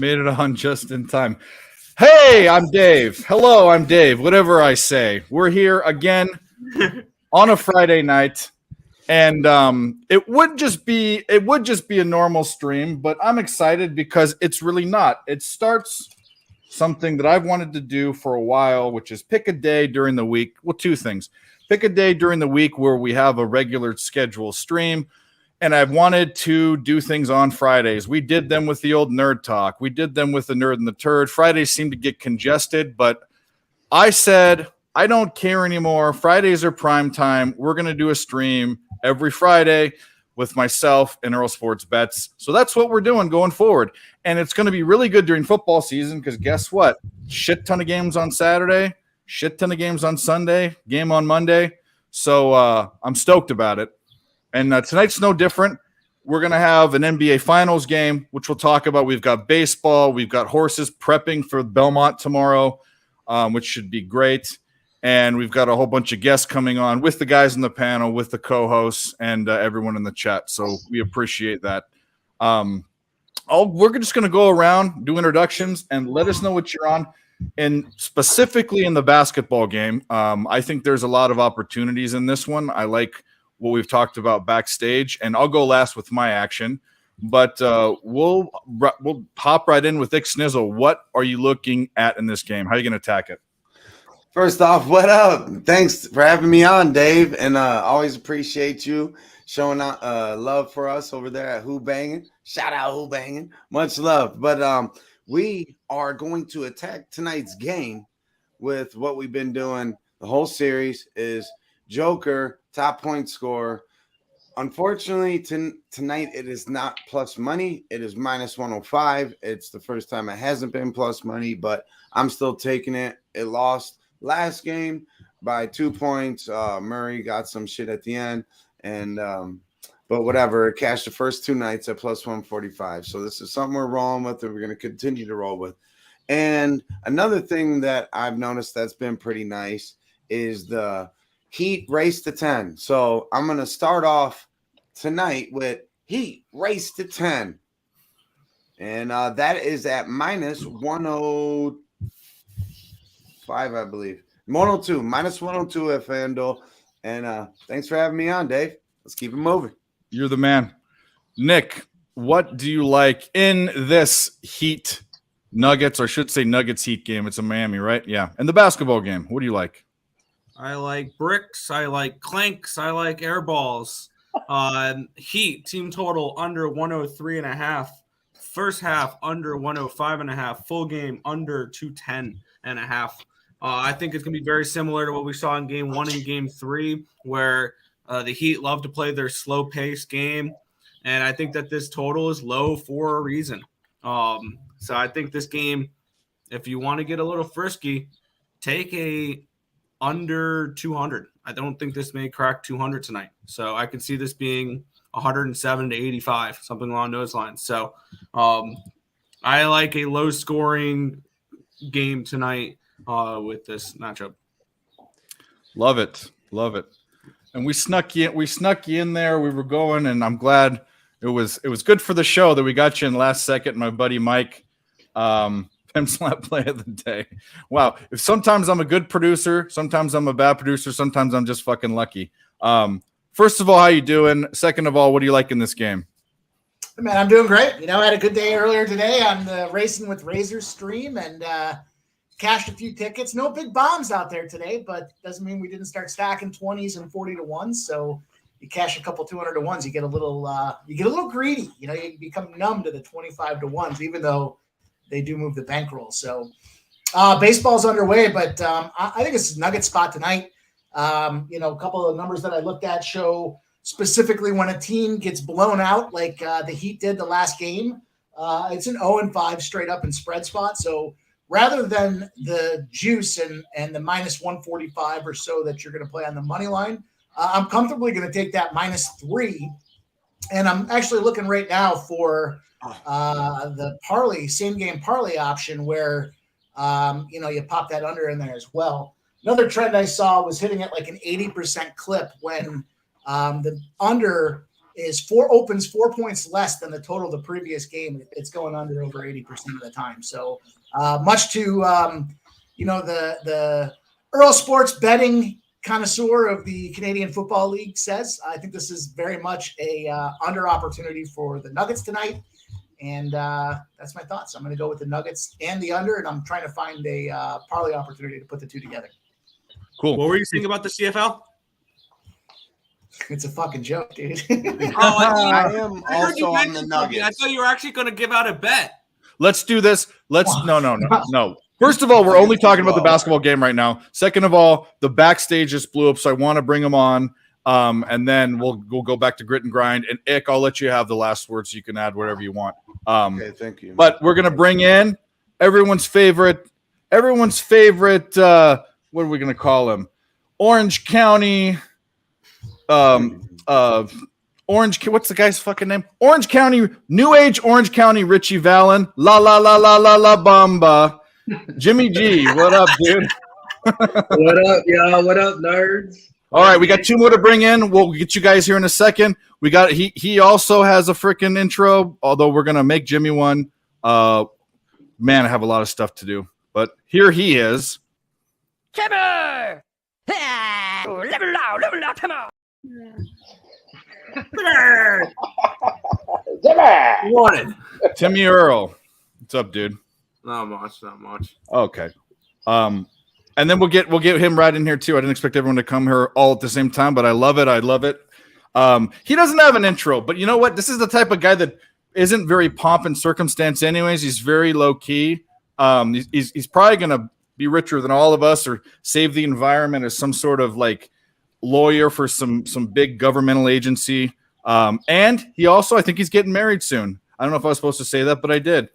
Made it on just in time. Hey, I'm Dave. Hello, I'm Dave. Whatever I say. We're here again on a Friday night. And it would just be a normal stream, but I'm excited because it's really not. It starts something that I've wanted to do for a while, which is pick a day during the week. Well, two things. Pick a day during the week where we have a regular scheduled stream. And I've wanted to do things on Fridays. We did them with the old Nerd Talk. We did them with the Nerd and the Turd. Fridays seem to get congested, but I said, I don't care anymore. Fridays are prime time. We're going to do a stream every Friday with myself and Earl Sports Bets. So that's what we're doing going forward. And it's going to be really good during football season because guess what? Shit ton of games on Saturday, shit ton of games on Sunday, game on Monday. So I'm stoked about it. And tonight's no different. We're going to have an NBA Finals game, which we'll talk about. We've got baseball. We've got horses prepping for Belmont tomorrow, which should be great. And we've got a whole bunch of guests coming on with the guys in the panel, with the co-hosts, and everyone in the chat. So we appreciate that. We're just going to go around, do introductions, and let us know what you're on. And specifically in the basketball game, I think there's a lot of opportunities in this one. I like what we've talked about backstage, and I'll go last with my action. But we'll hop right in with Dick Snizzle. What are you looking at in this game? How are you going to attack it? First off, what up? Thanks for having me on, Dave, and always appreciate you showing out love for us over there at Who Bangin'. Shout out Who Bangin'. Much love. But we are going to attack tonight's game with what we've been doing the whole series is Joker, top point scorer. Unfortunately, tonight it is not plus money. It is minus 105. It's the first time it hasn't been plus money, but I'm still taking it. It lost last game by 2 points. Murray got some shit at the end, and but whatever. It cashed the first two nights at plus 145. So this is something we're rolling with, and we're going to continue to roll with. And another thing that I've noticed that's been pretty nice is the Heat race to 10. So I'm going to start off tonight with Heat race to 10. And that is at minus 105, I believe. 102, minus 102 at FanDuel. And thanks for having me on, Dave. Let's keep it moving. You're the man. Nick, what do you like in this Heat Nuggets, or I should say Nuggets Heat game? It's a Miami, right? Yeah. And the basketball game, what do you like? I like bricks. I like clanks. I like air balls. Heat team total under 103.5. First half under 105.5. Full game under 210.5. I think it's going to be very similar to what we saw in game 1 and game 3, where the Heat love to play their slow paced game. And I think that this total is low for a reason. So I think this game, if you want to get a little frisky, take a under 200. I don't think this may crack 200 tonight. So I could see this being 107 to 85, something along those lines. So I like a low scoring game tonight with this matchup. Love it. Love it. And we snuck you in there. We were going, and I'm glad it was good for the show that we got you in last second. My buddy Mike, Pimp Slap play of the day. Wow. If sometimes I'm a good producer, sometimes I'm a bad producer, sometimes I'm just fucking lucky. First of all, how you doing? Second of all, what do you like in this game? Man, I'm doing great. I had a good day earlier today on the Racing with Razors stream and cashed a few tickets. No big bombs out there today, but doesn't mean we didn't start stacking 20s and 40 to 1s. So you cash a couple 200 to 1s, you get a little greedy. You become numb to the 25 to 1s, even though they do move the bankroll. So baseball's underway, but I think it's a nugget spot tonight. A couple of numbers that I looked at show specifically when a team gets blown out like the Heat did the last game. It's an 0-5 straight up in spread spot. So rather than the juice and the minus 145 or so that you're going to play on the money line, I'm comfortably going to take that -3. And I'm actually looking right now for the parlay, same game parlay option where, you pop that under in there as well. Another trend I saw was hitting at like an 80% clip when the under opens 4 points less than the total of the previous game, it's going under over 80% of the time. So much to the Earl Sports betting connoisseur of the Canadian Football League says, I think this is very much a under opportunity for the Nuggets tonight. And that's my thoughts. I'm going to go with the Nuggets and the under, and I'm trying to find a parlay opportunity to put the two together. Cool. What were you saying about the CFL? It's a fucking joke, dude. I am also on the Nuggets. I thought you were actually going to give out a bet. Let's do this. No. First of all, we're only talking about the basketball game right now. Second of all, the backstage just blew up, so I want to bring them on. And then we'll go back to grit and grind. And Ick, I'll let you have the last words. So you can add whatever you want. Okay, thank you. But we're gonna bring in everyone's favorite. What are we gonna call him? Orange County. What's the guy's fucking name? Orange County, New Age Orange County Richie Vallon. La la la la la la bamba. Jimmy G, what up, dude? What up, y'all? What up, nerds? All right, we got two more to bring in. We'll get you guys here in a second. We got he also has a freaking intro, although we're gonna make Jimmy one. Man, I have a lot of stuff to do, but here he is. Timmy! Wanted. Timmy Earl. What's up, dude? Not much. Okay. And then we'll get him right in here too. I didn't expect everyone to come here all at the same time, but I love it. He doesn't have an intro, but you know what? This is the type of guy that isn't very pomp and circumstance anyways. He's very low key. He's probably going to be richer than all of us or save the environment as some sort of like lawyer for some big governmental agency. And he also, I think he's getting married soon. I don't know if I was supposed to say that, but I did.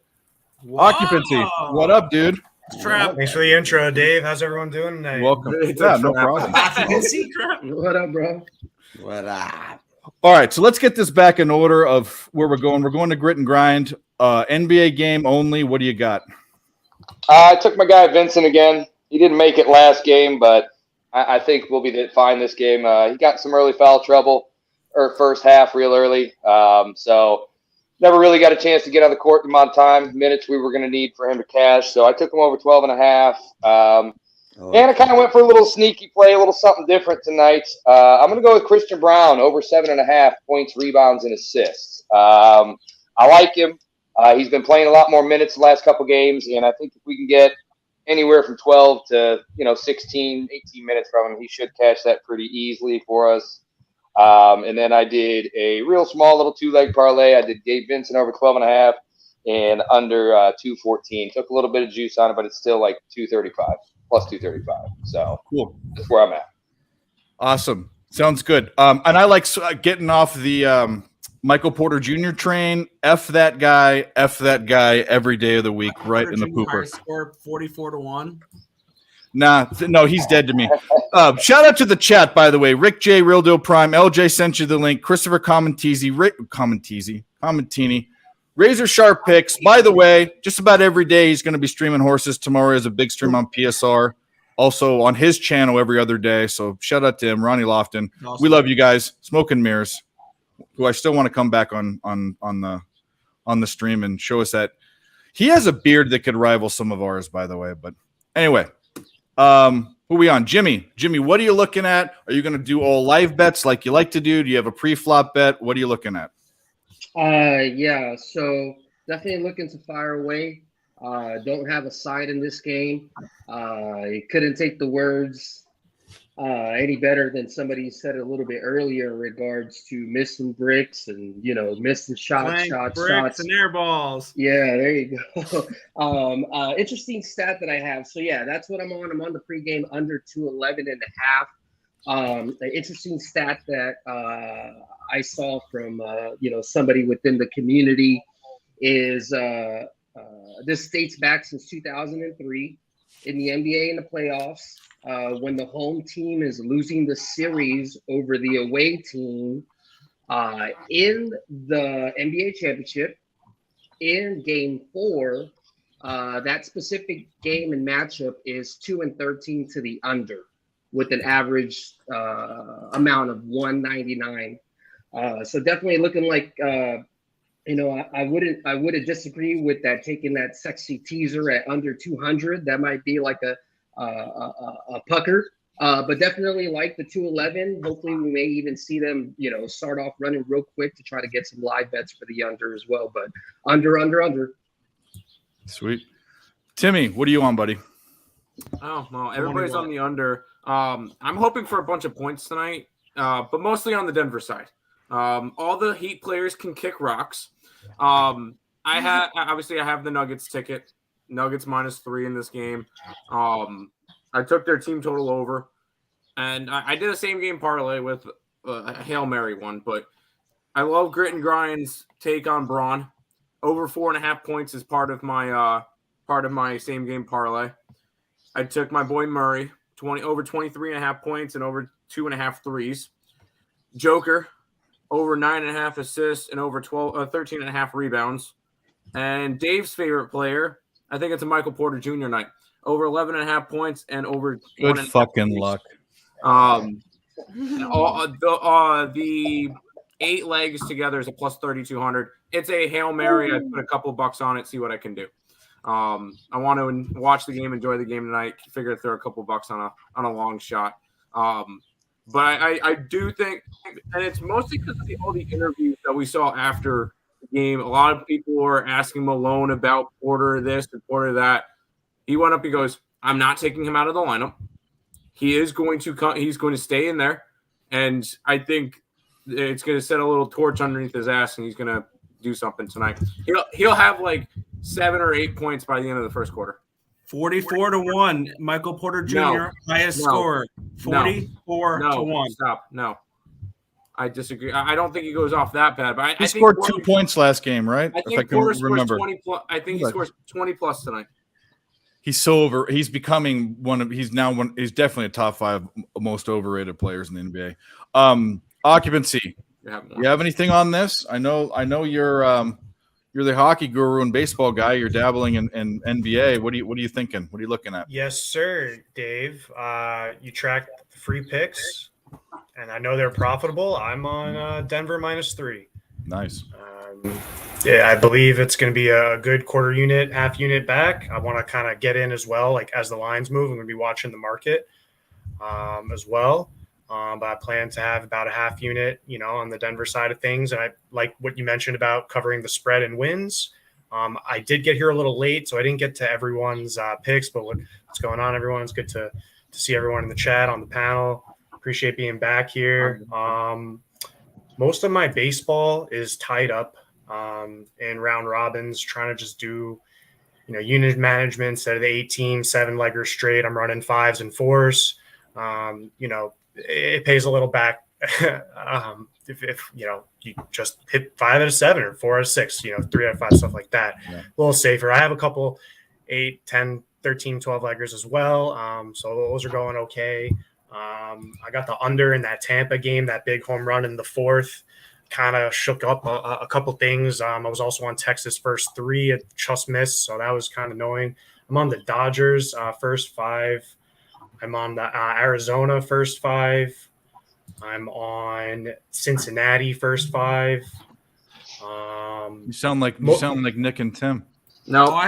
Whoa. Occupancy. What up, dude? Trap. Thanks for the intro, Dave. How's everyone doing tonight? Welcome. Great. Yeah, no problem. What up, bro? What up? All right, so let's get this back in order of where we're going. We're going to grit and grind. NBA game only. What do you got? I took my guy Vincent again. He didn't make it last game, but I think we'll be fine this game. He got some early foul trouble or first half real early. So never really got a chance to get on the court the amount of time, minutes we were going to need for him to cash. So I took him over 12.5. And I kind of went for a little sneaky play, a little something different tonight. I'm going to go with Christian Brown, over 7.5 points, rebounds, and assists. I like him. He's been playing a lot more minutes the last couple games, and I think if we can get anywhere from 12 to 16, 18 minutes from him, he should cash that pretty easily for us. And then I did a real small little two-leg parlay. I did Gabe Vincent over 12.5 and under 214. Took a little bit of juice on it, but it's still like 235 plus 235. So Cool. that's where I'm at. Awesome. Sounds good. And I like getting off the Michael Porter Jr. train. F that guy every day of the week, right in the pooper. Score 44-1. No, he's dead to me. Shout out to the chat, by the way. Rick J, Real Deal Prime, LJ sent you the link. Christopher Commentini, Razor Sharp Picks. By the way, just about every day he's going to be streaming horses. Tomorrow is a big stream on PSR. Also on his channel every other day. So shout out to him, Ronnie Lofton. Awesome. We love you guys. Smoke and Mirrors, who I still want to come back on the stream and show us that he has a beard that could rival some of ours, by the way. But anyway. Who are we on? Jimmy, what are you looking at? Are you going to do all live bets like you like to do? Do you have a pre-flop bet? What are you looking at? Yeah, so definitely looking to fire away. Don't have a side in this game. Couldn't take the words any better than somebody said a little bit earlier in regards to missing bricks and missing shots. Bricks and air balls. Yeah, there you go. Interesting stat that I have. So yeah, that's what I'm on. I'm on the pregame under 211.5. An interesting stat that I saw from somebody within the community is this dates back since 2003 in the NBA in the playoffs. When the home team is losing the series over the away team in the NBA championship in game 4, that specific game and matchup is 2-13 to the under with an average amount of 199. So definitely looking like, I wouldn't disagree with that, taking that sexy teaser at under 200. That might be like a pucker. But definitely like the 211. Hopefully we may even see them, start off running real quick to try to get some live bets for the under as well. But under. Sweet. Timmy, what are you on, buddy? Oh, well, everybody's on the under. I'm hoping for a bunch of points tonight, but mostly on the Denver side. All the Heat players can kick rocks. I have the Nuggets ticket. Nuggets -3 in this game. I took their team total over, and I did a same game parlay with a Hail Mary one, but I love Grit and Grind's take on Braun. Over 4.5 points is part of my same game parlay. I took my boy Murray, over 23.5 points and over 2.5 threes. Joker, over 9.5 assists and over 13.5 rebounds. And Dave's favorite player, I think it's a Michael Porter Jr. night. Over 11.5 points and over Good fucking luck. The 8 legs together is a plus 3,200. It's a Hail Mary. I put a couple bucks on it, see what I can do. I want to watch the game, enjoy the game tonight. Figure to throw a couple bucks on a long shot. But I do think, and it's mostly because of all the interviews that we saw after the game. A lot of people were asking Malone about Porter this and Porter that. He went up. He goes, "I'm not taking him out of the lineup. He is going to come. He's going to stay in there, and I think it's going to set a little torch underneath his ass, and he's going to do something tonight. He'll have like 7 or 8 points by the end of the first quarter." 44-1. Michael Porter Jr. highest scorer. 44-1. Stop. No. I disagree. I don't think he goes off that bad, but He scored 2 points last game, right? I think Porter scores 20 plus. I think he scores 20 plus tonight. He's so over. He's becoming he's definitely a top 5 most overrated players in the NBA. Occupancy. You have anything on this? I know you're the hockey guru and baseball guy. You're dabbling in NBA. What are you thinking? What are you looking at? Yes, sir, Dave. You track the free picks, and I know they're profitable. I'm on Denver -3. Nice. Yeah, I believe it's going to be a good quarter unit, half unit back. I want to kind of get in as well. Like as the lines move, I'm going to be watching the market as well. But I plan to have about a half unit, on the Denver side of things. And I like what you mentioned about covering the spread and wins. I did get here a little late, so I didn't get to everyone's picks. But what's going on, everyone? It's good to see everyone in the chat, on the panel. Appreciate being back here. Most of my baseball is tied up in round robins, trying to just do, unit management instead of the 8-team 7-legger straight. I'm running 5s and 4s. It pays a little back if you just hit 5 out of 7 or 4 out of 6, 3 out of 5, stuff like that. Yeah. A little safer. I have a couple 8, 10, 13, 12 leggers as well. So those are going okay. I got the under in that Tampa game, that big home run in the 4th. Kind of shook up a couple things. I was also on Texas first 3. It just missed, so that was kind of annoying. I'm on the Dodgers first 5. I'm on the Arizona first 5. I'm on Cincinnati first 5. You sound like Nick and Tim. No,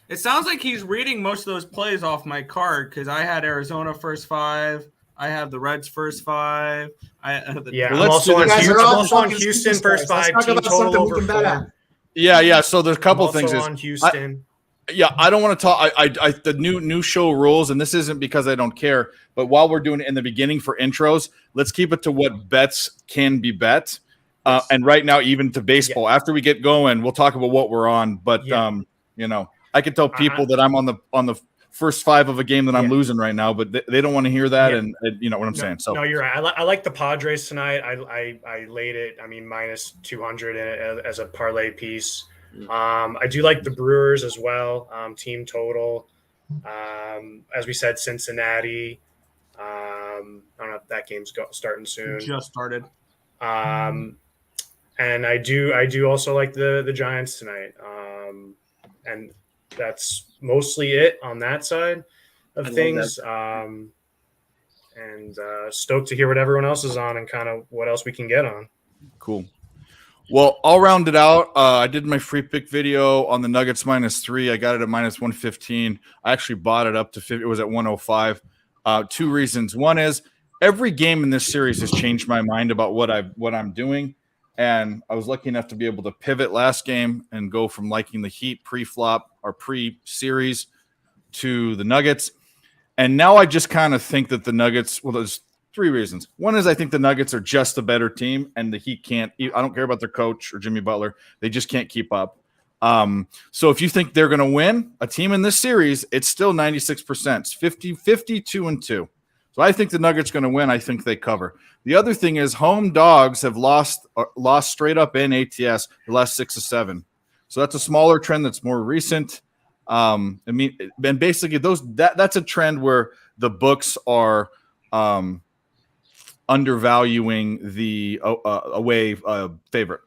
it sounds like he's reading most of those plays off my card because I had Arizona first 5. I have the Reds first 5. I'm also on Houston first 5. Team total over 4. Yeah. So there's a couple I'm things. also on Houston. I don't want to talk. The new show rules, and this isn't because I don't care, but while we're doing it in the beginning for intros, let's keep it to what bets can be bet. And right now, even to baseball. Yeah. After we get going, we'll talk about what we're on. But I can tell people that I'm on the first 5 of a game that I'm losing right now, but they don't want to hear that, and you know what I'm saying. So no, you're right. I like the Padres tonight. I laid it. minus 200 as a parlay piece. I do like the Brewers as well. Team total. As we said, Cincinnati. I don't know if that game's starting soon. Just started. And I do also like the Giants tonight. And that's mostly it on that side of things. and stoked to hear what everyone else is on and kind of what else we can get on. Cool. Well, I'll round it out. I did my free pick video on the Nuggets -3. I got it at -115. I actually bought it up to 50. It was at 105. 2 reasons. One is every game in this series has changed my mind about what I'm doing. And I was lucky enough to be able to pivot last game and go from liking the Heat pre-flop or pre-series to the Nuggets. And now I just kind of think that the Nuggets, well, there's 3 reasons. One is I think the Nuggets are just a better team, and the Heat can't. I don't care about their coach or Jimmy Butler. They just can't keep up. So if you think they're going to win a team in this series, it's still 96%. It's 52-2. So I think the Nuggets are going to win. I think they cover. The other thing is home dogs have lost straight up in ATS the last 6 or 7. So that's a smaller trend that's more recent. I mean, and basically that's a trend where the books are undervaluing the away favorite.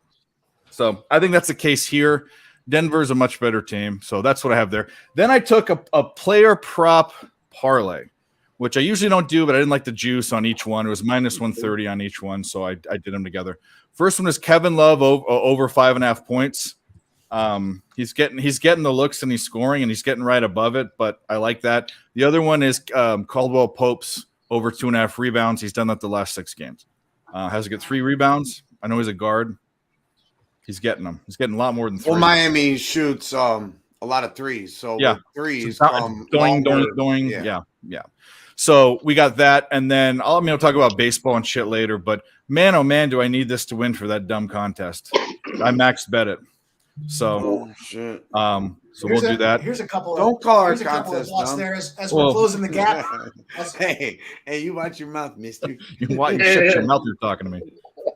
So I think that's the case here. Denver's a much better team. So that's what I have there. Then I took a player prop parlay, which I usually don't do, but I didn't like the juice on each one. It was -130 on each one, so I did them together. First one is Kevin Love over 5.5 points. He's getting the looks and he's scoring and he's getting right above it, but I like that. The other one is Caldwell Pope's over 2.5 rebounds. He's done that the last 6 games. Has to get 3 rebounds. I know he's a guard. He's getting them. He's getting a lot more than 3. Well, Miami shoots a lot of threes, so yeah, threes going. Yeah. So we got that, and then I'll talk about baseball and shit later. But man, oh man, do I need this to win for that dumb contest? I max bet it. So, shit. So we'll do that. Here's a couple. Don't call our contest thoughts there as we're closing the gap. Hey, you watch your mouth, mister. You shut your mouth. You're talking to me.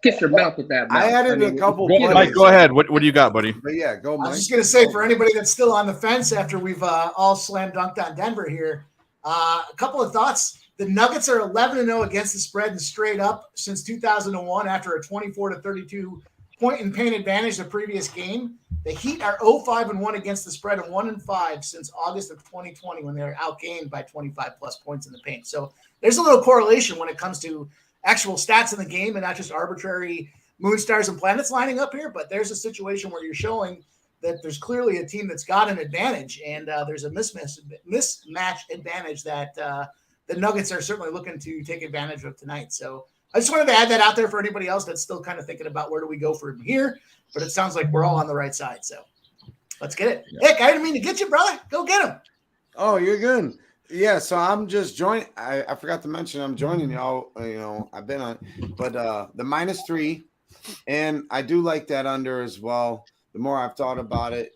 Kiss your mouth with that. Mouth. I added a couple. Mike, go ahead. What do you got, buddy? But yeah, go, Mike. I was just gonna say for anybody that's still on the fence after we've all slam dunked on Denver here, a couple of thoughts. The Nuggets are 11-0 against the spread and straight up since 2001 after a 24-32 point and paint advantage the previous game. The Heat are 0-5-1 against the spread and 1-5 since August of 2020 when they were outgained by 25 plus points in the paint. So there's a little correlation when it comes to actual stats in the game and not just arbitrary moon, stars, and planets lining up here. But there's a situation where you're showing that there's clearly a team that's got an advantage, and there's a mismatch advantage that the Nuggets are certainly looking to take advantage of tonight. So I just wanted to add that out there for anybody else that's still kind of thinking about where do we go from here. But it sounds like we're all on the right side. So let's get it. Yeah. Nick, I didn't mean to get you, brother. Go get him. Oh, you're good. Yeah, so I'm just joining. I forgot to mention I'm joining y'all. I've been on, but the -3, and I do like that under as well. The more I've thought about it,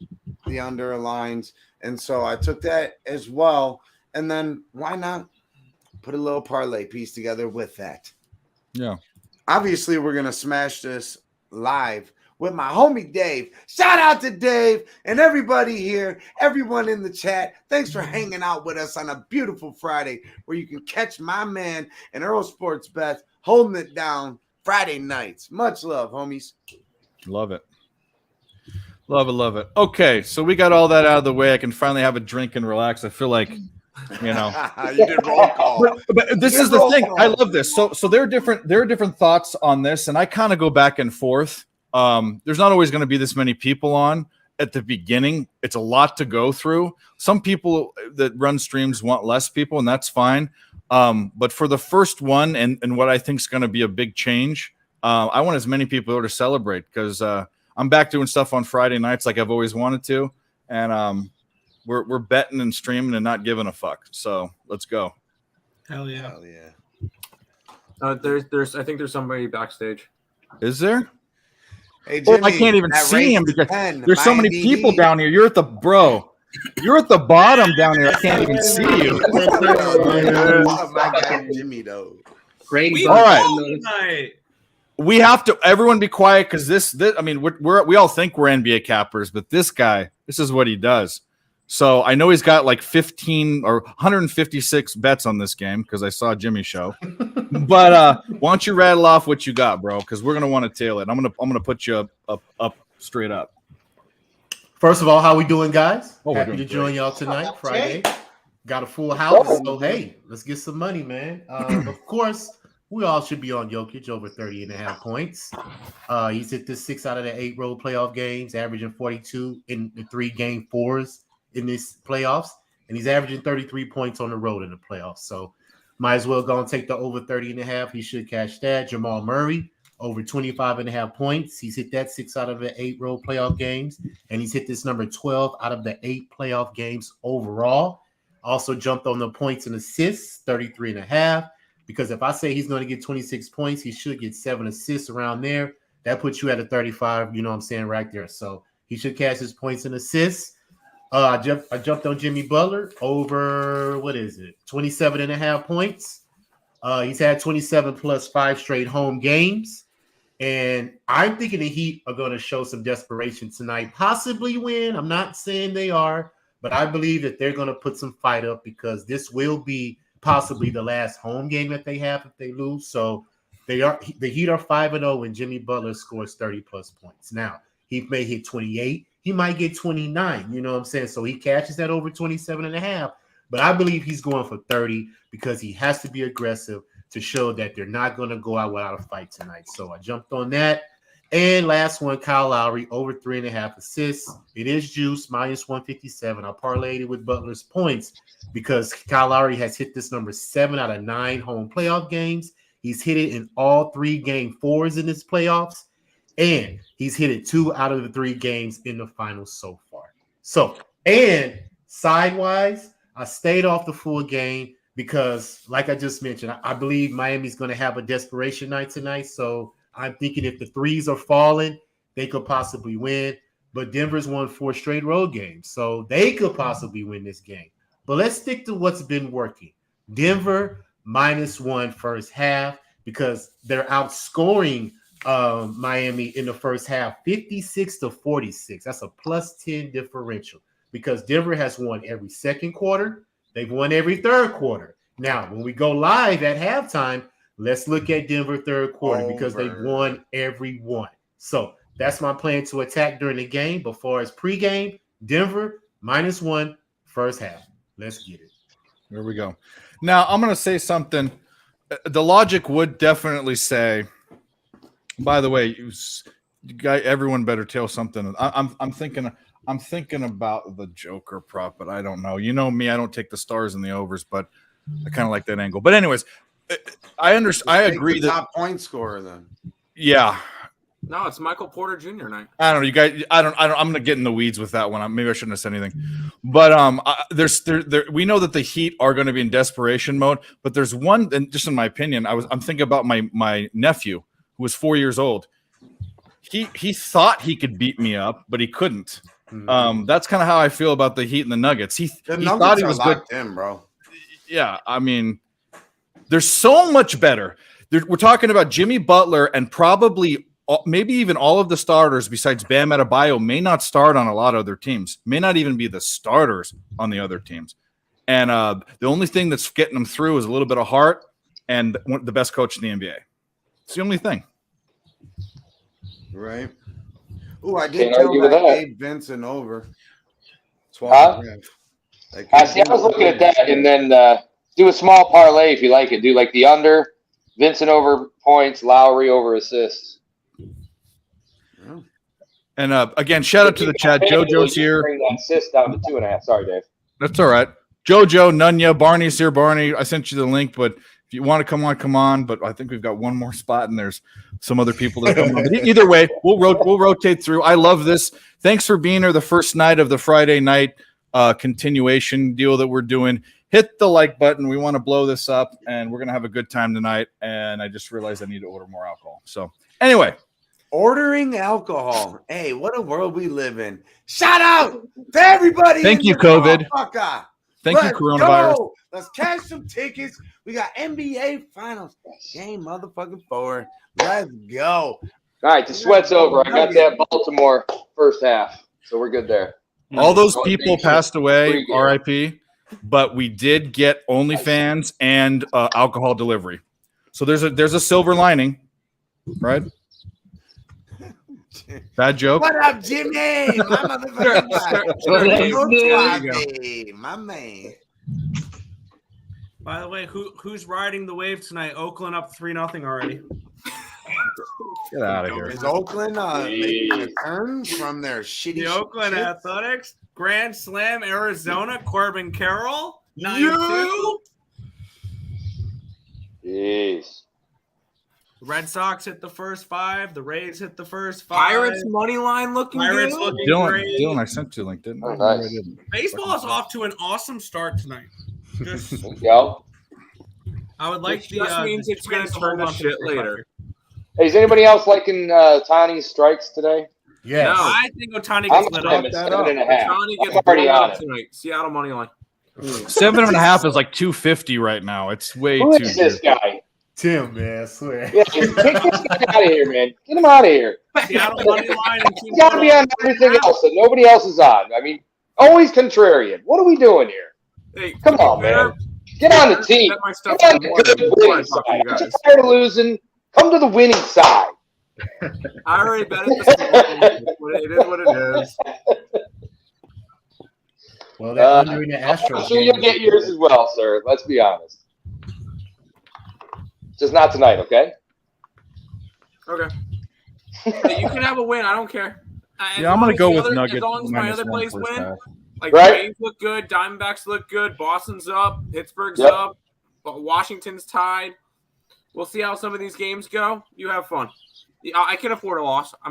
the under aligns, and so I took that as well. And then why not put a little parlay piece together with that? Yeah. Obviously, we're gonna smash this live with my homie Dave. Shout out to Dave and everybody here, everyone in the chat. Thanks for hanging out with us on a beautiful Friday where you can catch my man and Earl Sports Beth holding it down Friday nights. Much love, homies. Love it. Love it. Okay, so we got all that out of the way. I can finally have a drink and relax. I feel like, you did roll call. But this is the thing. I love this. So there are different thoughts on this, and I kind of go back and forth. There's not always going to be this many people on at the beginning. It's a lot to go through. Some people that run streams want less people, and that's fine. But for the first one and what I think is going to be a big change, I want as many people to celebrate because I'm back doing stuff on Friday nights like I've always wanted to. And we're betting and streaming and not giving a fuck. So let's go. Hell yeah. Hell yeah. There's I think there's somebody backstage. Is there? Hey, Jimmy, I can't even see him because 10, there's so many people down here. You're at the bottom down here. I can't even see you. My guy Jimmy though. Great. All right. We have to everyone be quiet because this I mean we all think we're NBA cappers, but this guy, this is what he does. So I know he's got like 15 or 156 bets on this game because I saw Jimmy's show. But why don't you rattle off what you got, bro? Because we're gonna want to tail it. I'm gonna put you up straight up. First of all, how we doing, guys? Oh, Happy to join y'all tonight, Friday. got a full house. So hey, let's get some money, man. Of course, we all should be on Jokic over 30.5 points. He's hit this 6 out of the 8 road playoff games, averaging 42 in the 3 game 4s in this playoffs, and he's averaging 33 points on the road in the playoffs. So might as well go and take the over 30.5. He should cash that. Jamal Murray over 25.5 points. He's hit that 6 out of the 8 road playoff games, and he's hit this number 12 out of the 8 playoff games overall. Also jumped on the points and assists, 33.5. Because if I say he's going to get 26 points, he should get 7 assists around there. That puts you at a 35, you know what I'm saying, right there. So he should cash his points and assists. I jumped on Jimmy Butler over, 27.5 points. He's had 27 plus 5 straight home games. And I'm thinking the Heat are going to show some desperation tonight, possibly win. I'm not saying they are, but I believe that they're going to put some fight up because this will be possibly the last home game that they have if they lose. So the Heat are 5-0 when Jimmy Butler scores 30 plus points. Now, he may hit 28. He might get 29. You know what I'm saying? So he catches that over 27.5. But I believe he's going for 30 because he has to be aggressive to show that they're not going to go out without a fight tonight. So I jumped on that. And last one, Kyle Lowry, over 3.5 assists. It is juice, minus 157. I parlayed it with Butler's points because Kyle Lowry has hit this number 7 out of 9 home playoff games. He's hit it in all 3 game 4s in this playoffs. And he's hit it 2 out of the 3 games in the finals so far. So, and sidewise, I stayed off the full game because, like I just mentioned, I believe Miami's going to have a desperation night tonight. So I'm thinking if the 3s are falling, they could possibly win. But Denver's won 4 straight road games, so they could possibly win this game. But let's stick to what's been working. Denver -1 first half because they're outscoring Miami in the first half 56-46. That's a +10 differential because Denver has won every second quarter. They've won every third quarter. Now, when we go live at halftime, let's look at Denver third quarter because they've won every one. So that's my plan to attack during the game. But far as pregame, Denver -1 first half. Let's get it. There we go. Now I'm going to say something. The logic would definitely say, by the way, everyone better tell something. I'm thinking about the Joker prop, but I don't know. You know me, I don't take the stars and the overs, but I kind of like that angle. But anyways, I understand. I agree that top point scorer then. Yeah. No, it's Michael Porter Jr. night. I don't know, you guys. I don't. I'm gonna get in the weeds with that one. Maybe I shouldn't have said anything. But we know that the Heat are going to be in desperation mode. But there's one, and just in my opinion, I'm thinking about my nephew who was 4 years old. He thought he could beat me up, but he couldn't. That's kind of how I feel about the Heat and the Nuggets. He thought he was good, bro. Yeah, I mean, they're so much better. We're talking about Jimmy Butler and probably maybe even all of the starters besides Bam Adebayo may not start on a lot of other teams, may not even be the starters on the other teams. And the only thing that's getting them through is a little bit of heart and the best coach in the NBA. It's the only thing. Right. Oh, I did tell that Gabe Vincent over 12. I was looking at that and then do a small parlay if you like it. Do like the under, Vincent over points, Lowry over assists. And again, shout out to the chat. JoJo's here. Bring that assist down to 2.5. Sorry, Dave. That's all right. JoJo, Nunya, Barney's here. Barney, I sent you the link, but if you want to come on, come on. But I think we've got one more spot, and there's some other people that come on. But either way, we'll rotate through. I love this. Thanks for being here the first night of the Friday night continuation deal that we're doing. Hit the like button. We want to blow this up, and we're going to have a good time tonight. And I just realized I need to order more alcohol. So anyway. Ordering alcohol. Hey, what a world we live in. Shout out to everybody. Thank you, COVID. Thank you, coronavirus. Go. Let's cash some tickets. We got NBA Finals game motherfucking 4. Let's go. All right, the sweat's over. I got that Baltimore first half, so we're good there. All those people passed away, RIP, but we did get OnlyFans and alcohol delivery. So there's a silver lining, right? Bad joke. What up, Jimmy? My motherfucking my man. By the way, who's riding the wave tonight? Oakland up 3-0 already. Get out of here. Is Oakland making a turn from their shitty? The Oakland shit? Athletics, Grand Slam, Arizona, Corbin Carroll, 9-2. Jeez. The Red Sox hit the first 5. The Rays hit the first 5. Pirates money line looking Pirates good. looking great. Dylan, I sent you LinkedIn. Oh, nice. I didn't. Baseball is off to an awesome start tonight. Just, Yo. I would like Which the. just means the it's gonna Twins turn to hold on shit the later. Hey, is anybody else liking Tani's strikes today? Yes. No. I think Otani I'm gets lit him up. at 7.5. Johnny gets I'm already blown on up it. tonight. Seattle money line. 7.5 is like 250 right now. It's way Who too is this good. guy? Tim, man, I swear. Yeah, get this guy out of here, man. Get him out of here. Seattle money line and He's got to be on everything else that nobody else is on. I mean, always contrarian. What are we doing here? Hey, Come on, man. Get on the team. Bet my stuff Get on for the more good than winning before I talk to side. you I'm guys. just tired of losing. Come to the winning side. I already bet it this morning. It is what it is. Well, that under in the I'm Astros. sure game you'll was get yours as well, sir. Let's be honest. Just not tonight, okay? Okay. Hey, you can have a win. I don't care. Yeah, I'm gonna go with As Nuggets. long as my other -1 plays first win, half. like Right. Braves look good, Diamondbacks look good, Boston's up, Pittsburgh's Yep. up, Washington's tied. We'll see how some of these games go. You have fun. I can afford a loss. I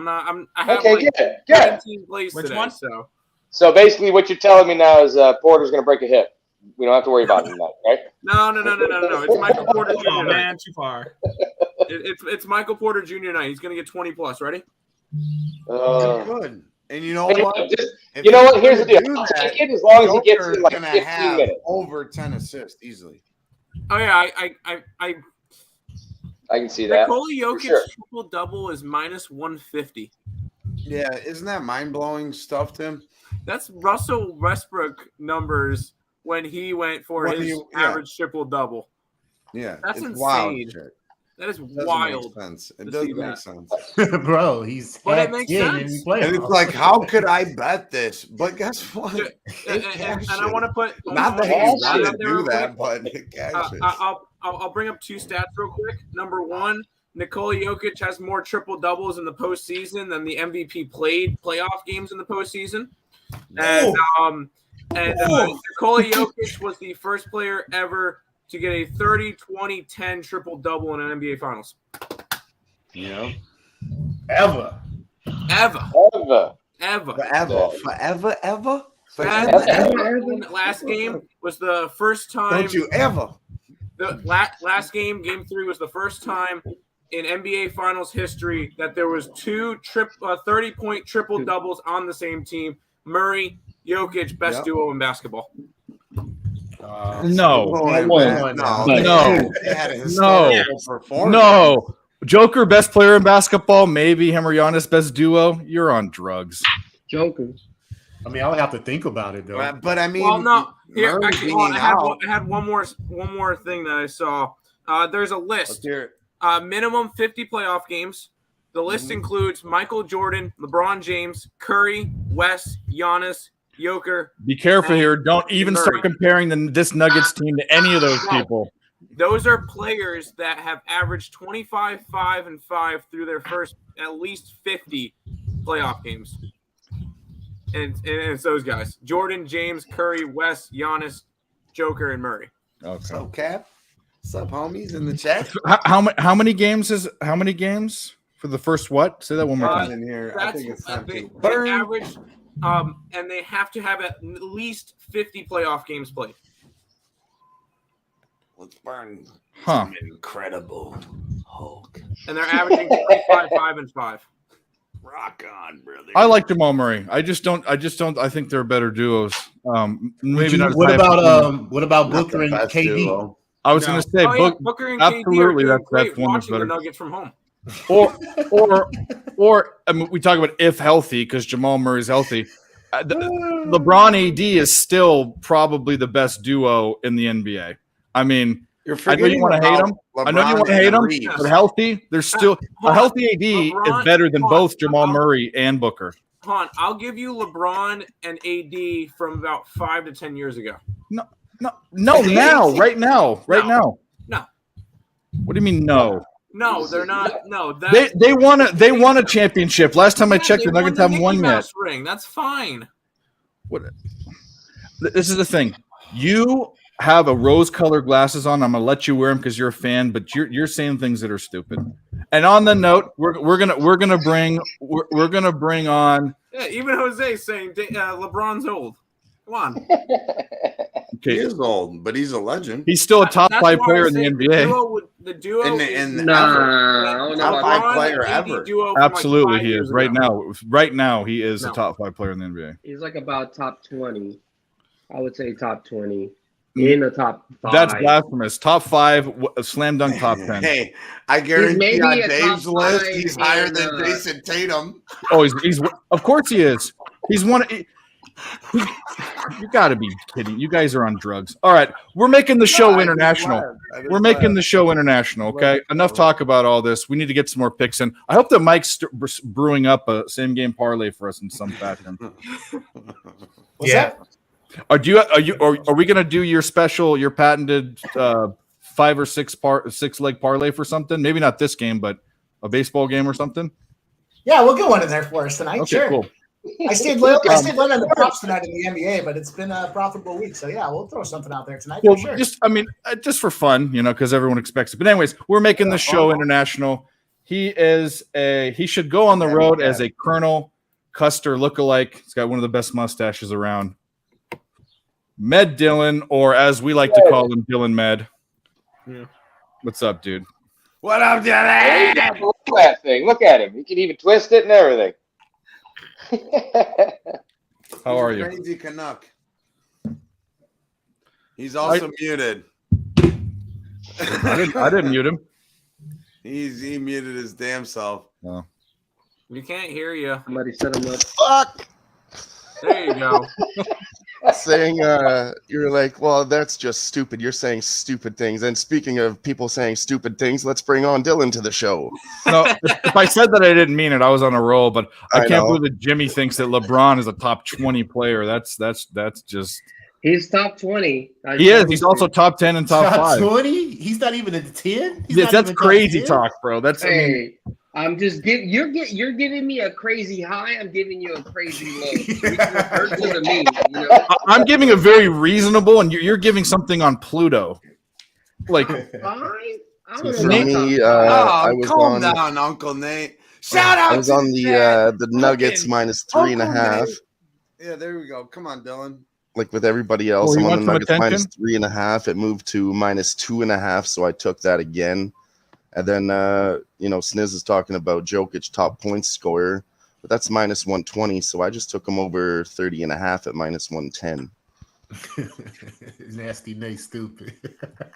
have Okay, like good. Good. 17 plays Which today. one? So So basically, what you're telling me now is Porter's going to break a hip. We don't have to worry about it tonight, right? no. It's Michael Porter Jr. Oh night. man, too far. It's Michael Porter Jr. night. He's gonna get 20 plus. Ready? Good. And you know Hey, what? just- If you know what? he's Here's the gonna deal. do I'll that, take it as long as he gets Joker's in like gonna 15 have minutes. over 10 assists easily. Oh yeah, I I can see that. Nikola for Jokic sure. triple double is minus 150. Yeah, isn't that mind blowing stuff, Tim? That's Russell Westbrook numbers when he went for When his he- yeah. average triple double. Yeah, That's it's wild. insane. Shit. That is Doesn't wild. make sense. It to doesn't see make that. sense. Bro, he's But it had makes 10 sense. in playoffs. And it's like, how could I bet this? But guess what? And, It and I cashes. want to put Not that he he Cash wanted it. to do that, but it cashes. I'll bring up two stats real quick. Number one, Nikola Jokic has more triple doubles in the postseason than the MVP played playoff games in the postseason. And Nikola Jokic was the first player ever to get a 30-20-10 triple double in an NBA Finals. Yeah. Ever. Ever. Ever. Forever. Last game was the first time. Don't you ever. The last game, game 3, was the first time in NBA Finals history that there was two 30-point triple doubles on the same team. Murray, Jokic, best Yep. duo in basketball. No. No. They had a historical performance. No. Joker, best player in basketball. Maybe him or Giannis, best duo. You're on drugs. Joker. I mean, I would have to think about it though. But I mean, Well, no. Here, Murray actually, being out. I had one more thing that I saw. There's a Let's list. hear it. Minimum 50 playoff games. The list includes Michael Jordan, LeBron James, Curry, West, Giannis, Joker. Be careful here. Don't even Murray. start comparing this Nuggets team to any of those people. Those are players that have averaged 25, 5, and 5 through their first at least 50 playoff games. And it's those guys: Jordan, James, Curry, West, Giannis, Joker, and Murray. What's Okay. up, Cap? What's up, homies in the chat? How many games for the first what? Say that one more Burn time. in here. I That's think it's time they to burn. average, and they have to have at least 50 playoff games played. Let's burn. Huh. Some incredible Hulk. And they're averaging 25, 5, and 5. Rock on, brother. I like Jamal Murray. I just don't. I think they're better duos. Maybe not. as What high about what about Not Booker the and best KD? duo. I was No. going to say Oh, yeah, Book, Booker and absolutely, KD are that's great one that's watching the better. Nuggets from home. or I mean, we talk about if healthy because Jamal Murray's healthy. LeBron AD is still probably the best duo in the NBA. I mean, You're I know you want to hate him. I know you want to hate him, Reeves. but healthy, there's still a healthy AD LeBron- is better than hold on. both Jamal Murray and Booker. Han, I'll give you LeBron and AD from about 5 to 10 years ago. No, right now. No. What do you mean no? No, they're not. No, that They won a championship. Last time I checked, the Nuggets haven't won yet. Mouse ring. That's fine. What? This is the thing. You have a rose-colored glasses on. I'm gonna let you wear them because you're a fan, but you're saying things that are stupid. And on the note, we're gonna bring on. Yeah, even Jose saying LeBron's old. Come on. He is old, but he's a legend. He's still a top That's 5 why player I in the say NBA. The duo And Nah, top 5 player ever. Absolutely, he is right now. Right now, he is a top 5 player in the NBA. He's like about top 20. I would say top 20. In the top 5. That's blasphemous. Top 5, slam dunk, top 10. Hey, I guarantee maybe on a Dave's top list, 5 he's higher in, than Jason Tatum. Oh, he's of course he is. He's one. You got to be kidding. You guys are on drugs. All right, we're making the show international. We're making the show international. Okay, enough talk about all this. We need to get some more picks in. I hope that Mike's brewing up a same game parlay for us in some fashion. What's that? Are we gonna do your special, your patented 5 or 6 leg parlay for something? Maybe not this game, but a baseball game or something. Yeah, we'll get one in there for us tonight. Okay, sure. cool. I stayed late on the props tonight in the NBA, but it's been a profitable week. So yeah, we'll throw something out there tonight. Well, for sure. just for fun, because everyone expects it. But anyways, we're making the show international. He should go on the road as a Colonel Custer lookalike. He's got one of the best mustaches around. Med Dillon, or as we like to call him, Dylan Med. Yeah. What's up, dude? What up, Dylan? Look at that thing. Look at him. He can even twist it and everything. How are you? Crazy Canuck. He's also muted. I didn't mute him. He muted his damn self. No. You can't hear you. Somebody set him up. Fuck. There you go. Saying you're like, well, that's just stupid. You're saying stupid things. And speaking of people saying stupid things, let's bring on Dylan to the show. No, if I said that I didn't mean it, I was on a roll. But I can't know. believe that Jimmy thinks that LeBron is a top 20 player. That's just. He's top 20. He is. He's also top 10 and top 5. 20? He's not even a 10. Yes, that's crazy talk, bro. That's. Hey, I'm just you're giving me a crazy high. I'm giving you a crazy low. To me, I'm giving a very reasonable, and you're giving something on Pluto. Like, fine. For me, I was calm on. down, Uncle Nate. Shout out. I was on the Nuggets minus Uncle 3.5. Nate. Yeah, there we go. Come on, Dylan. Like with everybody else, Oh, you I'm on want the some Nuggets attention? minus 3.5. It moved to minus 2.5, so I took that again. And then, Sniz is talking about Jokic top points scorer, but that's minus 120. So I just took him over 30.5 at minus 110. Nasty Nate, stupid.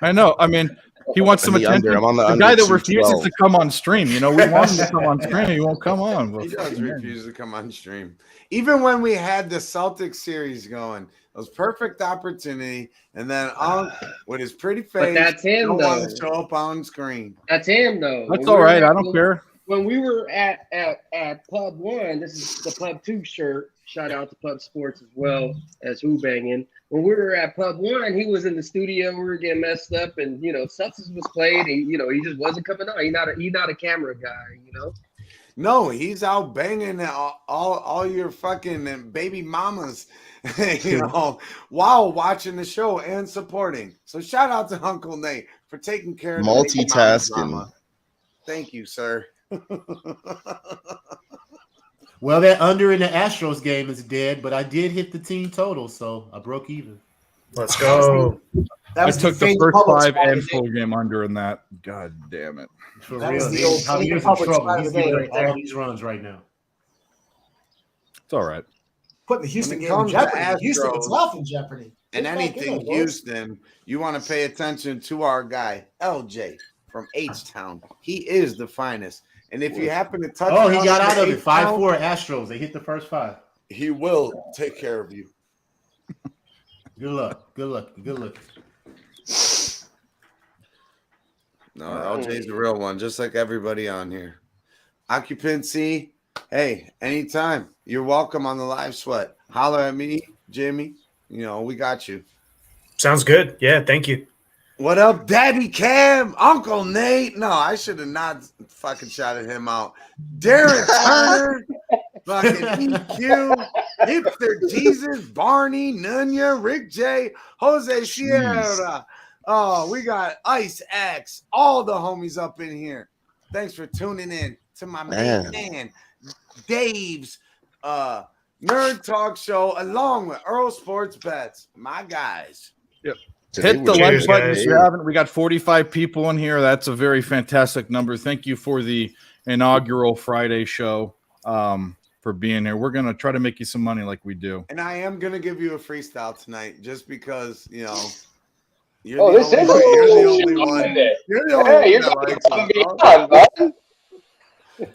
I know. I mean, he wants some And the attention. under, I'm on the The under guy that 212. refuses to come on stream. We want him to come on stream. He won't come on. Well, He does refuse to come on stream. Even when we had the Celtics series going, it was perfect opportunity. And then with his pretty face, But that's him, don't want though. to show up on screen. That's him, though. That's all right. I don't care. When we were at Pub 1, this is the Pub 2 shirt. Shout out to Pub Sports as well as Who Banging. When we were at Pub 1, he was in the studio. We were getting messed up, and substance was played, and he just wasn't coming on. He's not a camera guy, No, he's out banging all your fucking baby mamas, while watching the show and supporting. So shout out to Uncle Nate for taking care of the baby mama's Multitasking. mama. Thank you, sir. Well, that under in the Astros game is dead, but I did hit the team total, so I broke even. Let's go. That I was took the fake first public 5 spot and today. full game under in that. God damn it. For That was real, the dude. old Javier's in public trouble. spot He's today giving right there. all these runs right now. It's all right. Putting the Houston When it game in comes to jeopardy. Houston, it's Astros left in jeopardy. And Get back in anything there, boys. Houston, you want to pay attention to our guy, LJ from H-Town. He is the finest. And if you happen to touch Oh, he on got out the of it. H-Town, 5-4 Astros. They hit the first 5. he will take care of you. Good luck. Good luck. Good luck. No, LJ's the real one, just like everybody on here. Occupancy, hey, anytime. You're welcome on the live sweat. Holler at me, Jimmy. We got you. Sounds good. Yeah, thank you. What up, Daddy Cam? Uncle Nate? No, I should have not fucking shouted him out. Derek Turner, fucking EQ, Hipster Jesus, Barney, Nunya, Rick J, Jose Sierra. Oh, we got Ice X, all the homies up in here. Thanks for tuning in to my main man, Dave's Nerd Talk Show, along with Earl Sports Bets. My guys. Yep. Hit the like button if you haven't. We got 45 people in here. That's a very fantastic number. Thank you for the inaugural Friday show, for being here. We're going to try to make you some money like we do. And I am going to give you a freestyle tonight just because, you know, you're the only one. You're the only one that likes it.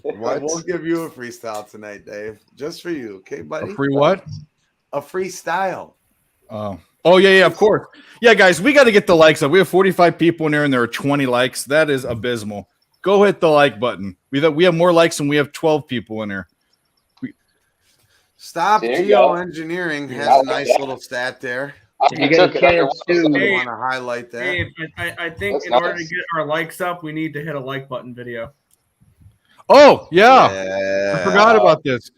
What? We'll give you a freestyle tonight, Dave. Just for you. Okay, buddy? A free what? A freestyle. Oh, yeah, of course. Yeah, guys, we got to get the likes up. We have 45 people in there, and there are 20 likes. That is abysmal. Go hit the like button. We have more likes than we have 12 people in here. Stop Geoengineering has a nice little stat there. You got a chance to want to highlight that. Dave, I think in order to get our likes up, we need to hit a like button video. Oh, yeah. I forgot about this.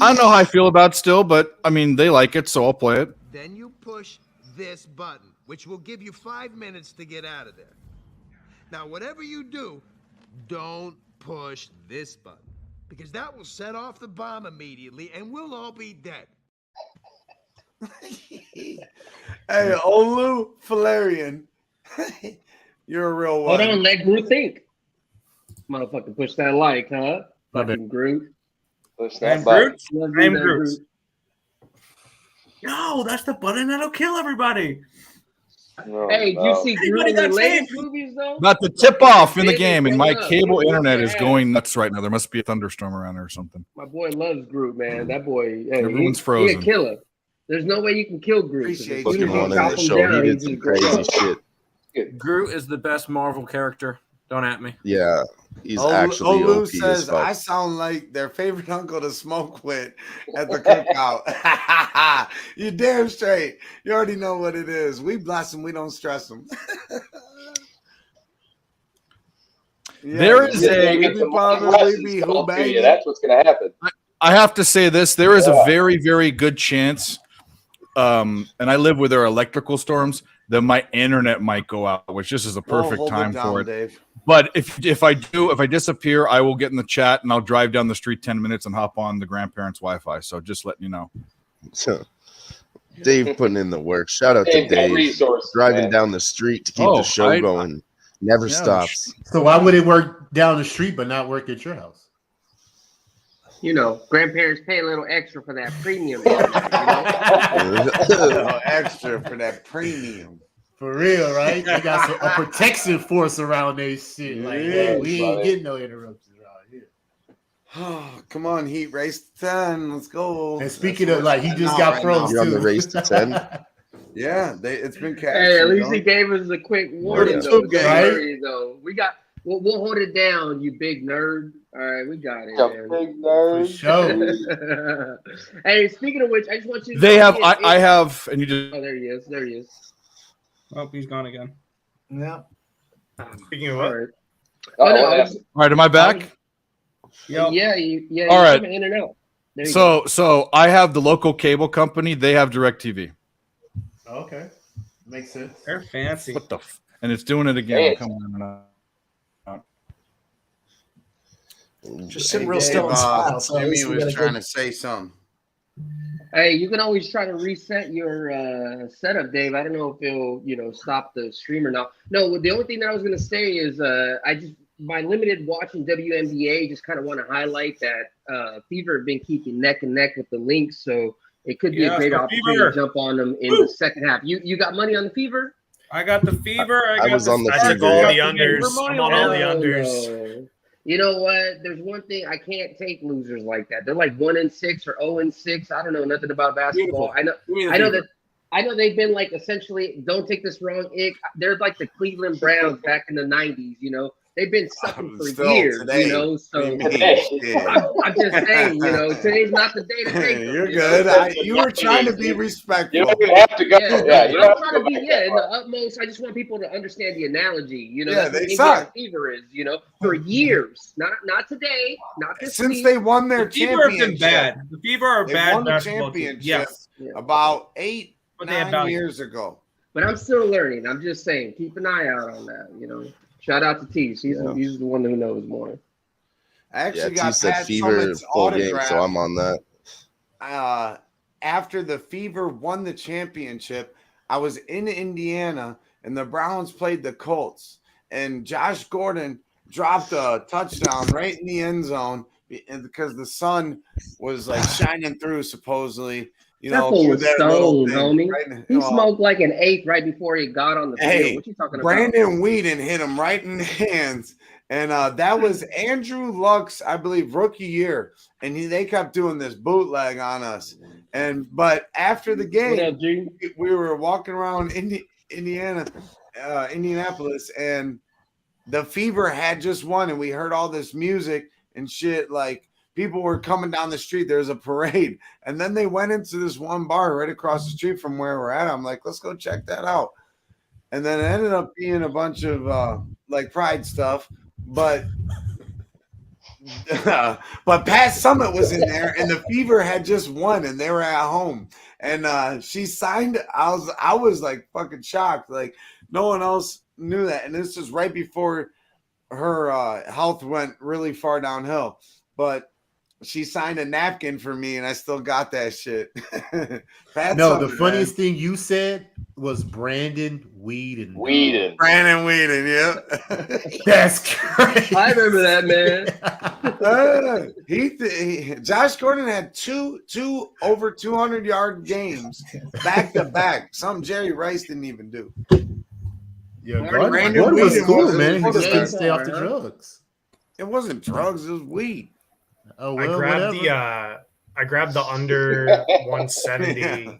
I don't know how I feel about it still, but, I mean, they like it, so I'll play it. Then you push this button, which will give you 5 minutes to get out of there. Now, whatever you do, don't push this button, because that will set off the bomb immediately, and we'll all be dead. Hey, Olu Falarian, you're a real one. Hold on, let Groot think. Motherfucker, push that like, huh? Fucking Groot. Push that button. button. I'm Groot. No, that's the button that'll kill everybody. Hey, do you see Groot in the latest movies, though? About to tip off in the game, and my cable internet is going nuts right now. There must be a thunderstorm around or something. My boy loves Groot, man. That boy, everyone's frozen. He's a killer. There's no way you can kill Groot. Appreciate you. On the show, he did some crazy shit. Groot is the best Marvel character. Don't at me. Yeah, he's actually Olu OP says as fuck. I sound like their favorite uncle to smoke with at the cookout. You damn straight. You already know what it is. We bless them. We don't stress them. There is That's what's going to happen. I have to say this. There is a very, very good chance, and I live where there are electrical storms, that my internet might go out, which this is a perfect time for it. Dave. But if I disappear, I will get in the chat and I'll drive down the street 10 minutes and hop on the grandparents' Wi-Fi. So just letting you know. So, Dave putting in the work. Shout out to Dave. Driving down the street to keep the show going. Never stops. So why would it work down the street but not work at your house? You know, grandparents pay a little extra for that premium. Extra for that premium. For real, right? They got a protection force around their shit. Like, hey, we ain't getting no interruptions around here. Oh, come on, Heat, race to 10. Let's go. And speaking of, like, he just got froze You're too. on the race to 10. Yeah, it's been cash. Hey, at least he gave us a quick warning. Though. We'll hold it down, you big nerd. All right, we got it. Big nerd. For sure. Hey, speaking of which, I just want you to. They have. I have, and you just. Oh, there he is. There he is. Oh, he's gone again. Yeah. Speaking of what? All right. All right, am I back? Yeah. All right. In and out. There you go. So I have the local cable company. They have DirecTV. Okay, makes sense. They're fancy. What the? And it's doing it again. Come on. Just sit real still and smile. So Jimmy was trying to say something. Hey, you can always try to reset your setup, Dave. I don't know if it'll, stop the stream or not. No, the only thing that I was going to say is my limited watching WNBA, just kind of want to highlight that Fever have been keeping neck and neck with the Lynx, so it could be a great opportunity to jump on them in the second half. You got money on the Fever? I got the Fever. I was on the I took Fever. all the unders. I'm on all the unders. You know what? There's one thing, I can't take losers like that. They're like 1-6 or 0-6. I don't know nothing about basketball. I know they've been like essentially, don't take this wrong, they're like the Cleveland Browns back in the 90s, They've been sucking for Still years, today. you know. So Yeah. I'm just saying, you know, today's not the day to take them. You're you know? good. You were trying to be respectful. You don't even have to go. Yeah, you don't I'm have to trying go to be back in that the far. utmost. I just want people to understand the analogy. You know, Yeah, that's what they Indiana suck. Fever is. You know, for years, not today, not this Since week. they won their The Fever have been championship. bad. The Fever are They bad won the basketball team. championship Yes. about 8, But they have 9 value. years ago. But I'm still learning. I'm just saying, keep an eye out on that. You know, shout out to Tease. He's the one who knows more. I Yeah, actually T got said Pat Fever Summitt's full game, autograph. so I'm on that. After the Fever won the championship, I was in Indiana and the Browns played the Colts, and Josh Gordon dropped a touchdown right in the end zone because the sun was like shining through, supposedly. You That know, fool through was their little stoned, thing, homie. right? He Well, smoked like an eighth right before he got on the field. Hey, What you talking about? Brandon Whedon hit him right in the hands. And that was Andrew Luck's, I believe, rookie year. And they kept doing this bootleg on us. But after the game, What up, G? we were walking around Indianapolis, and the Fever had just won, and we heard all this music and shit. Like, people were coming down the street. There was a parade. And then they went into this one bar right across the street from where we're at. I'm like, let's go check that out. And then it ended up being a bunch of like pride stuff. But Pat Summit was in there, and the Fever had just won, and they were at home. And she signed. I was like fucking shocked. Like, no one else knew that. And this was right before her health went really far downhill. But she signed a napkin for me, and I still got that shit. No, the funniest thing you said was Brandon Whedon. Brandon Whedon, yeah. That's crazy. I remember that, man. Josh Gordon had two over 200-yard games back to back. Something Jerry Rice didn't even do. Yeah, Brandon Gordon was Whedon cool, was- man. He was just a- couldn't stay off the drugs. It wasn't drugs, it was weed. Oh, I well, grabbed whatever. I grabbed the under 170.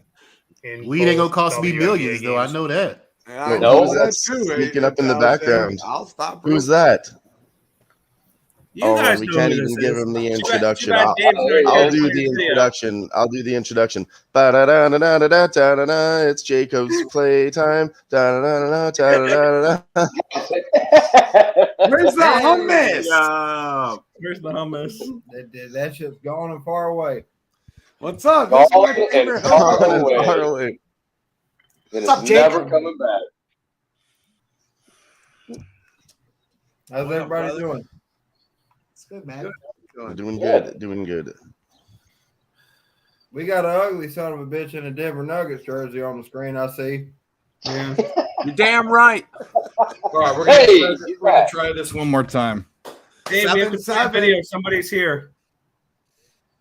In Weed ain't gonna both cost me WNBA millions, though. I games. know that. I No, know that's too, sneaking up in the I was saying, background. I'll stop. Who's that? You Oh, guys we know can't who even this give is. him the Too bad- introduction. too bad I'll, Dave's not I'll here do for the his video. introduction. I'll do the introduction. Ba-da-da-da-da-da-da-da. It's Jacob's playtime. Da-da-da-da-da-da-da-da. Where's the hummus? Yeah. Where's the hummus? That shit's gone and far away. What's up? Gone This is my and favorite far hummus. away. Far away. It What's up, is never Jacob? coming back. How's everybody doing? It's good, man. Doing good. Doing good. We got an ugly son of a bitch in a Denver Nuggets jersey on the screen. I see. Yeah. You're damn right. All right, we're Hey, gonna he's try, back. try this one more time. Dave, we have to play a 7-7. video. Somebody's here.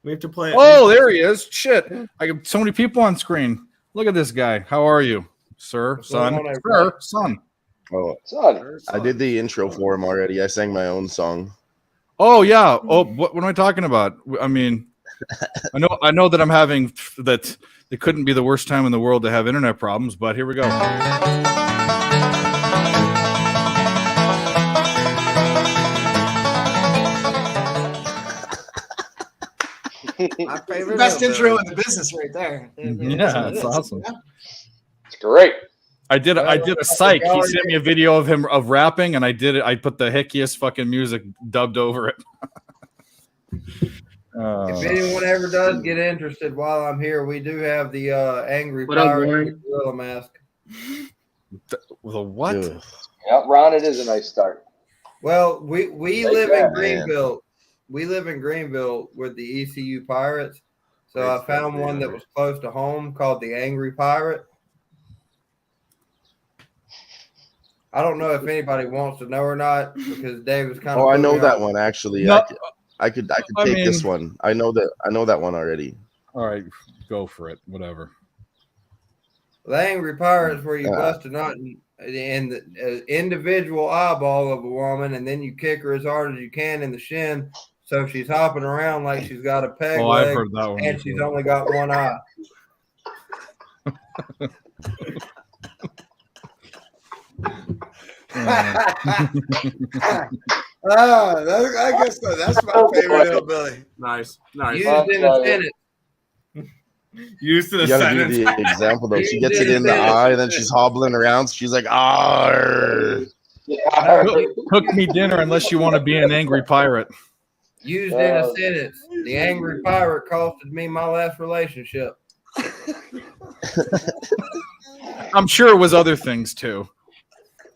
We have to play it. Oh, there he is. Shit. I got so many people on screen. Look at this guy. How are you, sir? What's going Son? on, Sir, everybody? son. Oh, Son, I did the intro for him already. I sang my own song. Oh yeah. Oh, what am I talking about? I mean, I know that I'm having that. It couldn't be the worst time in the world to have internet problems, but here we go. My favorite Best hillbilly. intro in the business right there. Yeah, it's awesome. it's great. I did a psych. He sent me a video of him of rapping, and I did it. I put the hickiest fucking music dubbed over it. If anyone ever does get interested while I'm here, we do have the Angry What up, Pirate Warren? Gorilla mask. The what? Ugh. Yeah, Ron, it is a nice start. Well, we Take live that, in Greenville. We live in Greenville with the ECU Pirates. So I found one that was close to home called the Angry Pirate. I don't know if anybody wants to know or not because Dave was kind of. Oh, I know that one actually. No, I could I take this mean- one. I know that one already. All right, go for it. Whatever. The Angry Pirates where you Yeah. bust a nut in the individual eyeball of a woman, and then you kick her as hard as you can in the shin, so she's hopping around like she's got a peg Oh, leg, I've heard that one. and she's before. only got one eye. I guess that's my favorite hillbilly. Nice. Used in a sentence. Used in You a gotta sentence. do the example though. She gets it in the eye, then she's hobbling around. So she's like, "Ah." Cook me dinner unless you want to be an angry pirate. Used in a sentence. The angry pirate costed me my last relationship. I'm sure it was other things too.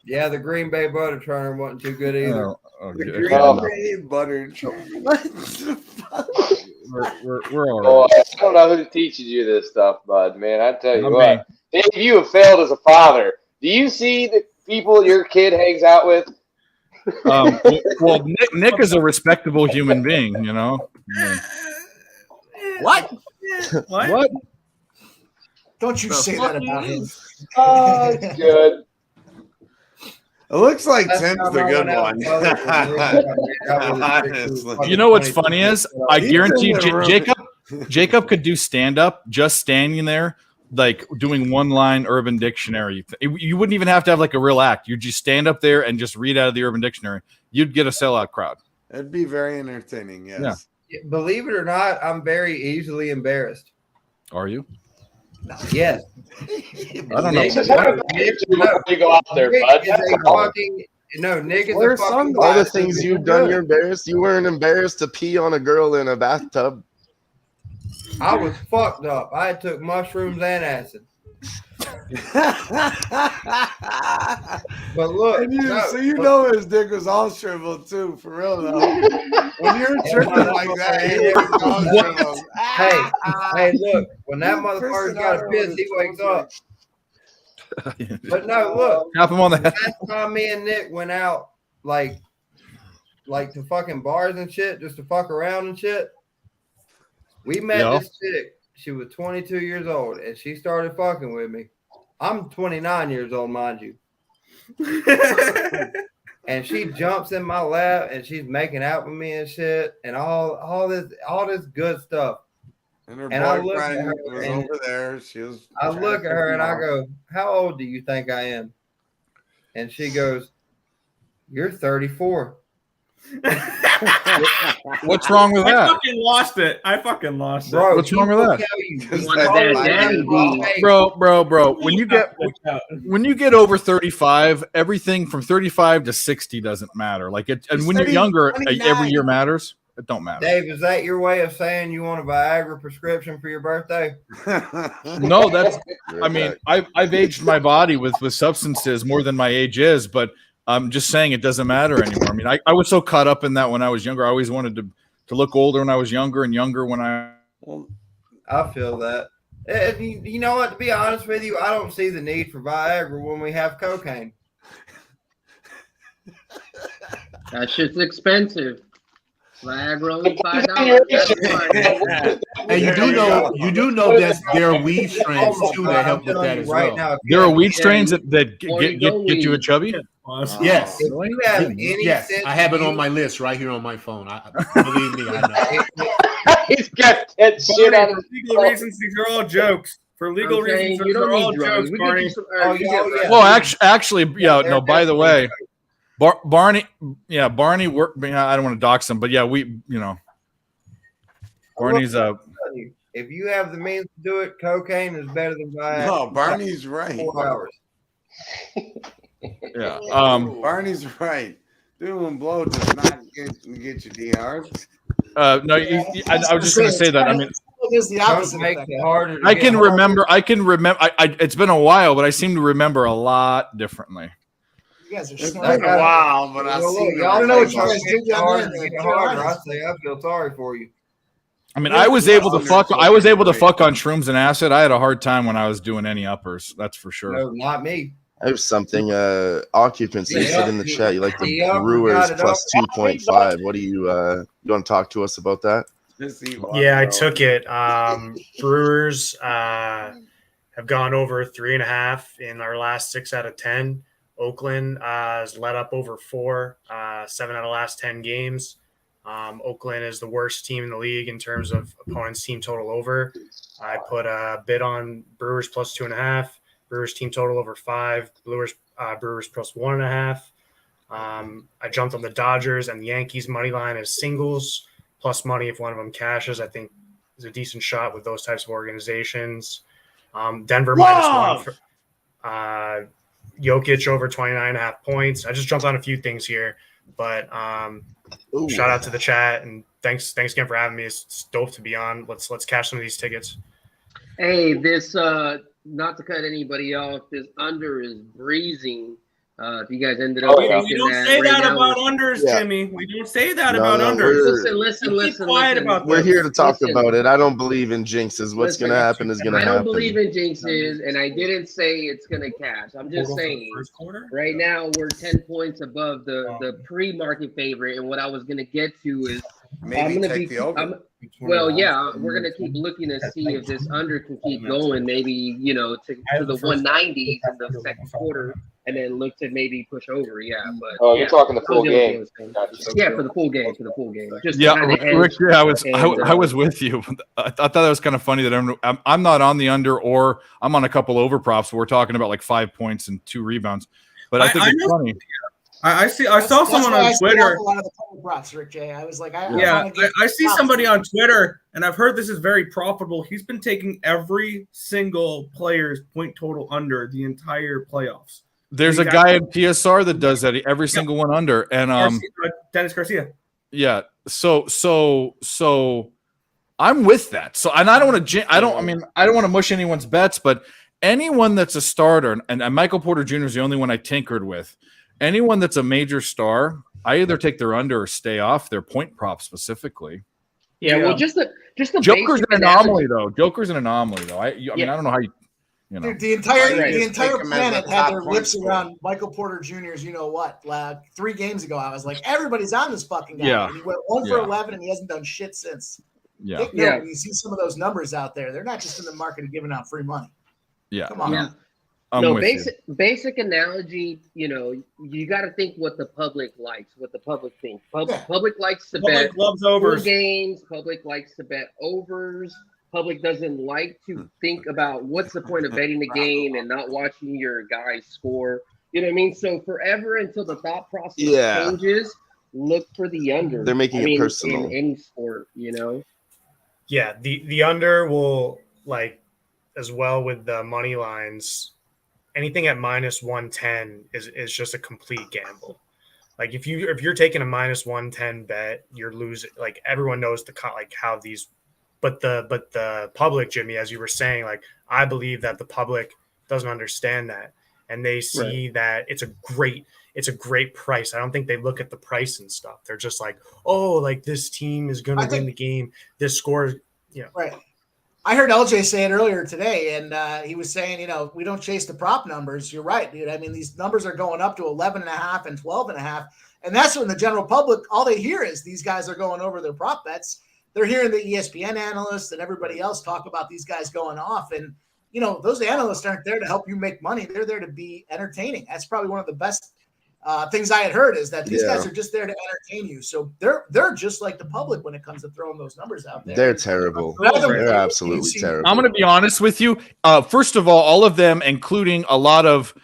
Yeah, the Green Bay butter churner wasn't too good either. The Okay. Green Bay butter. What the fuck? We're all Boy, right. I don't know who teaches you this stuff, bud, man. I tell you Not what. Dave, you have failed as a father. Do you see the people your kid hangs out with? Well, Nick is a respectable human being, you know. What? What? Don't you say that about him. Oh, good. It looks like Last Tim's time the I good went out one. in public with Honestly. You know what's funny is I He's guarantee in the room. Jacob could do stand up just standing there, like doing one line Urban Dictionary. You wouldn't even have to have like a real act. You'd just stand up there and just read out of the Urban Dictionary. You'd get a sellout crowd. It'd be very entertaining. Yes. Believe it or not, I'm very easily embarrassed. Are you? Yes. I don't know. Nick, Just have a picture before you go out there, bud. Nick is That's a all. fucking Nick is Wear a fucking All the sunglasses. things you've done, you're embarrassed. You weren't embarrassed to pee on a girl in a bathtub. I was fucked up. I took mushrooms and acid. But look, And no, you know his dick was all shriveled too, for real though. When you're tripping like that, it was all shriveled. hey, look, when that You motherfucker's pissing got out a piss, on he his wakes phone. up. But no, Tap him on the head. last time me and Nick went out, like to fucking bars and shit, just to fuck around and shit. We met Yeah. this chick. She was 22 years old, and she started fucking with me. I'm 29 years old, mind you. And she jumps in my lap, and she's making out with me and shit, and all this good stuff. And her And I look at boyfriend her was and over there. She was. I trying look to at her pick and him I off. go, "How old do you think I am?" And she goes, "You're 34." What's wrong with I that? fucking lost it. Bro, What's wrong with that? Bro. When you get over 35, everything from 35 to 60 doesn't matter. Like it, and when you're younger, every year matters. It don't matter. Dave, is that your way of saying you want a Viagra prescription for your birthday? No, that's. I mean, I've aged my body with substances more than my age is, but I'm just saying it doesn't matter anymore. I mean, I was so caught up in that when I was younger. I always wanted to look older when I was younger and younger when I. I feel that. And you know what? To be honest with you, I don't see the need for Viagra when we have cocaine. That shit's expensive. Viagra only $5. That's fine. And you do know that there are weed strains too that help with that as well. There are weed strains that get you a chubby. Yes. If you have any Yes, sense I have of it on you- my list right here on my phone. Believe me, I know. He's got that shit Barney, on for legal reasons, these are all jokes. For legal I'm saying reasons, you these don't are all need drugs. jokes, We get Barney. you some Oh, herbs. You yeah, get yeah. Well, actually, yeah. They're No, by the definitely way, Barney worked. I don't want to dox him, but yeah, Barney's If you have the means to do it, cocaine is better than Viagra. No, Barney's right. 4 hours. yeah. Barney's right. Doing blow does not get you DR. No, I was just going to say that. I mean, It's the opposite. Makes effect. it harder to I get can hard. remember. It's been a while, but I seem to remember a lot differently. You guys are It's smart. been a while, but I Well, see. look, the y'all don't know what results. you guys did down harder there to in get the harder. I Carolinas. say I feel sorry for you. I mean, Yeah, I was yeah, able to under fuck. fucking I was able to right. fuck on shrooms and acid. I had a hard time when I was doing any uppers. That's for sure. No, not me. I have something. Occupancy Yeah. said in the chat you like the Yeah, Brewers got it plus up. 2.5. What do you want to talk to us about that? Yeah, I took it. Brewers have gone over 3.5 in our last 6 out of 10. Oakland has let up over 4, 7 out of last 10 games. Oakland is the worst team in the league in terms of opponents' team total over. I put a bid on Brewers plus 2.5. Brewers team total over 5. Brewers plus 1.5. I jumped on the Dodgers and the Yankees money line as singles plus money if one of them cashes. I think is a decent shot with those types of organizations. Denver -1 for Jokic over 29.5 points. I just jumped on a few things here, but shout out to the chat and thanks again for having me. It's dope to be on. Let's cash some of these tickets. Hey, this not to cut anybody off, this under is breezing. If you guys ended up We taking don't that say right that now, about unders, Jimmy. We don't say that No, about no, unders. Listen. Quiet about We're this. here to talk about it. I don't believe in jinxes. What's Listen, going to happen is going to I happen. don't believe in jinxes, and I didn't say it's going to cash. I'm just saying, right now we're 10 points above the pre-market favorite, and what I was going to get to is Maybe take the over. we're going to keep looking to see if this under can keep going, maybe, to the 190s in the second quarter, and then look to maybe push over. But you're talking the full game. Yeah, for the full game. Just Rick, I was with you. I thought that was kind of funny that I'm not on the under, or I'm on a couple over props. We're talking about like 5 points and 2 rebounds, but I think it's funny. I saw someone on Twitter. A lot of the props, Rick J. I was like, I see somebody on Twitter, and I've heard this is very profitable. He's been taking every single player's point total under the entire playoffs. There's a guy in PSR that does that. Every single one under, and Dennis Garcia. Yeah. So I'm with that. So, and I don't want to. I don't want to mush anyone's bets, but anyone that's a starter, and Michael Porter Jr. is the only one I tinkered with. Anyone that's a major star, I either take their under or stay off their point prop specifically. Yeah, well, just the Joker's an anomaly, though. Joker's an an anomaly, though. I mean, I don't know how you know. Dude, the entire planet had their lips around Michael Porter Jr.'s. You know what? 3 games ago, I was like, everybody's on this fucking guy. Yeah. And he went 1 for 11, and he hasn't done shit since. Yeah. Take note, when you see some of those numbers out there, they're not just in the market of giving out free money. Yeah. Come on. Yeah. Basic analogy, you got to think what the public likes, what the public thinks. Public likes to bet loves overs. full games. Public likes to bet overs. Public doesn't like to think about what's the point of betting the game and not watching your guys score. You know what I mean? So forever until the thought process changes, look for the under. They're making it personal in any sport, Yeah, the under will, like, as well with the money lines. Anything at -110 is just a complete gamble. Like if you're taking a -110 bet, you're losing. Like everyone knows how these, but the public, Jimmy, as you were saying, like I believe that the public doesn't understand that, and they see that it's a great price. I don't think they look at the price and stuff. They're just like, oh, like this team is going to win the game. This score, Right. I heard LJ say it earlier today, and he was saying, we don't chase the prop numbers. You're right, dude. I mean, these numbers are going up to 11.5 and 12.5, and that's when the general public, all they hear is these guys are going over their prop bets. They're hearing the ESPN analysts and everybody else talk about these guys going off, and those analysts aren't there to help you make money. They're there to be entertaining. That's probably one of the best things I had heard is that these guys are just there to entertain you. So they're just like the public when it comes to throwing those numbers out there. They're terrible. They're absolutely terrible. I'm going to be honest with you. First of all of them, including a lot of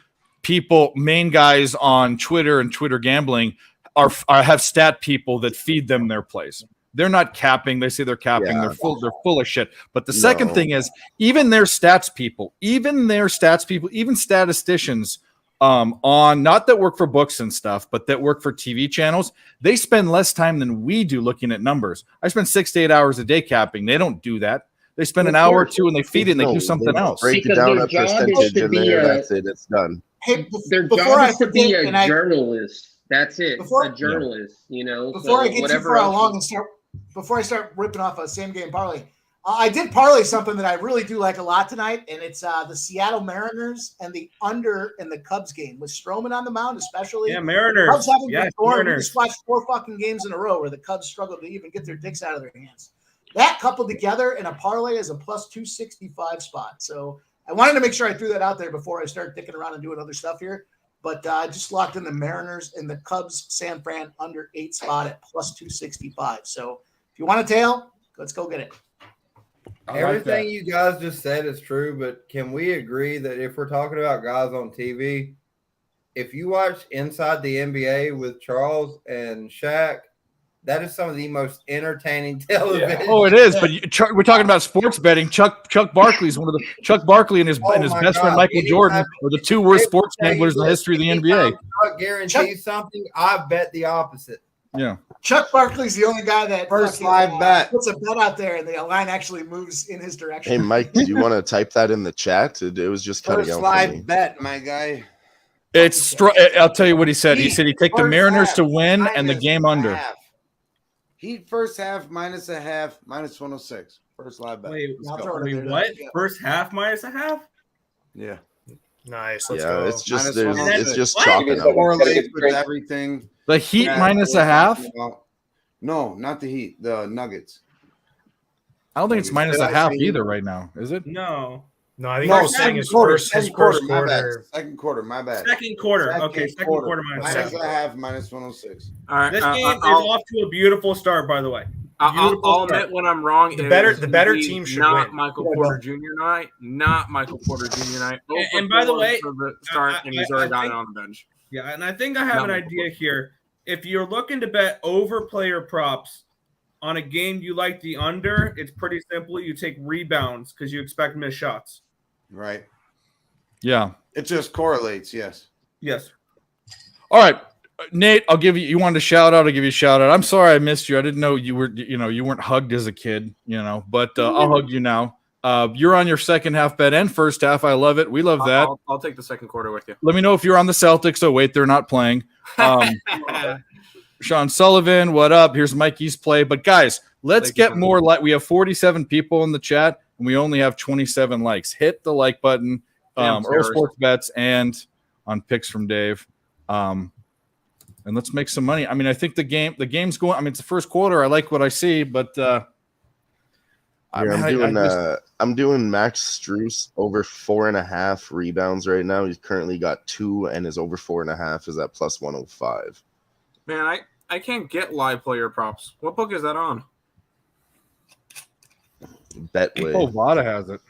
people, main guys on Twitter and Twitter gambling, have stat people that feed them their plays. They're not capping. They say they're capping. They're full of shit. But the second thing is, even their stats people, even statisticians on not that work for books and stuff, but that work for TV channels, they spend less time than we do looking at numbers. I spend 6 to 8 hours a day capping. They don't do that. They spend an hour or two and they feed it and they do something else. Break it down a percentage and that's it. It's done. Hey, their job is to be a journalist. That's it. A journalist, Before I get too far along and before I start ripping off a same game parlay, I did parlay something that I really do like a lot tonight, and it's the Seattle Mariners and the under in the Cubs game with Stroman on the mound, especially. Yeah, Mariners. Cubs haven't been scoring. We Mariners. just watched 4 fucking games in a row where the Cubs struggled to even get their dicks out of their hands. That coupled together in a parlay is a plus 265 spot. So I wanted to make sure I threw that out there before I start dicking around and doing other stuff here. But I just locked in the Mariners and the Cubs San Fran under 8 spot at plus 265. So if you want a tail, let's go get it. Everything you guys just said is true, but can we agree that if we're talking about guys on TV, if you watch Inside the NBA with Charles and Shaq, that is some of the most entertaining television. Oh, it is. But we're talking about sports betting. Chuck Barkley's Chuck Barkley and his best friend Michael Jordan are the two worst sports gamblers in the history of the NBA. Chuck guarantees something. I bet the opposite. Yeah. Chuck Barkley's the only guy that First live bet puts a bet out there and the line actually moves in his direction. Hey, Mike, did you want to type that in the chat? It was just cutting first out. live bet, my guy. I'll tell you what he said. He said he'd take the Mariners to win and the game under. Heat first half minus a half, minus 106. First live bet. Wait, Let's go. what? First half minus a half? Yeah. Nice. Yeah, Let's go. it's just Minus it's just What? chalking out. Correlates with everything. The Heat that minus we're a half? talking about. No, not the Heat. The Nuggets. I don't think it's minus a half either right now, is it? No. No, I think No, he's saying his quarter. first Second quarter. My bad. quarter. Second quarter. My bad. Second quarter. Okay, second quarter minus minus half. a half, minus 106. All right. This game is off to a beautiful start, by the way. I'll admit when I'm wrong. The It better- is the better indeed team should not win. Michael Porter Jr. night. Not Michael Porter Jr. night. And by the way, for the start, and he's already got it on the bench. Yeah, and I think I have an idea here. If you're looking to bet over player props on a game you like the under, it's pretty simple. You take rebounds because you expect missed shots. Right. Yeah. It just correlates. Yes. Yes. All right. Nate, I'll give you wanted a shout out. I'll give you a shout out. I'm sorry I missed you. I didn't know you weren't hugged as a kid, but I'll hug you now. You're on your second half bet and first half. I love it. We love that. I'll take the second quarter with you. Let me know if you're on the Celtics. Oh, wait, they're not playing. Sean Sullivan, what up? Here's Mikey's play. But guys, let's get more we have 47 people in the chat and we only have 27 likes. Hit the like button. Earl Sports Bets and on picks from Dave. And let's make some money. I mean, I think the game's going. I mean, it's the first quarter. I like what I see, but I'm doing Max Strus over 4.5 rebounds right now. He's currently got 2, and his over 4.5 is at plus 105. Man, I can't get live player props. What book is that on? Betway. Bovada has it.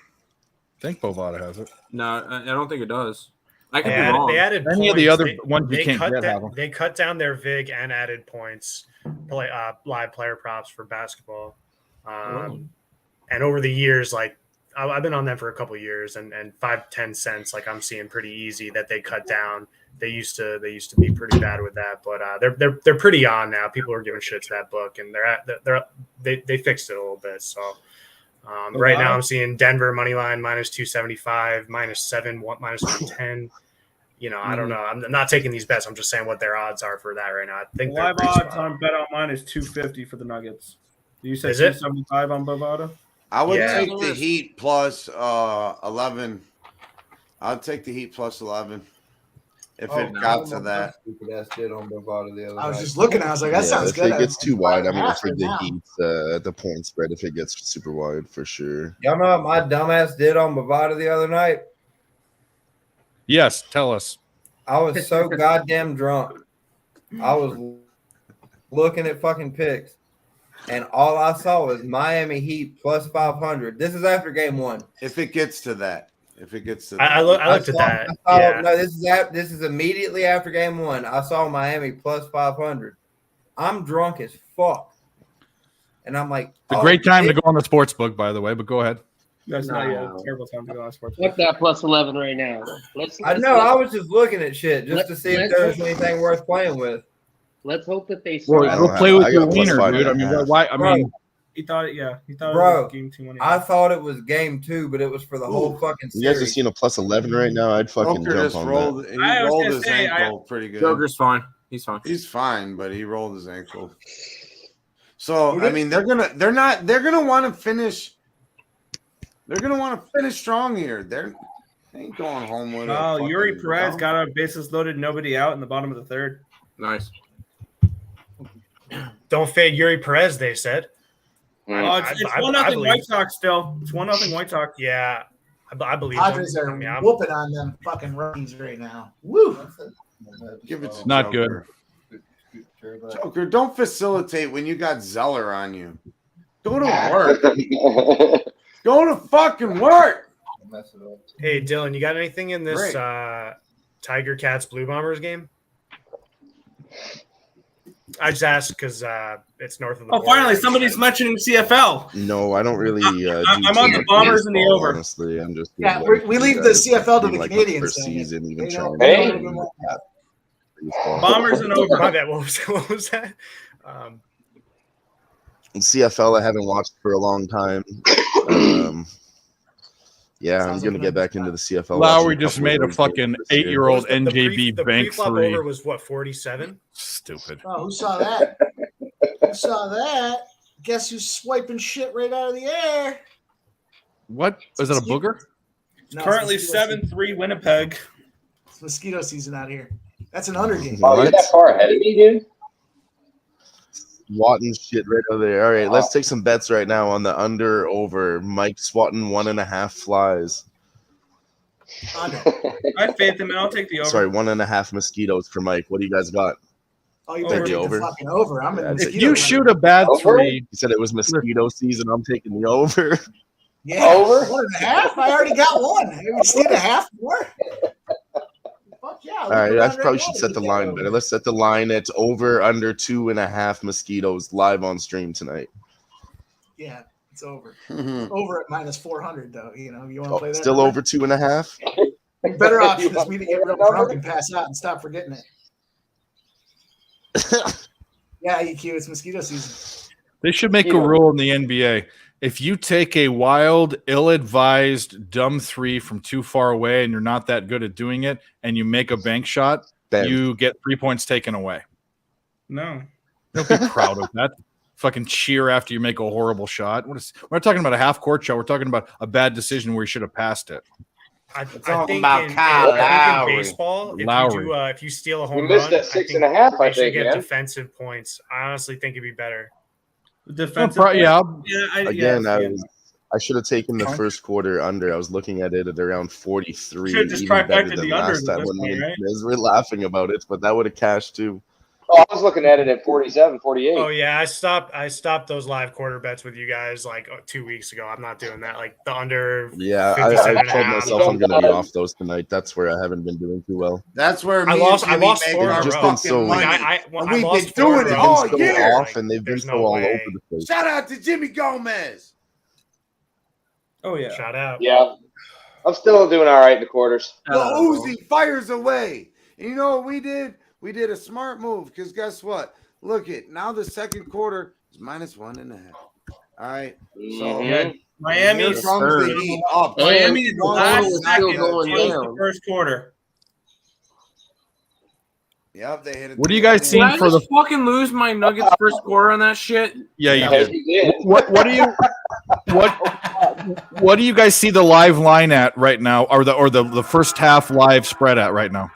I think Bovada has it. No, I don't think it does. I could They be wrong. added Any points. of the other ones you they can't cut get that- have them. They cut down their VIG and added points, live player props for basketball. And over the years, like I've been on them for a couple of years, and 5-10 cents, like I'm seeing pretty easy that they cut down. They used to be pretty bad with that, but they're pretty on now. People are giving shit to that book, and they fixed it a little bit. So right now I'm seeing Denver money line minus 275, -7, minus 110. I don't know. I'm not taking these bets. I'm just saying what their odds are for that right now. I think Live they're pretty odds spot on. on Bet Online is 250 for the Nuggets. You said Is it? 275 on Bovada? I would take the Heat plus 11. I'll take the Heat plus 11 if it got to that. I was just looking. I was like, that sounds if good. it gets too wide, I mean, Half for right the now. Heat, the point spread, if it gets super wide, for sure. Y'all know what my dumbass did on Bovada the other night? Yes, tell us. I was so goddamn drunk. I was looking at fucking picks, and all I saw was Miami Heat plus 500. This is after game 1. If it gets to that. I looked at that. Yeah. No, this is immediately after game 1. I saw Miami plus 500. I'm drunk as fuck, and I'm like, It's a great time to go on the sports book, by the way, but go ahead. That's not a terrible time to go on sports. Fuck that plus 11 right now. I know. I was just looking at shit just to see if there was anything worth playing with. Let's hope that they. We'll play with your wiener, dude. I mean, why? I mean, He thought it. Yeah, he thought it Bro, was game 2 money. I thought it was game 2, but it was for the whole fucking You guys are series. seeing a plus 11 right now. I'd fucking Joker jump just on rolled. that. He I was rolled gonna his say, ankle pretty good. Joker's fine. He's fine. He's fine, but he rolled his ankle. So I mean, they're gonna want to finish. They're gonna want to finish strong here. They ain't going home with it. Oh, Yuri Perez got a bases loaded, nobody out in the bottom of the third. Nice. Don't fade Yuri Perez, they said. Oh, it's 1-0 White Sox still. It's 1-0 White Sox. Yeah, I believe Padres them. are I mean, I'm- whooping on them fucking rookies right now. Woo! Give it to Not Joker. Joker, don't facilitate when you got Zeller on you. Go to work. Go to fucking work. Hey, Dylan, you got anything in this Great. Tiger Cats Blue Bombers game? I just asked because it's north of the border. Finally, somebody's mentioning CFL. No, I don't really. I'm on the Bombers and the over. Honestly, I'm just. We leave the CFL to the Canadians. First season, even trying. Bombers and over. My bad. What was that? CFL, I haven't watched for a long time. Yeah, I'm gonna get back into the CFL. Lowry just made a fucking 8-year-old NJB the bank pre-flop three. over was what, 47? Stupid. Oh, who saw that? Who saw that? Guess who's swiping shit right out of the air? What? Is it a booger? It's currently 7-3 Winnipeg. It's mosquito season out here. That's an under game. Oh, you're that far ahead of me, dude? Swatting shit right over there. All right, let's take some bets right now on the under over. Mike swatting 1.5 flies. I have faith in him. I'll take the over. Sorry, 1.5 mosquitoes for Mike. What do you guys got? Oh, you better take the fucking over. I'm in If you shoot a bad three, you said it was mosquito season. I'm taking the over. Yeah, over 1.5. I already got one. We just need a half more. Fuck yeah! All right, I probably should set the line better. Let's set the line at over under 2.5 mosquitoes live on stream tonight. Yeah, it's over. Over at -400 though. You know, you want to play that? Still number? over 2.5. The better option is me to get real drunk and pass out and stop forgetting it. Yeah, EQ, it's mosquito season. they should make a rule in the NBA. If you take a wild, ill-advised, dumb three from too far away and you're not that good at doing it, and you make a bank shot, you get 3 points taken away. No. Don't be proud of that. Fucking cheer after you make a horrible shot. We're not talking about a half-court shot. We're talking about a bad decision where you should have passed it. I talking think about in, Kyle I think Lowry. in baseball, if Lowry. you do, if you steal a home You missed run, that 6.5, I they should think, get man. defensive points. I honestly think it'd be better. Defensive. Again, I should have taken the first quarter under. I was looking at it at around 43. Should've just even better trifecta than the under last at time this when me point, and right? Liz were laughing about it, but that would have cashed too. Oh, I was looking at it at 47, 48. Oh yeah, I stopped those live quarter bets with you guys like 2 weeks ago. I'm not doing that. Like the under. Yeah, 57 I and a told half. myself I'm going to be off those tonight. That's where I haven't been doing too well. That's where I me lost. and I Jimmy lost make four in our a Just row. been so- Like, and I we've lost been four doing in it a row. all They've been so year. off, and they've been There's so no all way. over the place. Shout out to Jimmy Gomez. Oh yeah. Shout out. Yeah. I'm still doing all right in the quarters. The Uzi fires away. And you know what we did? We did a smart move because guess what? Look it now. The second quarter is -1.5. All right. So Mhm. Miami. here comes the heat up. Miami is the last still second going close down. the first quarter. Yep, they hit it. What do you guys Did see I for the? just fucking lose my Nuggets first quarter on that shit? Yeah, you Yes, did. you did. What do you what do you guys see the live line at right now, or the first half live spread at right now?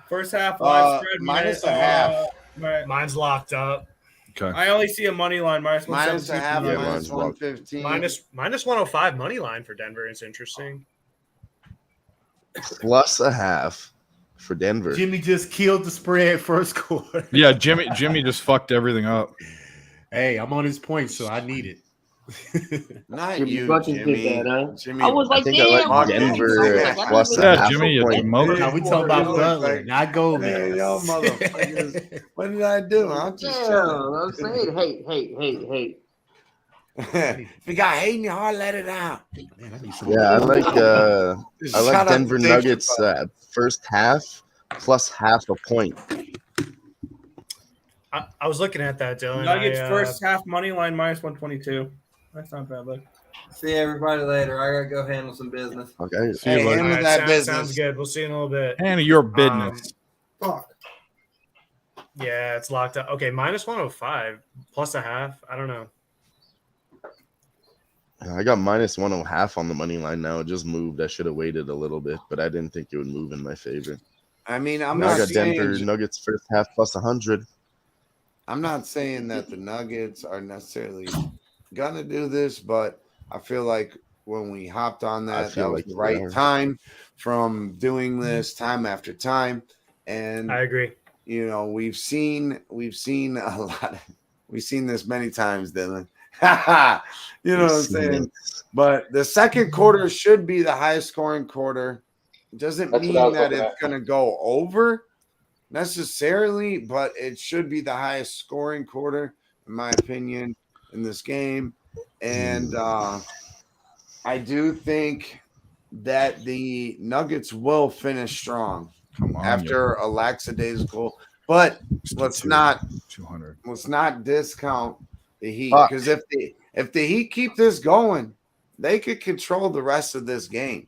First half live spread -1.5. Mine's locked up. Okay. I only see a money line -1.5. Yeah, mine's -115. Minus 105 money line for Denver is interesting. Plus a half for Denver. Jimmy just killed the spread first quarter. Yeah, Jimmy just fucked everything up. Hey, I'm on his point, so I need it. Not Jimmy you, Buckets did Jimmy. that, huh? Jimmy. I was I like, think I damn. like Denver at plus a Yeah, half Jimmy, a you point. motor. Now we talking about Butler, not Goldman. Hey, y'all motherfuckers. What did I do? I'm just Damn, I'm saying, hate. if you got hate in your heart, let it out. Man, I need some Yeah, I like Shout out Denver to Dave Nuggets first half plus half a point. I was looking at that, Dylan. Nuggets first half money line -122. That's not bad. Look. See everybody later. I gotta go handle some business. Okay. See you Hey, later. handle Alright, that sounds business. good. We'll see you in a little bit. And your business. Fuck. Yeah, it's locked up. Okay, minus 105 plus a half. I don't know. I got minus 1.5 on the money line now. It just moved. I should have waited a little bit, but I didn't think it would move in my favor. I mean, I'm Now I not got saying Denver Nuggets first half plus 100. I'm not saying that the Nuggets are necessarily gonna do this, but I feel like when we hopped on I that, feel that was like the they right are. time from doing this time after time. And I agree. you know, we've seen a lot. We've seen this many times, Dylan. You know what I'm saying? But the second quarter should be the highest scoring quarter Doesn't That's mean what I was that looking it's at. going to go over necessarily, but it should be the highest scoring quarter, in my opinion, in this game. And I do think that the Nuggets will finish strong after a lackadaisical. But let's not discount the Heat, because if the Heat keep this going, they could control the rest of this game.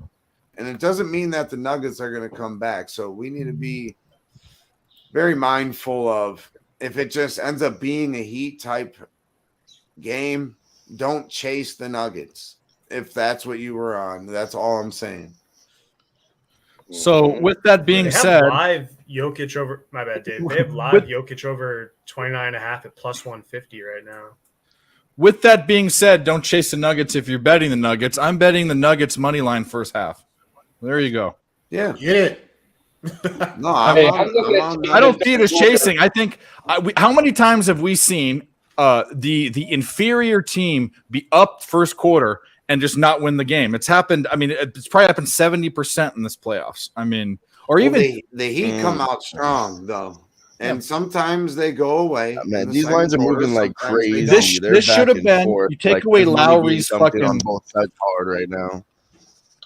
And it doesn't mean that the Nuggets are going to come back. So we need to be very mindful of, if it just ends up being a Heat type game, don't chase the Nuggets. If that's what you were on, that's all I'm saying. So with that being They have said, live Jokic over. My bad, Dave. They have live Jokic over 29.5 at plus 150 right now. with that being said, don't chase the Nuggets if you're betting the Nuggets. I'm betting the Nuggets money line first half. There you go. Yeah, get it. No, I don't see it as chasing. I think how many times have we seen the inferior team be up first quarter and just not win the game? It's happened. I mean, it's probably happened 70% in this playoffs. I mean, or even the Heat come out strong though, and sometimes they go away. Man, these lines are moving like crazy. This should have been. You take away Lowry's fucking on both sides hard right now.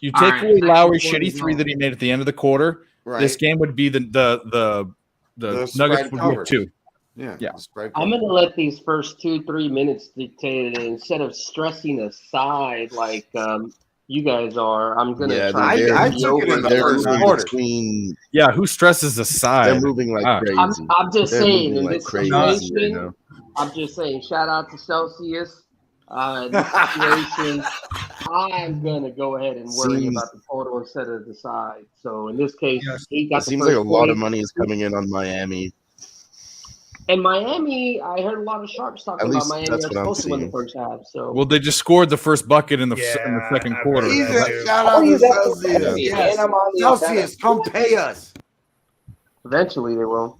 You take away Lowry's shitty three that he made at the end of the quarter. Right. This game would be the Nuggets would be up 2. Yeah. I'm going to let these first 2-3 minutes dictate it. Instead of stressing aside like you guys are, I'm going to try I took it in the first quarter. Yeah, who stresses aside? They're moving like crazy. I'm just They're saying, moving in like this crazy right situation, now. I'm just saying, shout out to Celsius. This situation, I'm going to go ahead and worry about the total instead of the side. So in this case, he got It seems like a lot of money is coming in on Miami. And Miami, I heard a lot of sharps talking At about least Miami that's are what I'm supposed to win the seeing. first half. So Well, they just scored the first bucket in the second quarter. Shout out to Celsius. Yes. Celsius, come pay us. Eventually, they will.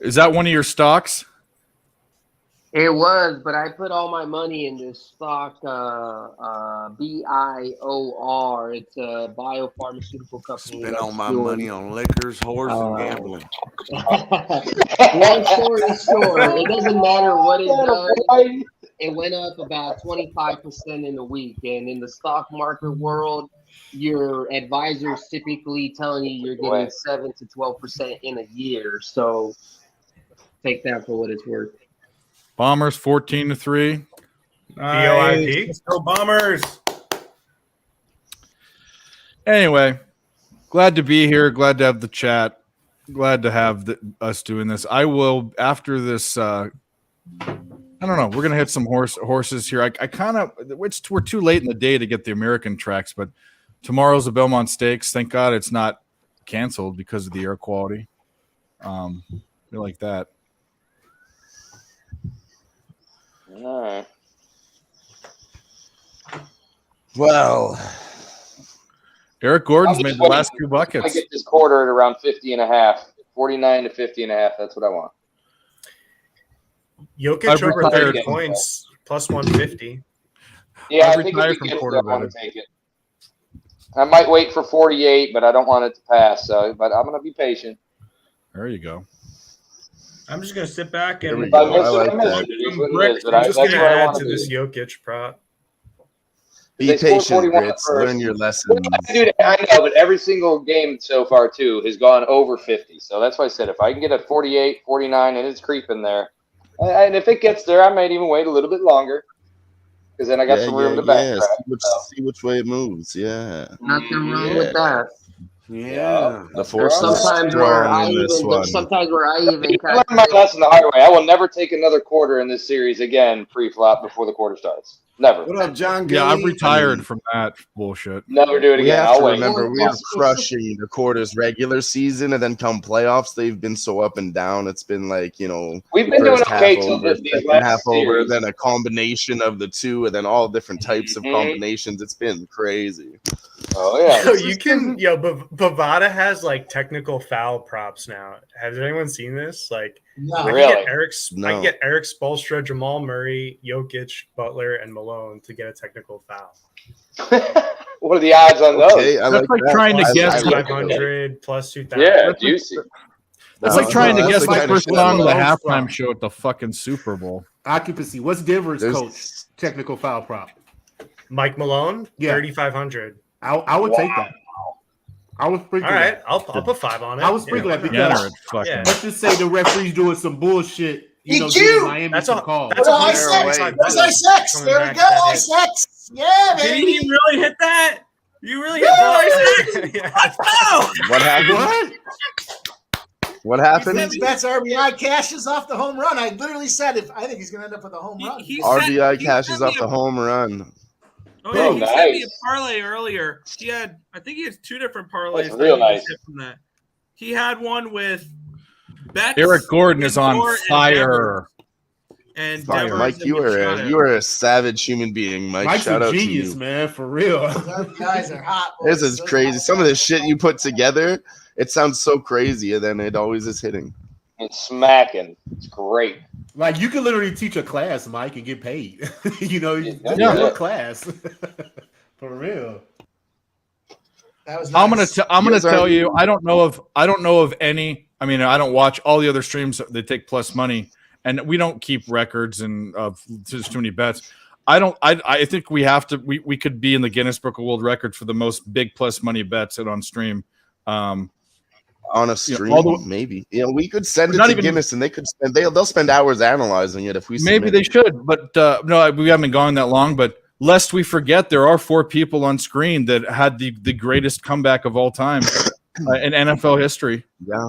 Is that one of your stocks? It was, but I put all my money in this stock, BIOR. It's a biopharmaceutical company. Spent all my money on liquors, whores, and gambling. Long story short, it doesn't matter what it does. It went up about 25% in a week. And in the stock market world, your advisor's typically telling you you're getting 7 to 12% in a year. So take that for what it's worth. Bombers 14-3. BOIP. Let's go Bombers. Anyway, glad to be here. Glad to have the chat. Glad to have us doing this. I will after this. I don't know. We're gonna hit some horses here. I kind of. We're too late in the day to get the American tracks, but tomorrow's the Belmont Stakes. Thank God it's not canceled because of the air quality. We like that. All right. Well, Eric Gordon's made the last 2 buckets. I get this quarter at around 50.5, 49 to 50.5. That's what I want. Jokic over 30 points plus 150. Yeah, I think if he gets there, I want to take it. I might wait for 48, but I don't want it to pass. So, but I'm going to be patient. There you go. I'm just gonna sit back and I'm just gonna add to this Jokic prop. Be patient, Grits. Learn your lesson. Dude, I know, but every single game so far, too, has gone over 50. So that's why I said if I can get a 48, 49, and it's creeping there. And if it gets there, I might even wait a little bit longer. Because then I got some room to backtrack. See which way it moves. Yeah. Nothing wrong with that. Yeah. The force is sometimes strong in this one. Sometimes where I even I learned my lesson the hard way. I will never take another quarter in this series again pre-flop before the quarter starts. Never. What up, John? Yeah, I've retired from that bullshit. Never do it We again. have I'll to wait. remember, we were crushing the quarters regular season, and then come playoffs, they've been so up and down. It's been like, you know, We've been doing first okay half till over, these second last half over, series. then a combination of the two, and then all different types of Mhm. combinations. It's been crazy. Oh yeah. So you can, Bovada has like technical foul props now. Has anyone seen this? Like, No. I can Really? get Eric Spoelstra, Jamal Murray, Jokic, Butler, and Malone to get a technical foul. What are the odds on those? Okay, I That's like that. trying to I guess like what- that. 500 plus 2,000. Yeah, juicy. That's No, like trying to that's guess the the kind of first shit song of the I love. halftime show at the fucking Super Bowl. Occupancy. What's Denver's There's- coach technical foul prop? Mike Malone, Yeah. 3,500. I would take that. I would All sprinkle right, that. I'll put 5 on it. I would sprinkle that because Generous fucking. Yeah. let's just say the referee's doing some bullshit. You know, DQ! giving Miami That's some a- calls. that's a Well, Fair I away. sex. There's I-6. Coming There we back go. to that hit. I-6. Yeah, Did baby. he really hit that? You really hit that? Yeah. Oh! What happened? What? What happened? Vince Betts RBI cashes off the home run. I literally said I think he's going to end up with a home run. RBI cashes off the home run. Oh, yeah, Oh, he sent me a nice. parlay earlier. I think he has 2 different parlays. That's real that he nice. hit from that. He had one with Betts, Eric Gordon is on Lindor, and fire. Devers. And Fire. Devers Mike, and you Machado. are a savage human being, Mike. Mike's Shout a out to genius, you. man, for real. Those guys are hot. This boys. is Those crazy. guys Some are of the hot. shit you put together, it sounds so crazy, and then it always is hitting. It's smacking. It's great. Like you can literally teach a class, Mike, and get paid. You know, you Yeah. do a class. For real. That was I'm nice. gonna Yes, tell sir. you. I don't know of any. I mean, I don't watch all the other streams that take plus money, and we don't keep records and of just too many bets. I think we have to. We could be in the Guinness Book of World Records for the most big plus money bets on stream. On a know, stream, all the- maybe. We could send it Not to even- Guinness, and they'll spend hours analyzing it if we Maybe submit they it. should, but no, we haven't gone that long. But lest we forget, there are 4 people on screen that had the greatest comeback of all time in NFL history. Yeah.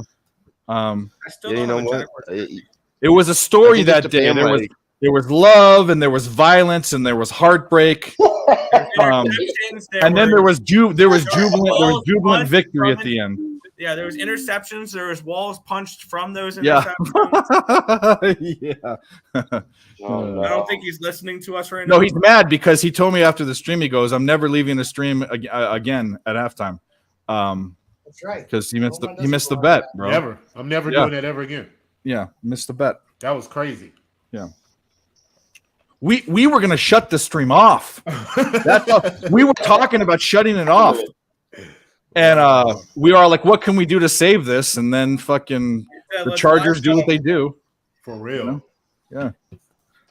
I still Yeah, you don't know have a what? Jaguars. It was a I story think you have that to pay day. him like- There was love, and there was violence, and there was heartbreak. Interceptions, And then there was jubilant Walls victory punched at the end. Yeah, there was interceptions. There was walls punched from those Yeah. interceptions. Yeah. Oh, I don't think he's listening to us right No, now. he's mad because he told me after the stream, he goes, "I'm never leaving the stream again at halftime." That's right. Because he missed No one he does missed it the like bet, that. bro. Never. I'm never Yeah. doing that ever again. Yeah, missed the bet. That was crazy. Yeah. We were gonna shut the stream off. That's all, we were talking about shutting it off. And we are like, what can we do to save this? And then fucking Yeah, the let's Chargers last do what up. they do. For real. Yeah.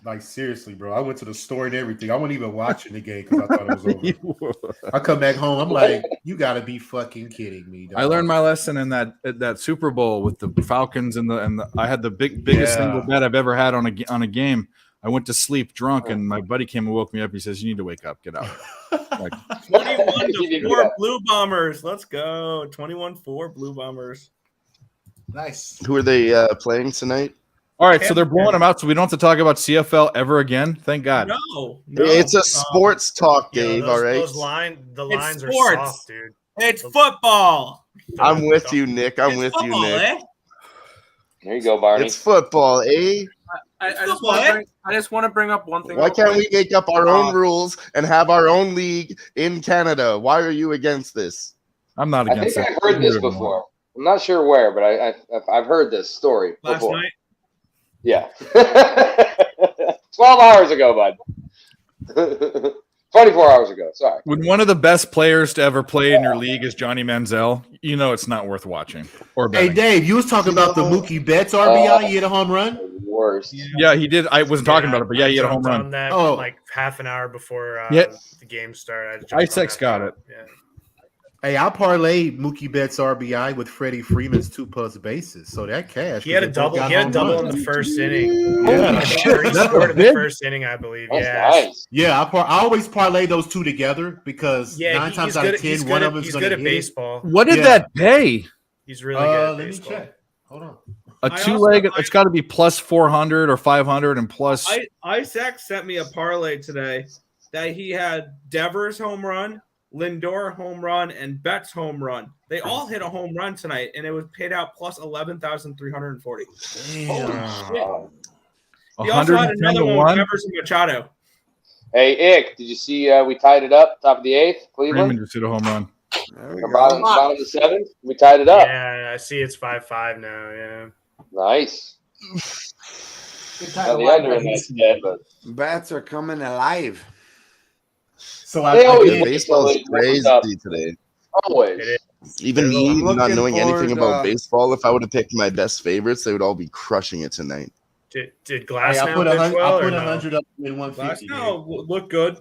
Like seriously, bro. I went to the store and everything. I wasn't even watching the game because I thought it was over. I come back home. I'm like, you gotta be fucking kidding me. Dog. I learned my lesson in that Super Bowl with the Falcons and the I had the biggest Yeah. single bet I've ever had on a game. I went to sleep drunk, and my buddy came and woke me up. He says, "You need to wake up, get out." Like, 21-4 Blue Bombers. Let's go. 21-4 Blue Bombers. Nice. Who are they playing tonight? all right, so they're blowing them out, so we don't have to talk about CFL ever again. Thank God. No. It's a sports talk, Dave. those, all right, Those lines are sports. soft, dude. It's football. I'm with you, Nick. I'm It's with you, football, Nick. eh? There you go, Barney. It's football, eh? I just football, want eh? to bring up one thing. Why real can't quick. we make up our own rules and have our own league in Canada? Why are you against this? I'm not I against think it. I've heard this before. I'm not sure where, but I've heard this story Last before. night. Yeah. 12 hours ago, bud. 24 hours ago. Sorry. When one of the best players to ever play in your league is Johnny Manziel, you know it's not worth watching or Hey betting. Dave, you was talking about the Mookie Betts RBI. He hit a home run. Worst. Yeah, he did. I wasn't talking about it, but yeah, he had a home jumped run. on that Oh. like half an hour before Yeah. the game started. I jumped Ice on X that got too. it. Yeah. Hey, I parlayed Mookie Betts RBI with Freddie Freeman's 2+ bases, so that cash. He had a they both double. got He had a home double runs. in the first inning. Yeah. He That's scored in the big. first inning, I believe. That's Yeah. nice. Yeah, I always parlay those two together because Yeah, 9 he's times out good. of 10, He's one good. of them is He's going good to at hit. baseball. What did Yeah. that pay? He's really good at Let me baseball. check. Hold on. A I two-leg, also- it's got to be plus 400 or 500 and plus. Isaac sent me a parlay today that he had Devers home run, Lindor home run, and Betts home run. They all hit a home run tonight, and it was paid out plus 11,340. Damn. He also had 110 another to one with 1. Devers and Machado. Hey, Ick, did you see we tied it up top of the 8th? Freeman Cleveland? just hit a home run. Or bottom of the 7th? We tied it up. Yeah, I see it's 5-5 now. Yeah. Nice. Good Now time the to under line in bets. that stead, but Bats are coming alive. So They always Yeah, make baseball's it messed up. crazy today. Always. It is. Even I'm me, not looking knowing anything forward, about baseball, if I would have picked my best favorites, they would all be crushing it tonight. Did Glass Hey, I now put pitch 100. well I or put no? 100 up in 150. No, look good.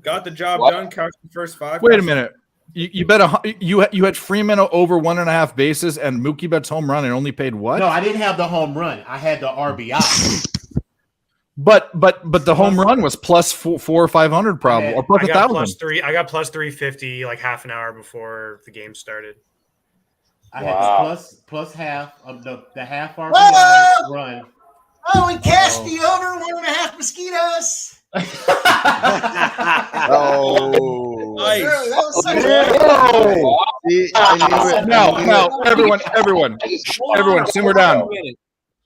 Got the job What? done. Couch the first 5. Wait a minute. You bet you had Freeman over 1.5 bases and Mookie Betts home run and only paid what? No, I didn't have the home run. I had the RBI. But the home run was plus 400 or 500 probably, or plus I got 1,000. plus 3. I got plus 350 like half an hour before the game started. I had Wow. the plus half of the half RBI Whoa! run. Oh, we cashed the over 1.5 mosquitoes. Oh, Nice. That was so Oh! See, I knew it. No, everyone,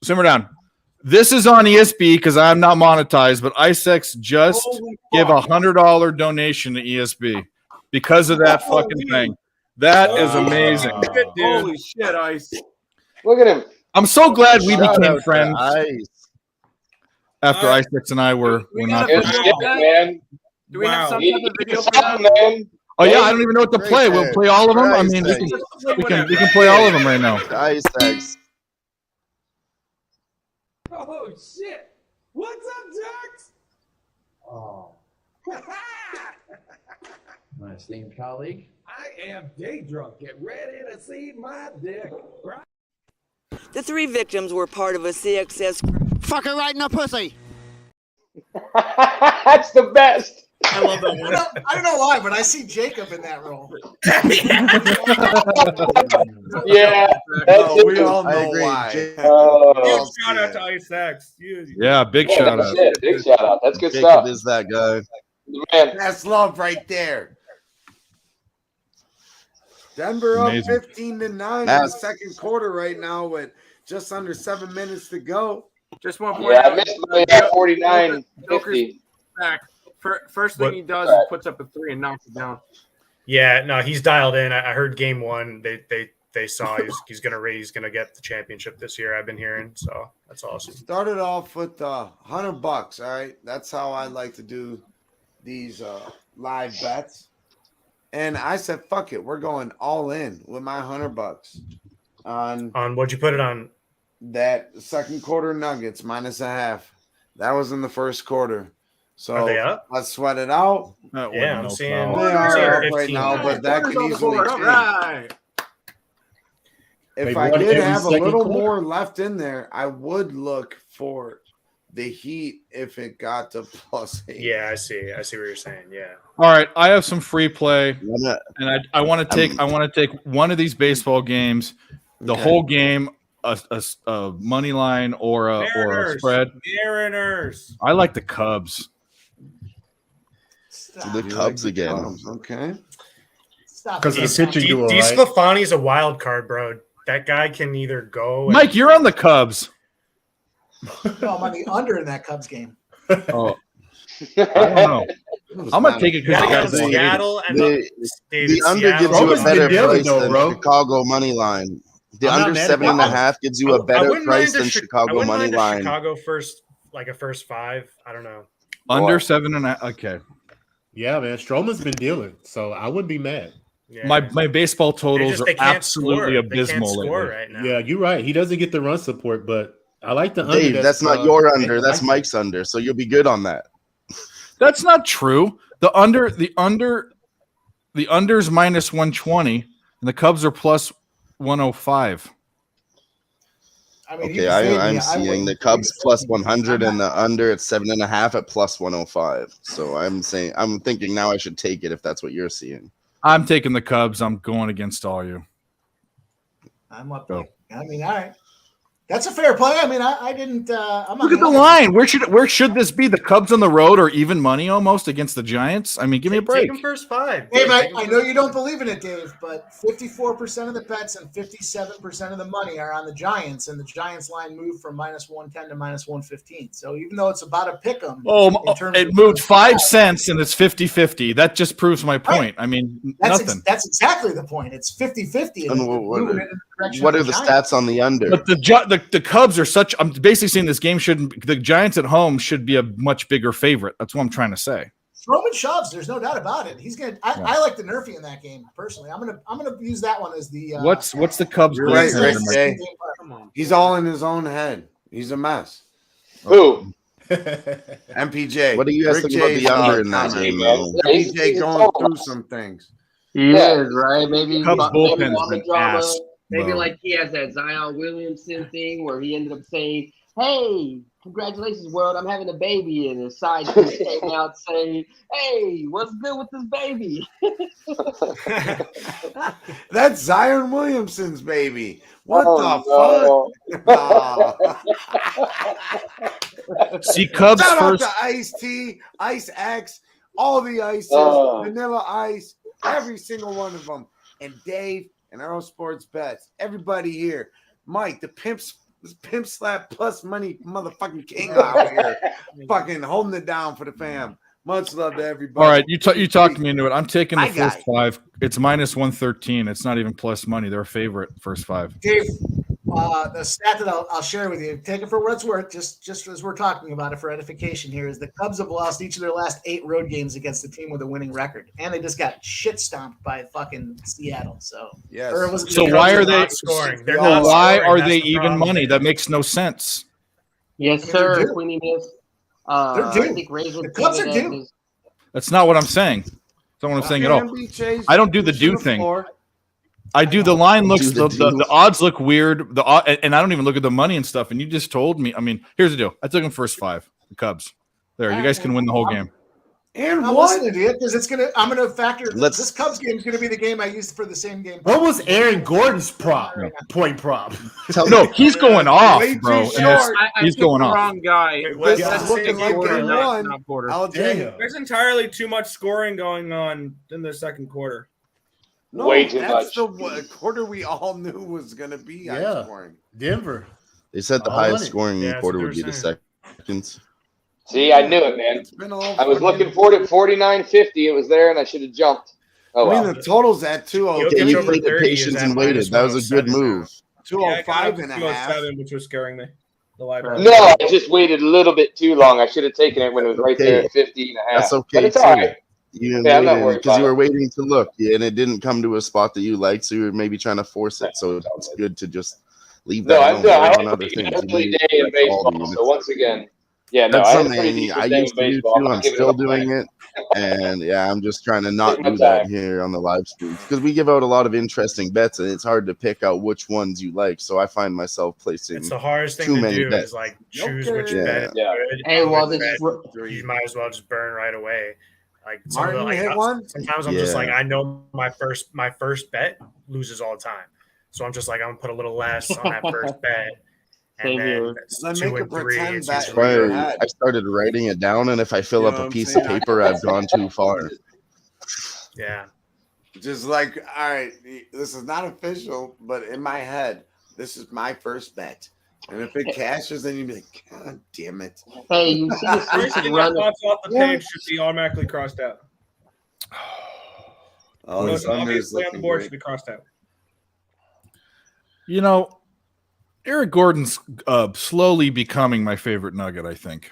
simmer down. This is on ESB because I'm not monetized, but ISEX just give $100 donation to ESB because of that fucking thing. That is amazing. Holy shit, Ice. Look at him. I'm so glad we Shout became out to friends Ice. after All right. ISEX and I were not. Good friends. shit, man. Do we have Wow. some You type of need video to for stop, that? man. Oh yeah, I don't even know what to play. We'll play all of them. I mean, we can play all of them right now. ISEX. Oh shit! What's up, Jax? Oh. My esteemed colleague. I am day drunk. Get ready to see my dick. The 3 victims were part of a CXS. Fuck her right in the pussy. That's the best. I love that one. I don't know why, but I see Jacob in that role. Yeah, that's it. We all I know agree. why. Huge shout out to Ice X. Yeah, big shout That's out. it. Big shout out. That's good Jacob stuff. is that guy. Man, That's love right there. Denver up Amazing. 15-9 in the That's- second quarter right now with just under 7 minutes to go. Just one point yeah, I out. missed my 49 Joker's 50. back. First thing What? he does is puts up a 3 and knocks it down. Yeah, no, he's dialed in. I heard game 1. They saw he's gonna get the championship this year. I've been hearing, so that's awesome. Started off with $100. All right, that's how I like to do these live bets. And I said, "Fuck it, we're going all in with my $100 on What'd you put it on? that second quarter Nuggets -0.5. That was in the first quarter. So Are they up? let's sweat it out. That Yeah, I'm wasn't seeing. foul. They I'm seeing are up 15 right now, now. but that could Corners on the easily board. All change. right. If They I won did every have a second little quarter. more left in there, I would look for the Heat if it got to +8. Yeah, I see what you're saying. Yeah. All right, I have some free play, Wanna- and I want to take one of these baseball games, the Okay. whole game, a money line or a Mariners. spread. Mariners. I like the Cubs. Stop. The Cubs again. Okay. Stop. Because the pitching duo, right? DeSclafani's a wild card, bro. That guy can either go. and- Mike, you're on the Cubs. No, I'm on the under in that Cubs game. Oh, I don't know. I'm gonna take it You gotta go because to Seattle and The under gives you Roman's a been better dealing price though, than bro. Chicago money line. The I'm not under mad at 7.5 gives you a I better wouldn't price mind a than Chi- I Chicago wouldn't money mind a line. Chicago first, like a first 5. I don't know. under 7.5. Okay, Yeah, man. Stroman's been dealing, so I wouldn't be mad. Yeah. my baseball totals they are can't absolutely score. They can't abysmal score lately. right now. Yeah, you're right. He doesn't get the run support, but I like the under. Dave, that's not your under. That's Mike's under. So you'll be good on that. That's not true. The under's -120, and the Cubs are plus 105. I mean, Okay, I'm seeing the Cubs plus 100 and the under at 7.5 at plus 105. So I'm thinking now I should take it if that's what you're seeing. I'm taking the Cubs. I'm going against all you. I'm up Go. there. I mean, all right. That's a fair play. I mean, I didn't. I'm not Look at the line. Where should this be? The Cubs on the road or even money almost against the Giants? I mean, give me a break. Take him first 5. Dave, I know you don't believe in it, Dave, but 54% of the bets and 57% of the money are on the Giants, and the Giants line moved from -110 to -115. So even though it's about a pick 'em, It moved 5 cents and it's 50-50. That just proves my point. I mean, nothing. That's exactly the point. It's 50-50. And what are the stats on the under? But the Cubs are such. I'm basically saying this game shouldn't. The Giants at home should be a much bigger favorite. That's what I'm trying to say. Roman shoves. There's no doubt about it. He's gonna. I like the Nerfy in that game personally. I'm gonna use that one as the. What's the Cubs? You're right, Jay. He's all in his own head. He's a mess. Who? MPJ. What do you guys think about the under in that game, man? MPJ going through some things. He is, right? Maybe Cubs maybe bullpen's Mama been drama. ass, Maybe bro. like he has that Zion Williamson thing where he ended up saying, "Hey, congratulations, world! I'm having a baby," and his side chick came out saying, "Hey, what's good with this baby?" That's Zion Williamson's baby. What Oh, the fuck? See, Cubs Shout first. out to Ice T, Ice X, all the ices, Oh. Vanilla Ice, every single one of them. And Dave and Arrow Sports Bets, everybody here. Mike, the pimp slap plus money motherfucking king out here. Fucking holding it down for the fam. Much love to everybody. All right, you talked me into it. I'm taking the I got first 5. It's -113. It's not even plus money. They're a favorite first 5. Dave, the stat that I'll share with you, take it for what it's worth, just as we're talking about it for edification here, is the Cubs have lost each of their last 8 road games against a team with a winning record, and they just got shit stomped by fucking Seattle. So, yes. or was it So the why Cubs? are they not scoring? They're So not why scoring. are That's they the even problem. money? That makes no sense. Yes, They're sir. due. Queenie Miss. They're I due. think Razor The Cubs are tweeted due. at his- That's not what I'm saying. That's not what I'm saying at all. I don't do the do thing. I do the line looks the odds look weird. And I don't even look at the money and stuff. And you just told me. I mean, here's the deal. I took them first 5. The Cubs. There, you guys can win the whole game. And I'm what? listening to you because I'm gonna factor. Let's- This Cubs game is gonna be the game I used for the same game. What was Aaron Gordon's point prop? No, he's going off, Way too bro. And short. he's picked going the off. wrong guy. Wait, This that's is looking taking like quarter, game not- one. not quarter. LJ. There's entirely too much scoring going on in the second quarter. No, Way too that's much. the quarter we all knew was going to be high Yeah. scoring. Denver. They said the All highest in it. scoring Yeah, that's quarter what would be they the were second. See, I knew it, man. It's been all I was fucking- looking for it at 49.50. It was there, and I should have jumped. Oh I mean, well. the total's at Jokic 203, Yeah, you over played the 30 is patience at and waited. minus That was a good 107 now. move. Yeah, I got 205 up to and a half. 207, which was scaring me. The live No, I just waited a little bit too long. I should have taken it when it was right there at 50 and a half. That's okay, But it's too. all right. You didn't Yeah, I'm not worried because you about were waiting to look, and it didn't come to a spot that you liked, so you were maybe trying to force it. So it's good to just leave that No, alone. I Work had on a other pretty things. ugly You day in like all the baseball. units. So once again, yeah, no, That's I had a something pretty decent I day in used to do baseball. too. I'm giving it still up, man. doing it, and yeah, I'm just trying to not Take my do that time. here on the live stream because we give out a lot of interesting bets, and it's hard to pick out which ones you like. So I find myself placing It's the hardest thing too to many do bets. is like choose which Yeah. bet is Yeah. good. Hey, and well, which this bet you might as well just burn right away. Like some of Martin, the, you like hit one? sometimes I'm just Yeah. like I know my first bet loses all the time, so I'm just like I'm gonna put a little less on that first bet, and Same then here. that's Then 2 make a and 3. pretend It's bet just where Why you're weird. at. I started writing it down, and if I fill You up know a what I'm piece saying? of paper, I've gone too far. Yeah. Just like, all right, this is not official, but in my head, this is my first bet. And if it cashes, then you'd be like, God damn it. Hey, you see the First Simpsons thing that run? pops off the page should be automatically crossed out. Oh, Most this under is obviously on the looking board great. should be crossed out. You know, Eric Gordon's slowly becoming my favorite Nugget, I think.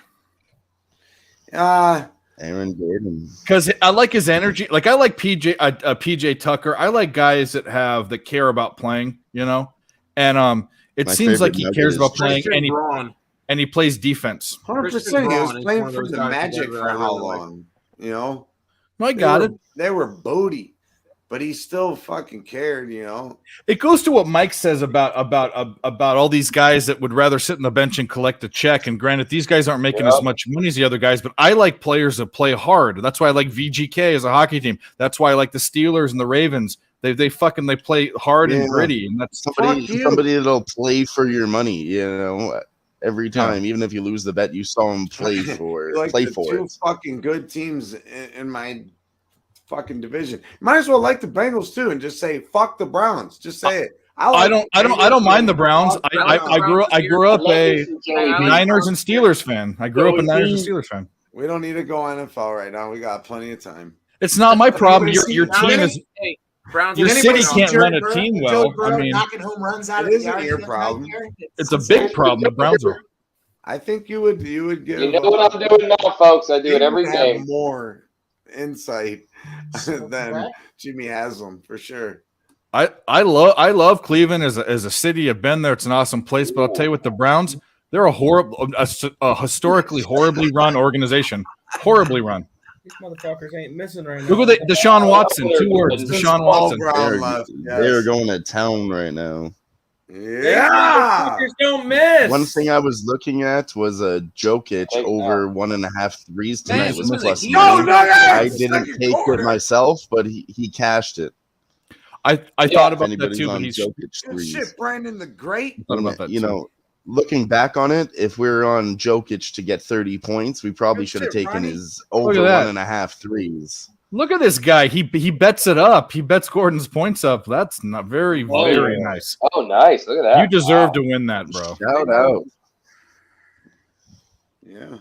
Aaron Gordon. Because I like his energy. Like I like PJ Tucker. I like guys that care about playing, you know? And it My seems like favorite he Nugget cares is about playing Christian Braun. and he plays defense. 100%. Christian He was Braun is playing one of for those the guys Magic together for that I how really like. long? You know? No, I got it. They were Bodie, but he still fucking cared, you know? It goes to what Mike says about all these guys that would rather sit on the bench and collect a check. And granted, these guys aren't making as much money as the other guys, but I like players that play hard. That's why I like VGK as a hockey team. That's why I like the Steelers and the Ravens. They play hard and gritty, and that's somebody that'll play for your money. Every time, even if you lose the bet, you saw him play for two fucking good teams in my fucking division. Might as well like the Bengals too, and just say fuck the Browns. Just say it. I don't mind the Browns. I grew up a Niners and Steelers fan. I grew up a Niners and Steelers fan. We don't need to go NFL right now. We got plenty of time. It's not my problem. Your team is. Browns. Your city can't run a team well. I mean, knocking home runs out it of the isn't yard. your problem. It's a big problem. The Browns are. I think you would get. You know what I'm doing now, folks? I do it every game. More insight than Jimmy Haslam for sure. I love Cleveland as a city. I've been there. It's an awesome place. But I'll tell you what, the Browns, they're a historically horribly run organization. Horribly run. These motherfuckers ain't missing right now. Look at Deshaun Watson. 2 words. Deshaun Watson. They're going to town right now. Yeah. Don't miss. One thing I was looking at was a Jokic over 1.5 threes tonight was plus money. I didn't take it myself, but he cashed it. I thought about that too, but he's Jokic threes. Shit, Brandon the Great. Thought about that too. Looking back on it, if we're on Jokic to get 30 points, we probably should have taken his over 1.5 threes. Look at this guy. He bets it up. He bets Gordon's points up. That's not very nice. Oh, nice. Look at that. You deserve to win that, bro. Shout out. Yeah.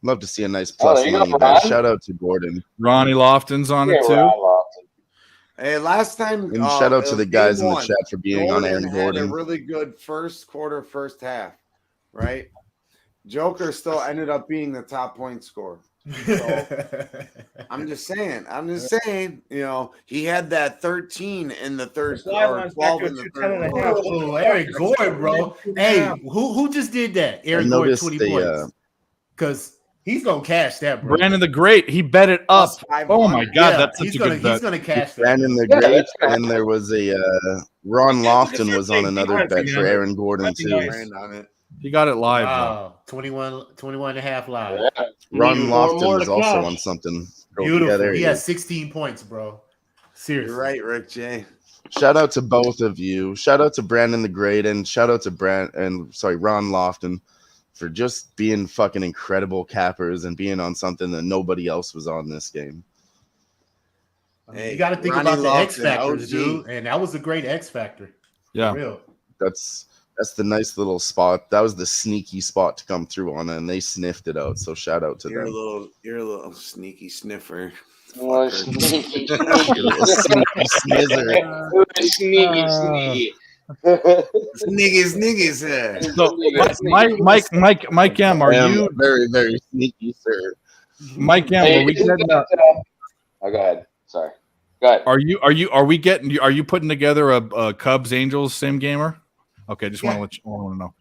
Love to see a nice plus money bet. Shout out to Gordon. Ronnie Lofton's on it too. Hey, last time. And shout out to the guys in the chat for being on Aaron Had Gordon. a really good first quarter, first half, right? Joker still ended up being the top point scorer. So, I'm just saying, he had that 13 in the third quarter, 12 in the third quarter. Oh, Aaron Gordon, bro. Hey, who just did that? Aaron Gordon, 20 points. Because he's gonna cash that, bro. Brandon the Great, he bet it up. Oh my God, that's such a good bet. He's gonna cash that. Brandon the Great, and there was a Ron Lofton was on another bet for Aaron Gordon too. He got it live. Wow, 21 and a half live. Ron Lofton was also on something. Beautiful. He has 16 points, bro. Seriously. You're right, Rick J. Shout out to both of you. Shout out to Brandon the Great, and shout out to Ron Lofton for just being fucking incredible cappers and being on something that nobody else was on this game. Hey, you got to think about the X factors, dude, and that was a great X factor. Yeah, real. That's the nice little spot. That was the sneaky spot to come through on, and they sniffed it out. So shout out to them. You're a little sneaky sniffer. Sneaky snizzer. Sneaky. Niggas. So, Mike M, are you very, very sneaky, sir? Mike M, are we getting Oh, go ahead. Sorry. Go ahead. Are you putting together a Cubs Angels same gamer? Okay, just want to know.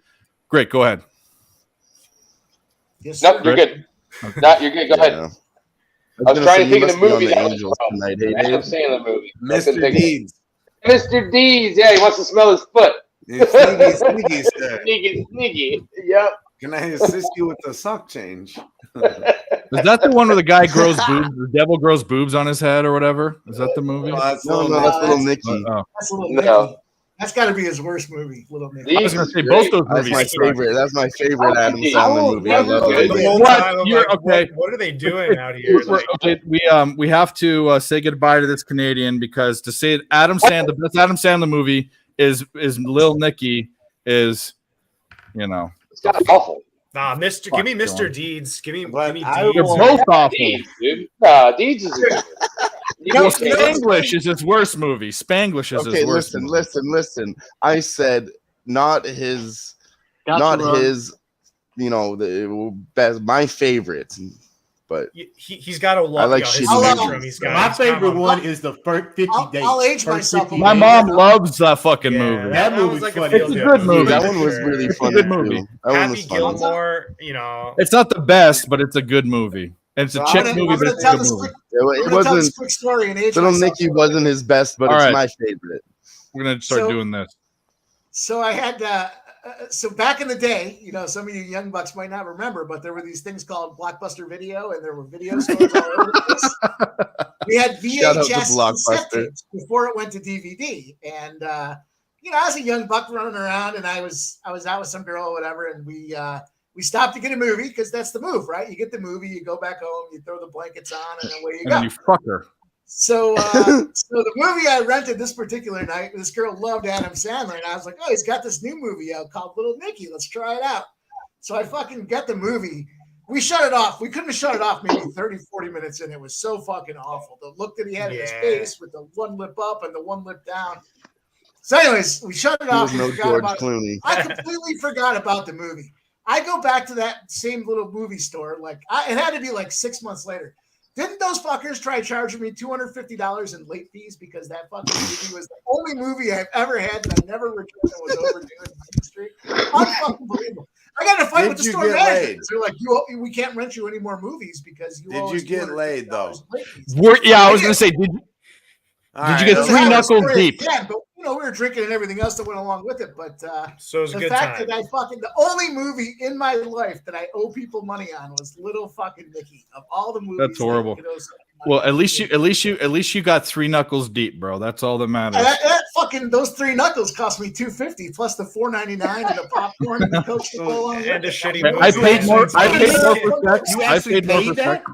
Great, go ahead. Yes, nope, you're good. Okay. No, you're good. Go ahead. I was trying to think of the movie. The Angels tonight, hey, I'm Dave? saying the movie. Mr. Deeds. Mr. Deeds. Yeah, he wants to smell his foot. Sneaky, sir. Sneaky. Yep. Can I assist you with the sock change? Is that the one where the guy grows boobs? The devil grows boobs on his head or whatever? Is that the movie? No, that's Little Nicky. That's Little Nicky. That's got to be his worst movie, Little Nicky. I was going to say both those That's movies. my favorite. That's my favorite Adam Sandler movie. I love it. What? You're okay. What are they doing out here? Okay, we have to say goodbye to this Canadian because to say the best Adam Sandler movie is Lil Nicky is, It's not awful. Nah, give me Mr. Deeds. Give me Deeds. You're both awful. Deeds, dude. Nah, Deeds is. Spanglish is his worst movie. Spanglish is his worst. Listen. I said not his, the best. My favorite, but he's got a lot. I like shitty. My favorite one is the first 50 days. I'll age myself. My mom loves that fucking movie. That movie's like funny. It's a good movie. That one was really funny. Good movie. Too. That one was Happy funny. Gilmore, It's not the best, but it's a good movie. And it's a chick movie, but it's a good movie. It wasn't. Quick story and age Little myself. Nicky wasn't his best, but All it's right. my favorite. We're gonna start doing this. So I had So back in the day, some of you young bucks might not remember, but there were these things called Blockbuster Video, and there were video stores all over the place. We had Shout out to VHS cassette Blockbuster. tapes before it went to DVD. And I was a young buck running around, and I was out with some girl or whatever, and we stopped to get a movie because that's the move, right? You get the movie, you go back home, you throw the blankets on, and then away you And go. then you fuck her. So the movie I rented this particular night, this girl loved Adam Sandler, and I was like, oh, he's got this new movie out called Little Nicky. Let's try it out. So I fucking get the movie. We shut it off. We couldn't have shut it off maybe 30, 40 minutes in. It was so fucking awful. The look that he had in his face with the one lip up and the one lip down. So anyways, we shut it He off. was no We forgot George about it. Clooney. I completely forgot about the movie. I go back to that same little movie store. It had to be like 6 months later. Didn't those fuckers try charging me $250 in late fees because that fucking movie was the only movie I've ever had that I never returned and was overdue in my history? Unfucking believable. I got to fight with the store manager. They're like, we can't rent you any more movies because you. Did you get laid though? I was gonna say, did you get three knuckles deep? Yeah, but we were drinking and everything else that went along with it. But So it was a the good fact time. that the only movie in my life that I owe people money on was Little fucking Nicky. Of all the movies, That's horrible. that Well, at least you got three knuckles deep, bro. That's all that matters. those three knuckles cost me $250 plus the $4.99 and the popcorn and the Coke to go along with And a it. shitty I paid more. I paid more for sex. You I actually paid more paid for that? sex.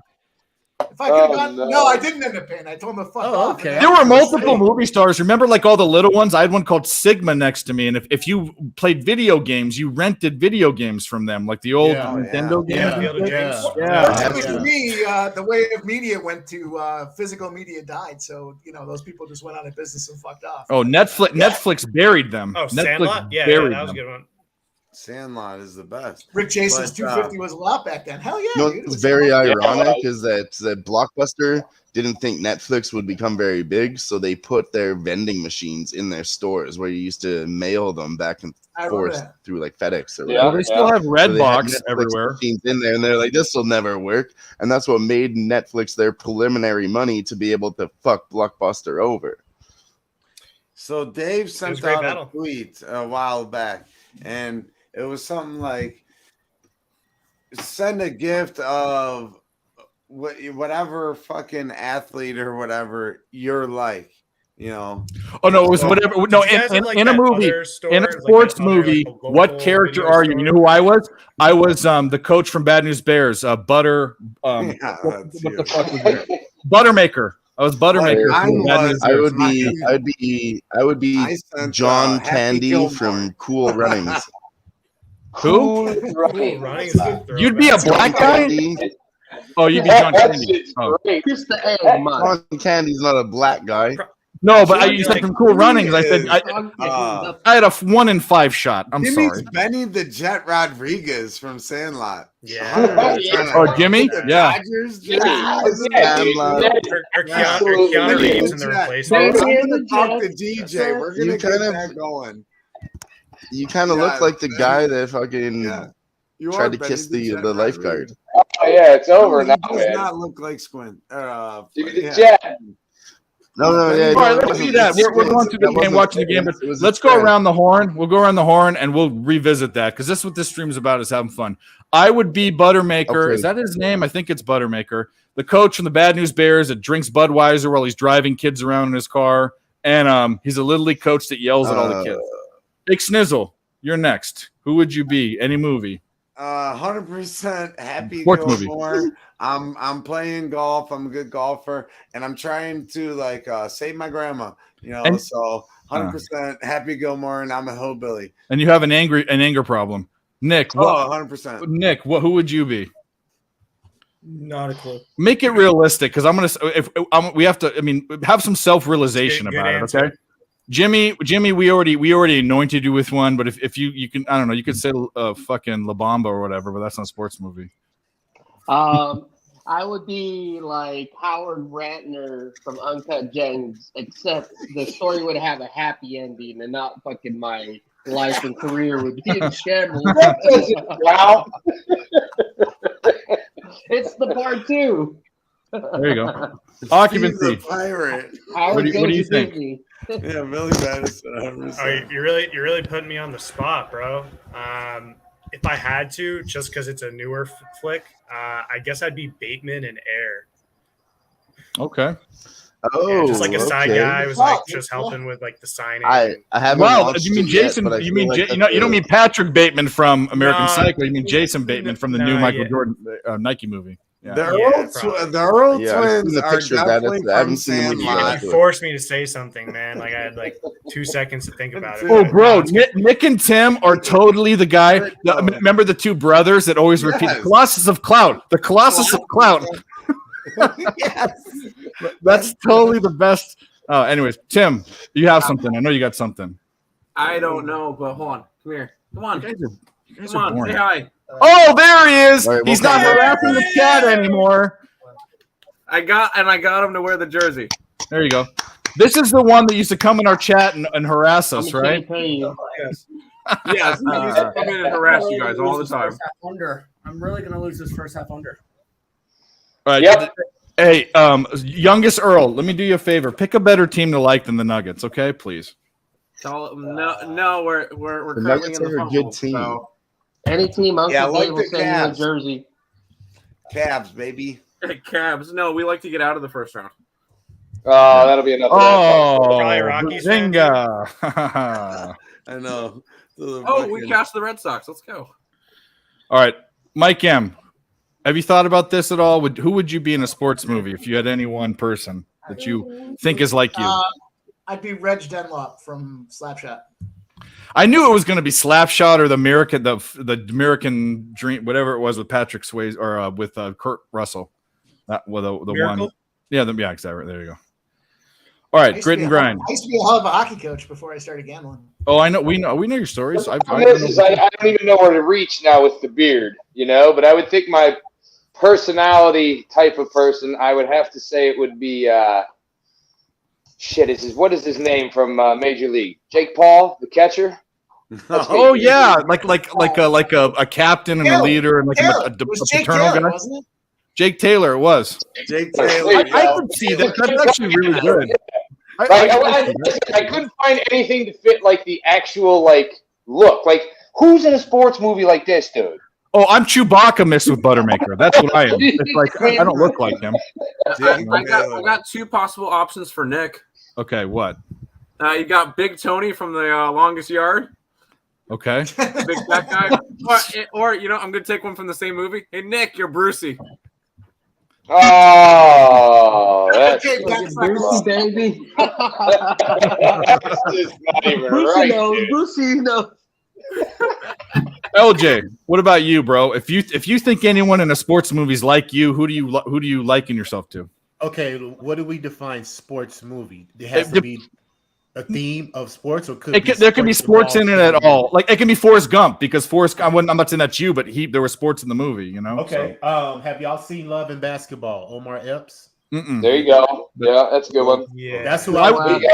If I could have gotten, no, I didn't end up paying. I told him to fuck off. okay. There were multiple movie stars. Remember, like all the little ones? I had one called Sigma next to me, and if you played video games, you rented video games from them, like the old Nintendo games. Fortunately for me, the way of media went to physical media died. So those people just went out of business and fucked off. Oh, Netflix buried them. Oh, Netflix Sandlot? Yeah, buried that was a them. good one. Sandlot is the best. Rick Jason's But, 250 was a lot back then. Hell yeah, No, dude. It what's was very fun. ironic is that Blockbuster didn't think Netflix would become very big, so they put their vending machines in their stores where you used to mail them back and I remember forth that. through like FedEx or Yeah. whatever. Well, they still have So they had Redbox Netflix everywhere. machines in there, and they're like, "This will never work," and that's what made Netflix their preliminary money to be able to fuck Blockbuster over. So Dave was sent a great out battle. a tweet a while back, and it was something like, "Send a gift of whatever fucking athlete or whatever you're like." Oh no, it was whatever. No, Did you guys have, like, in a that movie, other store, in a like sports that other, movie, like, what local character video are you? store? You know who I was? I was the coach from Bad News Bears, Butter. Yeah, What that's the you. fuck was it? Buttermaker. I was Buttermaker. I from Bad was- News I Bears. would be I sent, John Happy Candy Gilmore. from Cool Runnings. Who? Cool Runnings is a You'd be a throwback. black guy? Candy. Oh, you'd be John That Candy. shit's Oh. great. Just the egg, man. John Candy's not a black guy. No, but you said from Cool Runnings. I said I had a 1 in 5 shot. I'm Jimmy's sorry. Benny the Jet Rodriguez from Sandlot. Yeah. Oh, Jimmy? The Yeah. Dodgers, Yeah, Jimmy. Sandlot. Or Absolutely. Keanu Reeves in the Jet. replacement. So I'm gonna talk to DJ. We're You gonna get kind of- that going. You kind of Yeah, look like the Benny. guy that fucking Yeah. You tried are to Benny kiss the Jet lifeguard. Rodriguez. Oh, yeah, it's over He now, does man. not look like Squint. Jimmy the Yeah. Jet. No, yeah. All right, no, it let's wasn't- do that. We're going through the that game, wasn't watching the Squint. game, but It was let's his go friend. around the horn. We'll go around the horn and we'll revisit that because this is what this stream's about, is having fun. I would be Buttermaker. Okay. Is that his name? I think it's Buttermaker. The coach from the Bad News Bears that drinks Budweiser while he's driving kids around in his car. And he's a Little League coach that yells at all the kids. Big Snizzle, you're next. Who would you be? Any movie? 100% Happy Sports movie. Gilmore. I'm playing golf. I'm a good golfer, and I'm trying to save my grandma. And- So 100% Happy Gilmore, and I'm a hillbilly. And you have an anger problem. Nick, Oh, 100%. Nick, who would you be? Not a clue. Make it realistic, because I'm gonna. We have to. I mean, have some self-realization Good about it. answer. Okay, Jimmy, we already anointed you with one. But if you can, I don't know, you could say fucking La Bamba or whatever, but that's not a sports movie. I would be like Howard Ratner from Uncut Gems, except the story would have a happy ending and not fucking my life and career would be in shambles. Wow. It's the part 2. There you go. Occupancy. He's a pirate. What do you think? Yeah, Billy Madison. You're really putting me on the spot, bro. If I had to, just because it's a newer flick, I guess I'd be Bateman and Air. Okay. Oh, just like a side okay. guy was like just helping with like the signing. I haven't. Well, watched you mean it yet, Jason? but I You feel mean like you don't mean Patrick Bateman from American No. Psycho? You mean Jason Bateman from the new Michael Jordan Nike movie? Yeah. The Earl Yeah, I've seen twins the are picture of that. definitely I haven't from seen the movie Sandlot. You forced me to say something, man. Like I had like 2 seconds to think about it. Oh, bro, Nick and Tim are totally the guy. Remember the two brothers that always repeat the Colossus of Clout? The Colossus of Clout. Yes. That's totally the best. Anyways, Tim, you have something. I know you got something. I don't know, but hold on. Come here. Come on. You guys Come are on. boring. Say hi. Oh, there he is. All right, He's we'll not come back. harassing the chat anymore. I got him to wear the jersey. There you go. This is the one that used to come in our chat and harass us, right? Yes. Yes. He used to come in and harass you guys all the time. Under. I'm really gonna lose this first half under. All right. Yep. Hey, youngest Earl, let me do you a favor. Pick a better team to like than the Nuggets, okay? Please. Tell him no. We're The currently Nuggets in the are a fumble, good team. so- Any team Uncle Yeah, like Dave will the send you a Cavs. jersey. Cavs, baby. Cavs. No, we like to get out of the first round. Oh, that'll be enough. Oh, Probably Rockies fan, Zinga. I know. Oh, we cashed the Red Sox. Let's go. All right, Mike M. Have you thought about this at all? Who would you be in a sports movie if you had any one person that you think is like you? I'd be Reg Dunlop from Slapshot. I knew it was going to be Slapshot or the American Dream, whatever it was with Patrick Swayze or with Kurt Russell. That was the Miracle? one. Yeah, exactly. There you go. All right, grit and grind. I used to be a hell of a hockey coach before I started gambling. Oh, I know. We know your stories. I don't even know where to reach now with the beard, but I would think my personality type of person, I would have to say it would be what is his name from Major League? Jake Paul, the catcher. Oh yeah, like a captain and a leader and like a paternal guy. Wasn't it? Jake Taylor, it was. Jake Taylor. I could see that. That's actually really good. I couldn't find anything to fit like the actual look. Like who's in a sports movie like this, dude? Oh, I'm Chewbacca mixed with Buttermaker. That's what I am. It's like I don't look like him. I got two possible options for Nick. Okay, what? You got Big Tony from the Longest Yard. Okay. Big fat guy. Or I'm gonna take one from the same movie. Hey Nick, you're Brucey. Oh, that's Brucey, baby. That's just not even Brucey right. knows. Dude. Brucey knows. LJ, what about you, bro? If you think anyone in a sports movie is like you, who do you liken yourself to? Okay, what do we define sports movie? It has to be a theme of sports, or there could be sports in it at all. Like it can be Forrest Gump because Forrest. I'm not saying that's you, but there were sports in the movie. Okay. So. Have y'all seen Love and Basketball? Omar Epps. There you go. Yeah, that's a good one. Yeah, that's who I would be.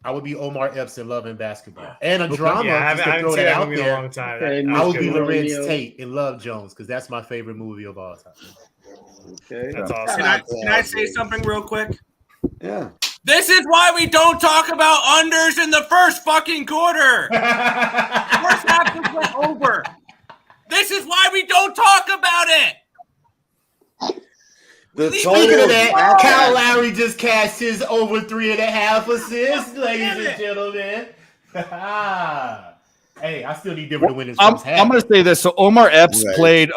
I would be Omar Epps in Love and Basketball, and a drama. Yeah, I just to haven't throw seen that that out movie in there. a long time. I would be Lorenz Tate in Love Jones because that's my favorite movie of all time. Okay, that's awesome. Can I say something real quick? Yeah. This is why we don't talk about unders in the first fucking quarter. First half just went over. This is why we don't talk about it. Speaking of that, Kyle Lowry just cashed his over 3.5 assists, ladies and gentlemen. Hey, I still need Denver to win this first half. I'm going to say this. So Omar Epps Right. played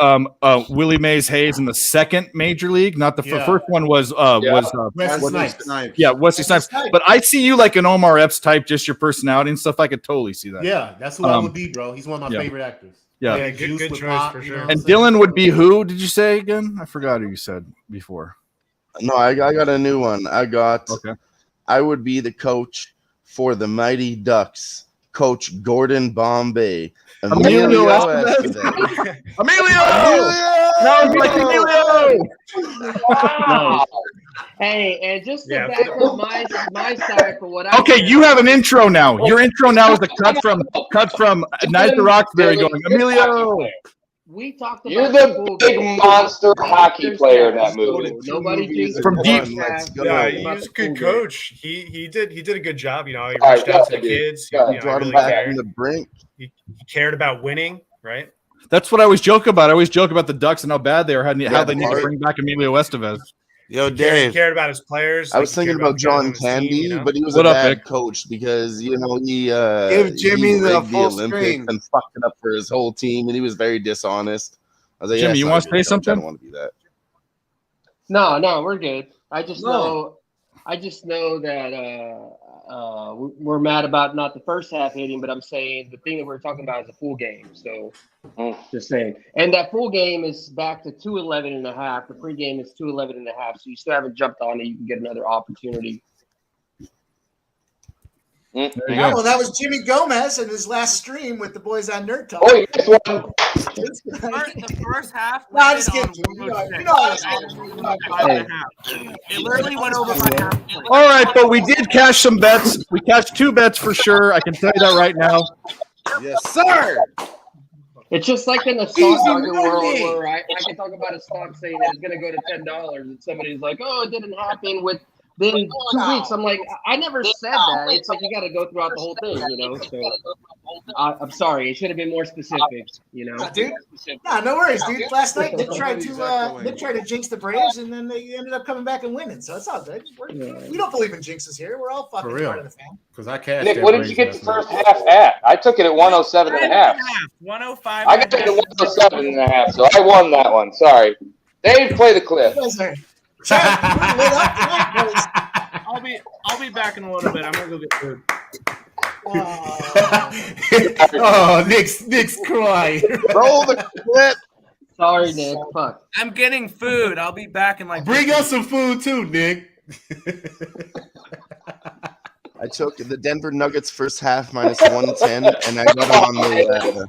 Willie Mays Hayes in the second major league. Not the first one was Wesley Snipes. Yeah, Wesley Snipes. But I see you like an Omar Epps type, just your personality and stuff. I could totally see that. Yeah, that's who I would be, bro. He's one of my favorite actors. Yeah, Like good Juice with choice Pop, for you sure. know what I'm And saying? Dylan would be who? Did you say again? I forgot who you said before. No, I got a new one. I would be the coach for the Mighty Ducks, Coach Gordon Bombay. Emilio Estevez. Emilio! No, like Emilio! Wow. Hey, and just to back up my side for what I Okay, you have an intro now. Your intro now is a cut from Night at the Roxbury going, Emilio. We talked about You're the the full big game. monster hockey First player in half. that movie. Nobody jinxed From the deep- first half. Yeah, Talked about he's a the full good game. coach. He did a good job. You know, he All reached right, out to go the ahead, dude. kids. Go He ahead. Brought him really back cared. from the brink. He cared about winning, right? That's what I always joke about. I always joke about the Ducks and how bad they are, how Yeah, they need to Bart. bring back Emilio Estevez. Yo, He Dave. cared about his players. I was he thinking cared about the guys on John his team, Candy, you know? but he was What a up, bad Vic? coach because he Give Jimmy he the rigged full Olympics screen. and fucked it up for his whole team, and he was very dishonest. I was like, Jimmy, yeah, you want want to say I something? don't want to be that. No, we're good. I just No. know that we're mad about not the first half hitting, but I'm saying the thing that we're talking about is a full game. So just saying. And that full game is back to 211.5. The pregame is 211.5. So you still haven't jumped on it. You can get another opportunity. There you Yeah, go. well, that was Jimmy Gomez in his last stream with the boys on Nerd Talk. Oh, yes, one. The first half. No, I'm just landed kidding. on You know, 106. you know I was I kidding. was about 5.5. It literally went over my half point. All right, but we did cash some bets. We cashed 2 bets for sure. I can tell you that right now. Yes, sir. It's just like in the stock market world where I can talk about a stock saying that it's going to go to $10 and somebody's like, oh, it didn't happen within 2 weeks. I'm like, I never said that. It's like you got to go throughout the whole thing, you know? So I'm sorry. It should have been more specific, you know? Dude. No worries, dude. Last night Nick tried to jinx the Braves, and then they ended up coming back and winning. So it's all good. We don't believe in jinxes here. We're all fucking For real. part of the family. Because I cashed. Nick, that what did you Braves get the last first night. half at? I took it at 107.5. 105. I got it at 107.5, so I won that one. Sorry. Dave, play the clip. You guys are trying to lit up tonight, boys. I'll be back in a little bit. I'm gonna go get food. Oh, Nick's crying. Roll the clip. Sorry, Nick. Fuck. I'm getting food. I'll be back in like. Bring us some food too, Nick. I took the Denver Nuggets first half minus 110, and I got them on the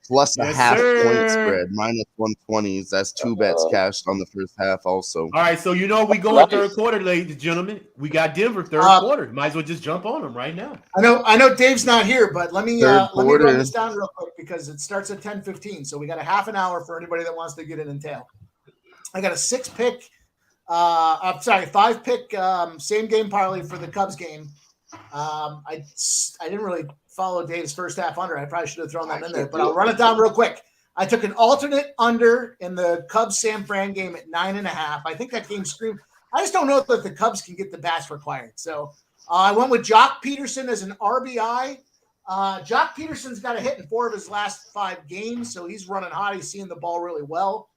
plus a Yes, half sir. point spread minus 120s. That's 2 bets cashed on the first half also. All right, so you know we go in third quarter, ladies and gentlemen. We got Denver third quarter. Might as well just jump on them right now. I know Dave's not here, but let me Third run quarter. this down real quick because it starts at 10:15. So we got a half an hour for anybody that wants to get in and tail. I got a 5-pick same game parlay for the Cubs game. I didn't really follow Dave's first half under. I probably should have thrown that in there, but I'll run it down real quick. I took an alternate under in the Cubs San Fran game at 9.5. I think that game screamed. I just don't know that the Cubs can get the bats required. So I went with Jock Peterson as an RBI. Jock Peterson's got a hit in 4 of his last 5 games, so he's running hot. He's seeing the ball really well.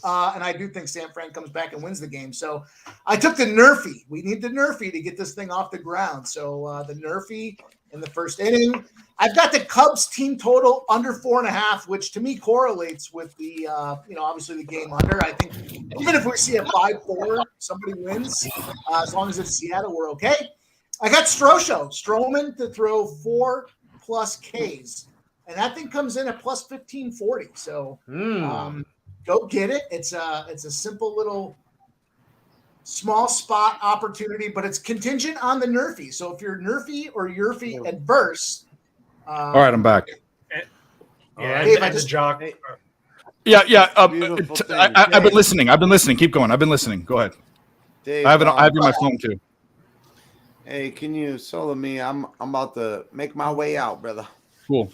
And I do think San Fran comes back and wins the game. So I took the Nerfy. We need the Nerfy to get this thing off the ground. So the Nerfy in the first inning. I've got the Cubs team total under 4.5, which to me correlates with the, obviously the game under. I think even if we see a 5-4, somebody wins. As long as it's Seattle, we're okay. I got Stroman to throw 4+ Ks. And that thing comes in at plus 1540. So go get it. It's a simple little small spot opportunity, but it's contingent on the Nerfy. So if you're Nerfy or Yerfy adverse. All right, I'm back. Yeah, Dave, and the jock. Yeah. Beautiful thing. I've been listening. I've been listening. Keep going. I've been listening. Go ahead. Dave, I have it on my phone too. Hey, can you solo me? I'm about to make my way out, brother. Cool.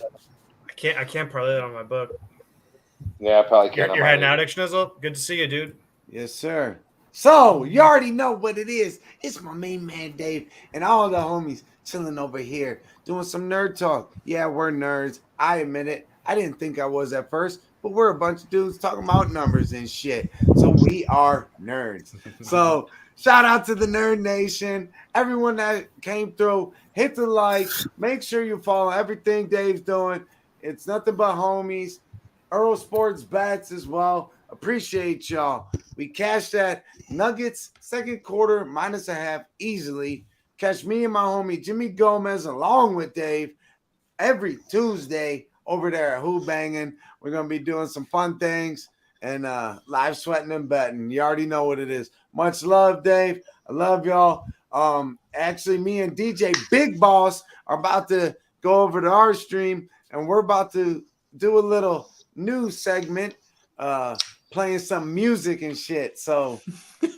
I can't parlay that on my book. Yeah, I probably can't. You're heading out, Schnizzle. Good to see you, dude. Yes, sir. So you already know what it is. It's my main man Dave and all the homies chilling over here doing some nerd talk. Yeah, we're nerds. I admit it. I didn't think I was at first, but we're a bunch of dudes talking about numbers and shit. So we are nerds. So shout out to the Nerd Nation. Everyone that came through, hit the like. Make sure you follow everything Dave's doing. It's nothing but homies. Earl Sports Bats as well. Appreciate y'all. We cashed that Nuggets second quarter minus a half easily. Catch me and my homie Jimmy Gomez along with Dave every Tuesday over there at Who Bangin'. We're gonna be doing some fun things and live sweating and betting. You already know what it is. Much love, Dave. I love y'all. Actually, me and DJ Big Boss are about to go over to our stream and we're about to do a little new segment, playing some music and shit. So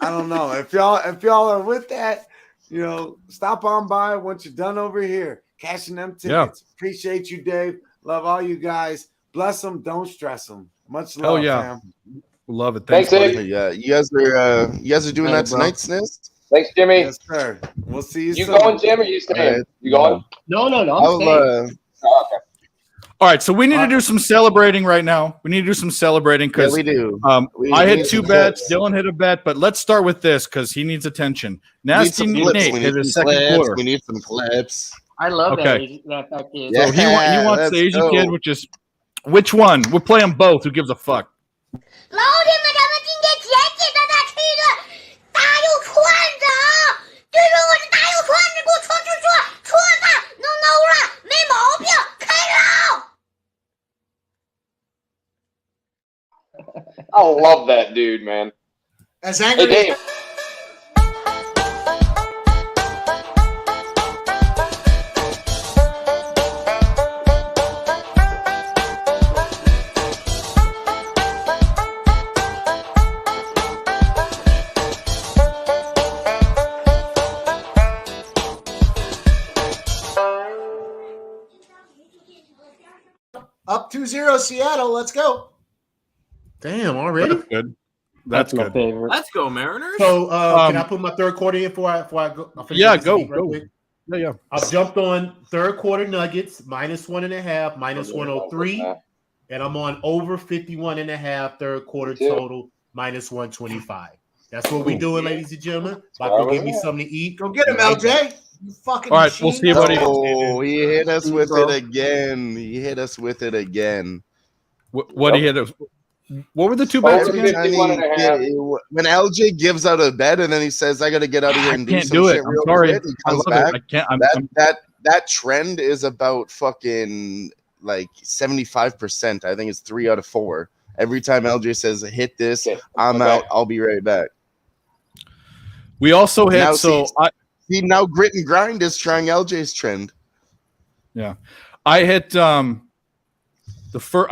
I don't know if y'all are with that. Stop on by once you're done over here, cashing them tickets. Yeah. Appreciate you, Dave. Love all you guys. Bless them. Don't stress them. Much love, Hell yeah. fam. Love it. Thanks, buddy. Dave. Yeah, you guys are doing that tonight, Sniz? Thanks, Jimmy. Yes, sir. We'll see you You soon. going, Jim, or you staying? Alright. You going? No, I'm I'll, staying. Oh, okay. All right, so we need to do some celebrating right now. We need to do some celebrating Yeah, because we do. I need hit some 2 bets. clips. Dylan hit a bet, but let's start with this because he needs attention. We need Nasty some clips. Nate We hit need his some second clips. quarter. We need some clips. I love Okay. that fact is. Yeah. So he wants let's the Asian go. kid, which is which one? We'll play them both. Who gives a fuck? 老铁们，咱们今天简简单单吃一顿大肉串子啊！对了，我是大肉串子，给我戳戳戳，戳它，no no 了，没毛病，开捞。 I love that dude, man. As Hey, angry Dave. up 2-0 Seattle. Let's go. Damn, already? That's good. That's my good. favorite. Let's go, Mariners. So can I put my third quarter in before I go? I'll finish Yeah, this go, league right go. quick? Yeah. I've jumped on third quarter Nuggets -1.5, -103, and I'm on over 51.5 third quarter total -125. That's what we doing, ladies and gentlemen. About to go get me something to eat. Go get him, LJ. You fucking All right, we'll machine. see what he. Oh, he hit us with it again. He hit us with it again. What he hit. What were the 2 bets Over again? 51.5. When LJ gives out a bet and then he says, "I got to get out of here I and do can't some do it. shit I'm real sorry. quick," he I comes love back. it. I can't. I'm, That trend is about fucking like 75%. I think it's 3 out of 4. Every time LJ says, "Hit this," I'm out. I'll be right back. we also hit. Now, So see, now Grit and Grind is trying LJ's trend. yeah, I hit I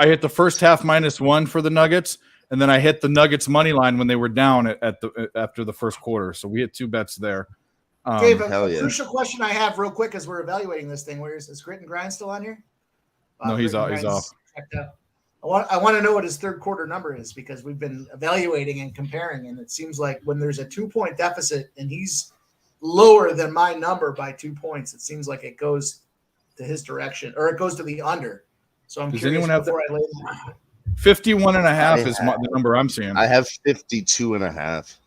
hit the first half -1 for the Nuggets, and then I hit the Nuggets money line when they were down after the first quarter. So we hit 2 bets there. Dave, a hell yeah. crucial question I have real quick as we're evaluating this thing. Where is Grit and Grind still on here? No, he's Grit and off. He's Grind's off. checked out. I want to know what his third quarter number is because we've been evaluating and comparing, and it seems like when there's a 2-point deficit and he's lower than my number by 2 points, it seems like it goes to his direction or it goes to the under. So I'm Does curious anyone have before I lay that. 51.5 is the number I'm seeing. I have 52.5.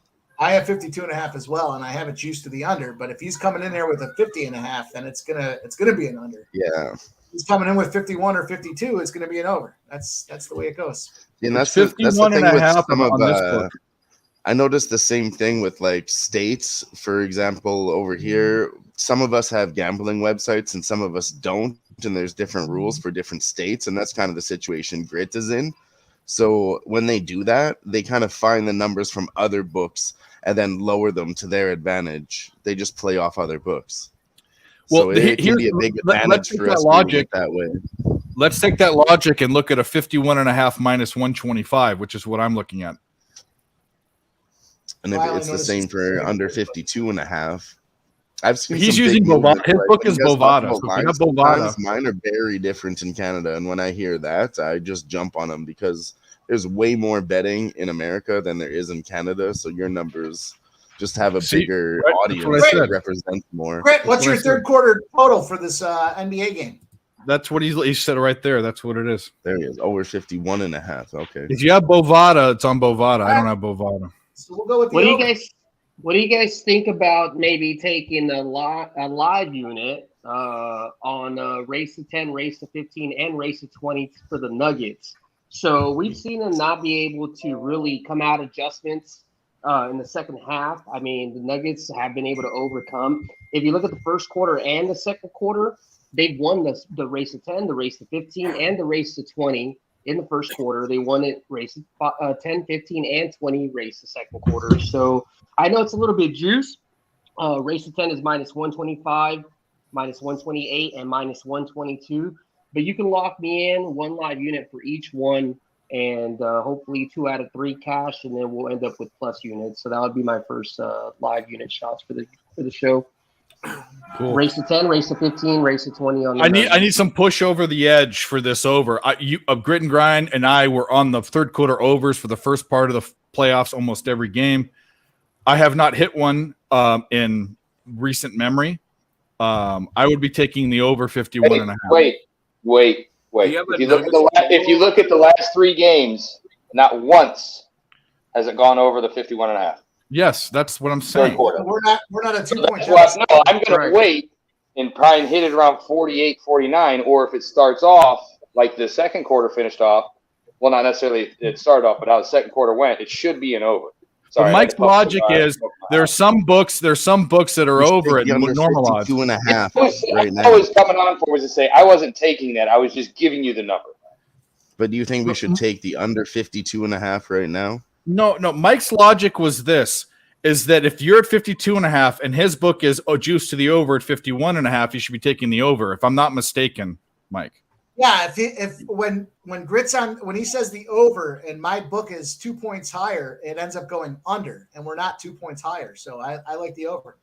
I have 52.5 as well, and I have it juiced to the under. But if he's coming in there with a 50.5, then it's gonna be an under. Yeah. If he's coming in with 51 or 52, it's gonna be an over. That's the way it goes. And that's the thing with 51.5 some of on this book. I noticed the same thing with like states, for example, over here. Some of us have gambling websites and some of us don't, and there's different rules for different states, and that's kind of the situation Grit is in. So when they do that, they kind of find the numbers from other books and then lower them to their advantage. They just play off other books. Well, so it can be a big advantage for us doing it that way. Let's take that logic and look at a 51.5 -125, which is what I'm looking at. And if it's the same for under 52.5. I've seen He's some using big Bovada. movements, His like, book when is you guys talk Bovada. about So if you lines, got Bovada. sometimes mine are very different in Canada. And when I hear that, I just jump on them because there's way more betting in America than there is in Canada. So your numbers just have a bigger right, that's what I audience said. that represents more. Grit, what's your third quarter total for this NBA game? That's what he said right there. That's what it is. There he is, over 51.5. Okay. If you have Bovada, it's on Bovada. I don't have Bovada. So we'll go with the What do you over. What do you guys think about maybe taking a live unit on race to 10, race to 15, and race to 20 for the Nuggets? So we've seen them not be able to really come out adjustments in the second half. I mean, the Nuggets have been able to overcome. If you look at the first quarter and the second quarter, they've won the race to 10, the race to 15, and the race to 20 in the first quarter. They won it race 10, 15, and 20 race the second quarter. So I know it's a little bit juice. Race to 10 is -125, -128, and -122. But you can lock me in one live unit for each one and hopefully 2 out of 3 cash, and then we'll end up with plus units. So that would be my first live unit shots for the show. Cool. Race to 10, race to 15, race to 20 on the I need some push over the edge for this over. Grit and Grind and I were on the third quarter overs for the first part of the playoffs almost every game. I have not hit one in recent memory. I would be taking the over 51 and a half. Wait. If you look at the last 3 games, not once has it gone over the 51 and a half. Yes, that's what I'm saying. We're not a 2-point No, I'm going to wait and probably hit it around 48, 49, or if it starts off like the second quarter finished off, well, not necessarily it started off, but how the second quarter went, it should be an over. Sorry, but Mike's logic is there's some books that are over at normal odds. 52.5 right now. I was coming on for was to say I wasn't taking that. I was just giving you the number. But do you think we should take the under 52.5 right now? No. Mike's logic was this, is that if you're at 52.5 and his book is juice to the over at 51.5, you should be taking the over, if I'm not mistaken, Mike. Yeah, when Grit's on, when he says the over and my book is 2 points higher, it ends up going under, and we're not 2 points higher. So I like the over.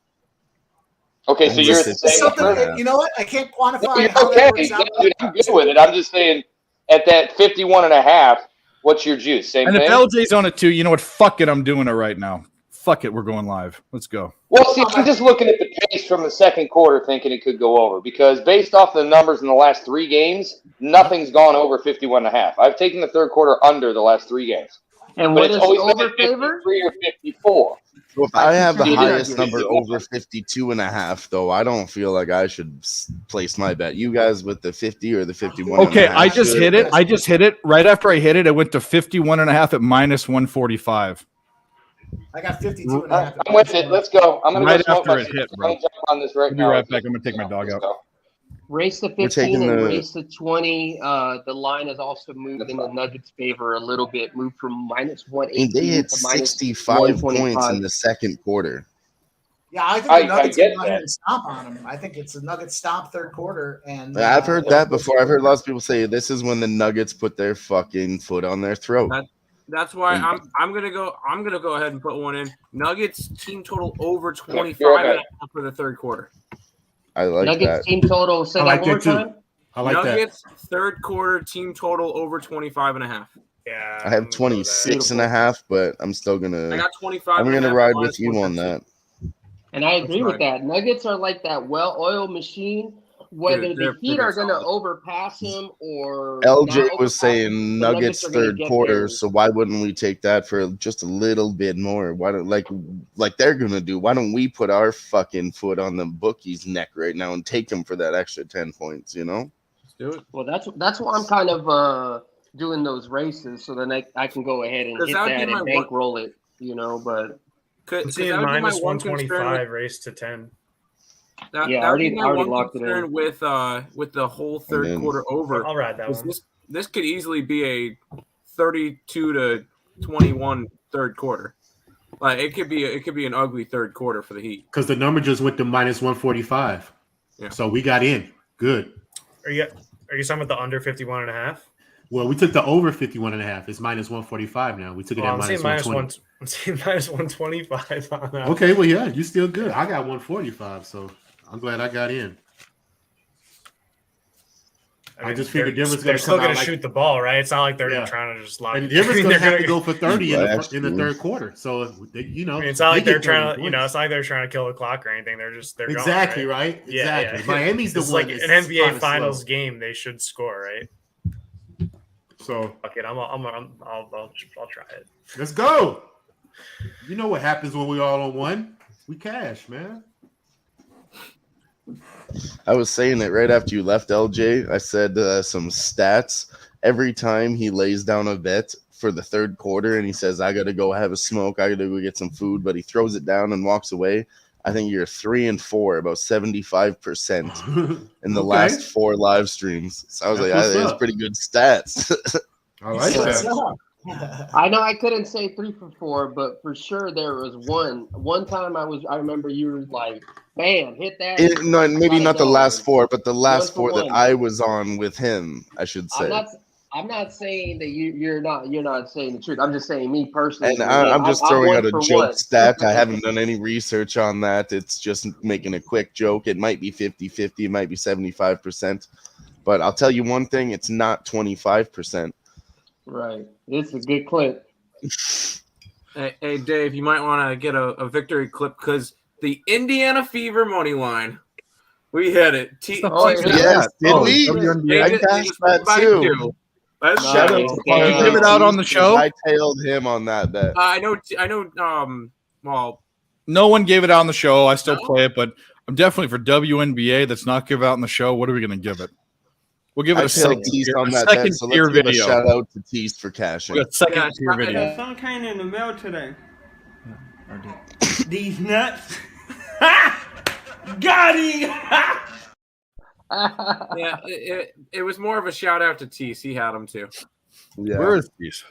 Okay, so you're you know what? I can't quantify. Okay, dude, I'm good with it. I'm just saying at that 51 and a half, what's your juice? Same and thing? if LJ's on it too, you know what? Fuck it, I'm doing it right now. Fuck it, we're going live. Let's go. Well, see, I'm just looking at the pace from the second quarter thinking it could go over because based off the numbers in the last 3 games, nothing's gone over 51 and a half. I've taken the third quarter under the last 3 games. And but what it's is always the been over favor? 53 or 54. So if I have the You highest did. number over 52.5, though, I don't feel like I should place my bet. You guys with the 50 or the 51. Okay, I just hit it. Right after I hit it, it went to 51.5 at minus 145. I got 52.5. I'm with it. Let's go. I'm gonna Right go smoke after my it hit, I'm bro. gonna jump on this right I'll be now. right back. I'm gonna take my dog out. Race to We're 15 taking and the- race to 20. The line has also moved in the Nuggets' favor a little bit, moved from minus I 118 mean, they hit to minus 65 points 125. in the second quarter. Yeah, I think I the Nuggets get can go ahead that. and stomp on them. I think it's a Nuggets stomp third quarter. And I've heard that before. I've heard lots of people say this is when the Nuggets put their fucking foot on their throat. That's why I'm gonna go ahead and put one in. Nuggets team total over 25 You're and a okay. half for the third quarter. I like Nuggets that. team total. Say I that like one more that too. time. I like that. Nuggets third quarter team total over 25 and a half. Yeah. I have 26 and a half, but I'm still I gonna. got 25. I'm and a gonna half ride minus with you on 115. that. And I agree That's with that. Nuggets are like that well-oiled machine. Whether Dude, the they're Heat are pretty going to solid. overpass him or LJ not was overpass saying him, the Nuggets are gonna third get quarter, theirs. so why wouldn't we take that for just a little bit more? Why don't like they're gonna do? Why don't we put our fucking foot on the bookie's neck right now and take him for that extra 10 points? You know? Let's do it. Well, that's why I'm kind of doing those races so then I can go ahead and 'Cause hit that would that be and my bankroll it, But I'm seeing minus 125 race to 10. That, Yeah, that would be I my already one locked it in. concern with the whole third then- quarter over. I'll ride that is one. This could easily be a 32 to 21 third quarter. Like it could be an ugly third quarter for the Heat. Because the number just went to minus 145. Yeah. So we got in. Good. Are you talking about the under 51 and a half? Well, we took the over 51.5. It's minus 145 now. We took it Oh, at I'm minus seeing minus 120. I'm seeing minus 125 on that. Okay, well, yeah, you still good. I got 145, so I'm glad I got in. I just figured Denver's they're gonna still come out going to like- shoot the ball, right? It's not like they're Yeah. trying to just lock. And Denver's going to They're have to go for 30 in Last the year. third quarter. So, you know, I mean, it's not like they they're get trying 30 to, points. it's not like they're trying to kill the clock or anything. They're going, Exactly, right? Yeah, Exactly. yeah. Miami's the It's one like that's an NBA kinda Finals slow. game. They should score, right? So, Fuck it, I'll try it. let's go. You know what happens when we all on one? We cash, man. I was saying it right after you left, LJ. I said some stats. Every time he lays down a bet for the third quarter and he says, I got to go have a smoke, I got to go get some food, but he throws it down and walks away. I think you're 3 and 4, about 75% in the Okay. last 4 live streams. So I was That's like, I what's think it's up. pretty good stats. I like What's that. I know I couldn't say 3 for 4, but for sure there was one time I remember you were like, bam, hit that. No, maybe Out not of the nowhere. last 4, but the last for 4 that one. I was on with him, I should say. I'm not saying that you're not saying the truth. I'm just saying me personally. And I'm just throwing one out a for joke one. stat. I haven't done any research on that. It's just making a quick joke. It might be 50-50. It might be 75%. But I'll tell you one thing. It's not 25%. Right. It's a good clip. Hey, Dave, you might want to get a victory clip because the Indiana Fever money line, we hit it. Yes, did we? I cashed that too. Shout out to Did you give it out on the show? I tailed him on that bet. I know. Well, no one gave it out on the show. I still play it, but I'm definitely for WNBA. That's not give out on the show. What are we going to give it? We'll give it a second tier, on that bet, so let's give video. a shout out to Tease for cashing. Second tier video. Some came in the mail today. These nuts. Got him. Yeah, it was more of a shout out to Tease. He had him too. Yeah. Where is Tease?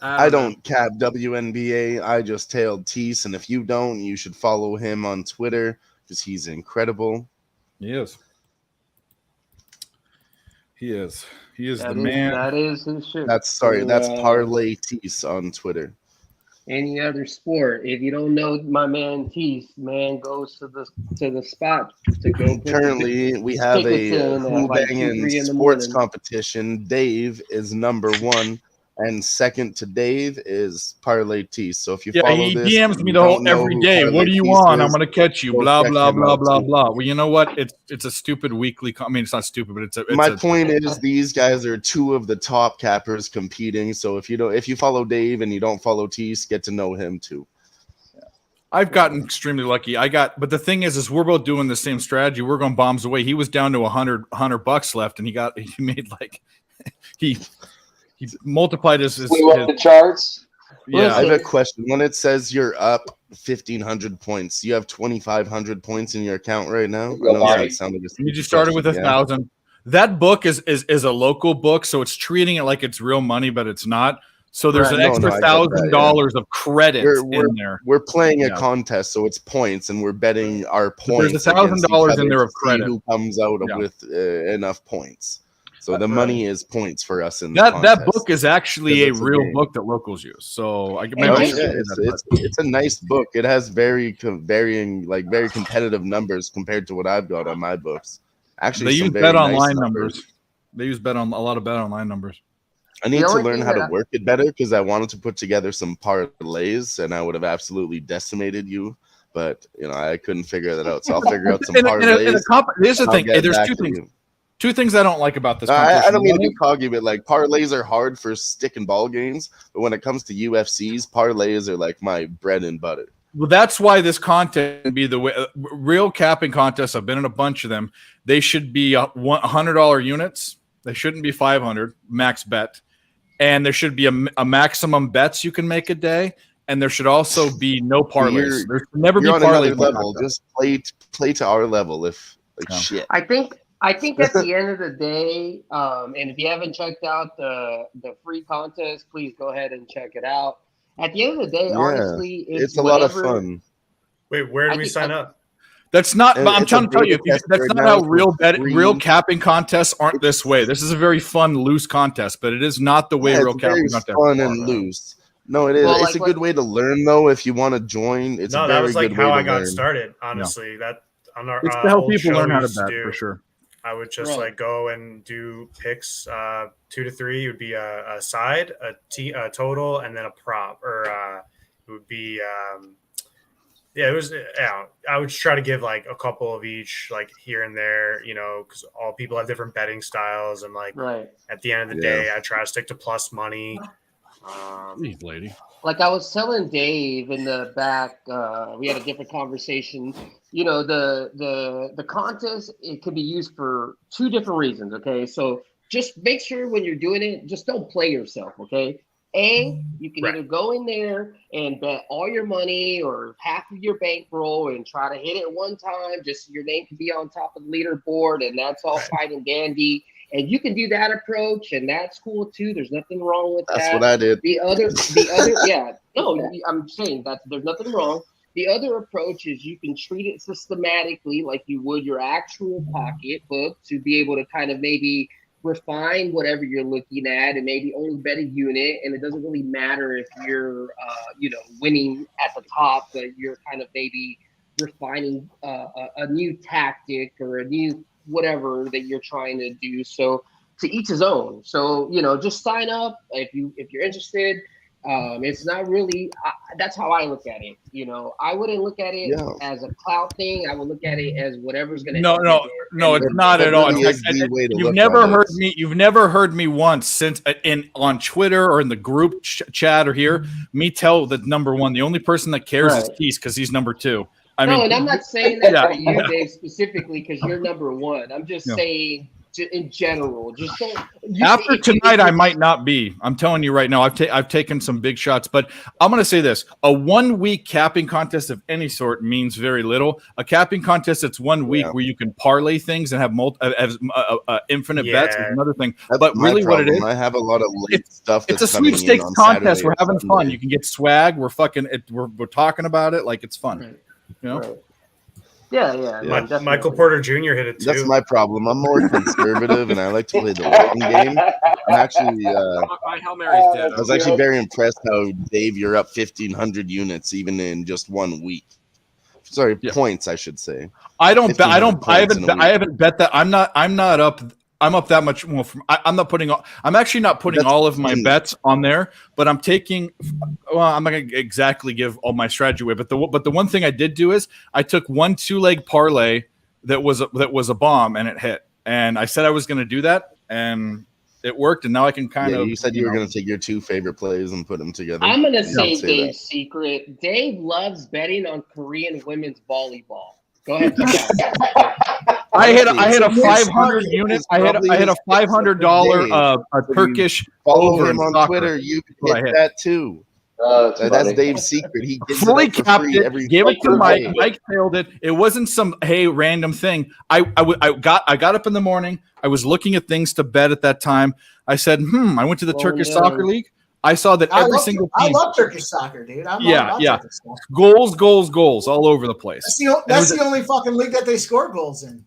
I don't cap WNBA. I just tailed Tease, and if you don't, you should follow him on Twitter because he's incredible. He is. He is That the is- man. That is his shit. That's Parlay Tease on Twitter. Any other sport, if you don't know my man Tease, man goes to the spot to go. put Currently, we have tickets a in at Who like 2, Bangin' 3 in the sports morning. competition. Dave is number 1, and second to Dave is Parlay Tease. So if you Yeah, follow he this, DMs and me you the whole don't know every who day. Parlay What do you Tease want? is, I'm gonna catch you. go Blah check blah him blah out blah too. blah. Well, you know what? It's a stupid weekly. I mean, it's not stupid, but it's a. My point is, these guys are 2 of the top cappers competing. So if you follow Dave and you don't follow Tease, get to know him too. I've gotten extremely lucky. But the thing is we're both doing the same strategy. We're going bombs away. He was down to $100 left, and he made like he multiplied his We want the charts. Yeah, I have a question. When it says you're up 1,500 points, you have 2,500 points in your account right now. I know that sounded like a you just started with question, 1,000. That book is a local book, so it's treating it like it's real money, but it's not. So there's Right. an No, extra I get that, $1,000 of credit in there. We're playing a Yeah. contest, so it's points, and we're betting our But points. there's $1,000 in there of against each other to see credit. Who comes out Yeah. with enough points? So the money is points for us in the That contest. book is actually a Because it's a real game. book that locals use. So I can Oh, yeah, it's a nice book. It has very competitive numbers compared to what I've got on my books. Actually, they some use very bet nice online numbers. They use a lot of bet online numbers. I need The to only learn thing how to that- work it better because I wanted to put together some parlays and I would have absolutely decimated you, but I couldn't figure that out. So I'll figure out some parlays. Here's the I'll thing. get There's back 2 to things. you. 2 things I don't like about this. I don't mean to competition. be coggy, but like parlays are hard for stick and ball games. But when it comes to UFCs, parlays are like my bread and butter. Well, that's why this content would be the way. Real capping contests. I've been in a bunch of them. They should be $100 units. They shouldn't be 500 max bet, and there should be a maximum bets you can make a day. And there should also be no parlays. There should never be You're on another parlays. level. Just play to our level. If shit. I think at the end of the day, and if you haven't checked out the free contest, please go ahead and check it out. At the end of the day, honestly, it's a lot of whatever- fun. Wait, where do we sign up? That's not. But I'm It's a trying to tell you, beta test that's right not now how for free. real capping contests aren't this way. This is a very fun, loose contest, but it is not the way Yeah, real it's very capping contests fun are. and loose. No, it is. Well, It's like a good way to learn, though. If you want to join, it's No, a that very was like good how way I to got learn. started. Honestly, that on our It's to help old people show learn we how to used bet do, for sure. I would just Right. like go and do picks 2 to 3. It would be a side, a total, and then a prop, or it would be it was I would try to give like a couple of each, like here and there, because all people have different betting styles, and like Right. at the end of the Yeah. day, I try to stick to plus money. Please, lady. Like I was telling Dave in the back, we had a different conversation. The contest, it could be used for 2 different reasons. Okay, so just make sure when you're doing it, just don't play yourself. Okay, you can either go in there and bet all your money or half of your bankroll and try to hit it one time, just so your name can be on top of the leaderboard, and that's all fine and dandy. And you can do that approach, and that's cool too. There's nothing wrong with that. That's what I did. The other, yeah. No, I'm saying that there's nothing wrong. The other approach is you can treat it systematically like you would your actual pocketbook to be able to kind of maybe refine whatever you're looking at and maybe only bet a unit. And it doesn't really matter if you're, winning at the top, but you're kind of maybe refining a new tactic or a new whatever that you're trying to do. So to each his own. So, just sign up if you're interested. It's not really, that's how I look at it. I wouldn't look at it as a clout thing. I would look at it as whatever's going to No, it's not at all. You've never heard me once since on Twitter or in the group chat or here, me tell that number one, the only person that cares is Keith because he's number 2. And I'm not saying that for you, Dave, specifically because you're number 1. I'm just saying in general. Just so after tonight, I might not be. I'm telling you right now. I've taken some big shots, but I'm going to say this: a 1 week capping contest of any sort means very little. A capping contest that's 1 week where you can parlay things and have infinite bets is another thing. But really, what it is, I have a lot of late stuff. It's a sweepstakes contest. We're having fun. You can get swag. We're talking about it like it's fun. Right. Yeah. Michael Porter Jr. hit it too. That's my problem. I'm more conservative, and I like to play the long game. I'm actually, my Hail Mary's dead. I was actually very impressed how Dave, you're up 1,500 units even in just 1 week. Sorry, points, I should say. I haven't bet that. I'm not up. I'm up that much more. I'm actually not putting all of my bets on there, but I'm taking. Well, I'm not going to exactly give all my strategy away, but the one thing I did do is I took 1 2-leg parlay that was a bomb and it hit, and I said I was going to do that, and it worked, and now I can kind of. You said you were going to take your 2 favorite plays and put them together. I'm going to say Dave's secret. Dave loves betting on Korean women's volleyball. Go ahead. I hit a 500 unit. I hit a $500 a Turkish follow over him on soccer. Twitter. You hit that too. That's Dave's secret. He gives fully it capped it. Gave it to Mike. Mike tailed it. It wasn't some random thing. I got up in the morning. I was looking at things to bet at that time. I said, I went to the Turkish Soccer League. I saw that every single team. I love Turkish soccer, dude. Goals all over the place. That's the only fucking league that they score goals in.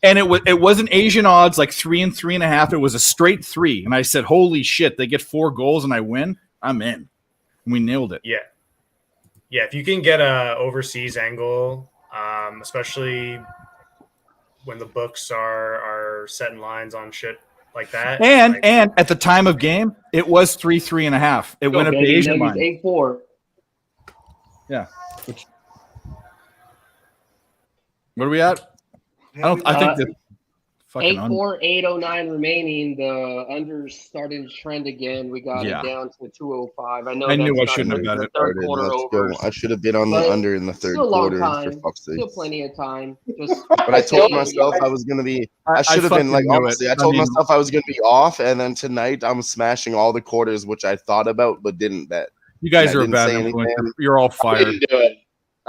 And it wasn't Asian odds like 3 and 3.5. It was a straight 3. And I said, holy shit, they get 4 goals and I win. I'm in. And we nailed it. Yeah. If you can get a overseas angle, especially when the books are setting lines on shit like that. And at the time of game, it was 3.5. It went up the Asian line. 8-4. Yeah. What are we at? I think that 8-4, 809 remaining. The under starting to trend again. We got it down to 205. I knew I shouldn't have bet it. Third quarter over. I should have been on the under in the third quarter. For fuck's sake. Still plenty of time. But I told myself I was going to be. I should have been honestly. I told myself I was going to be off, and then tonight I'm smashing all the quarters, which I thought about but didn't bet. You guys are a bad influence. You're all fired.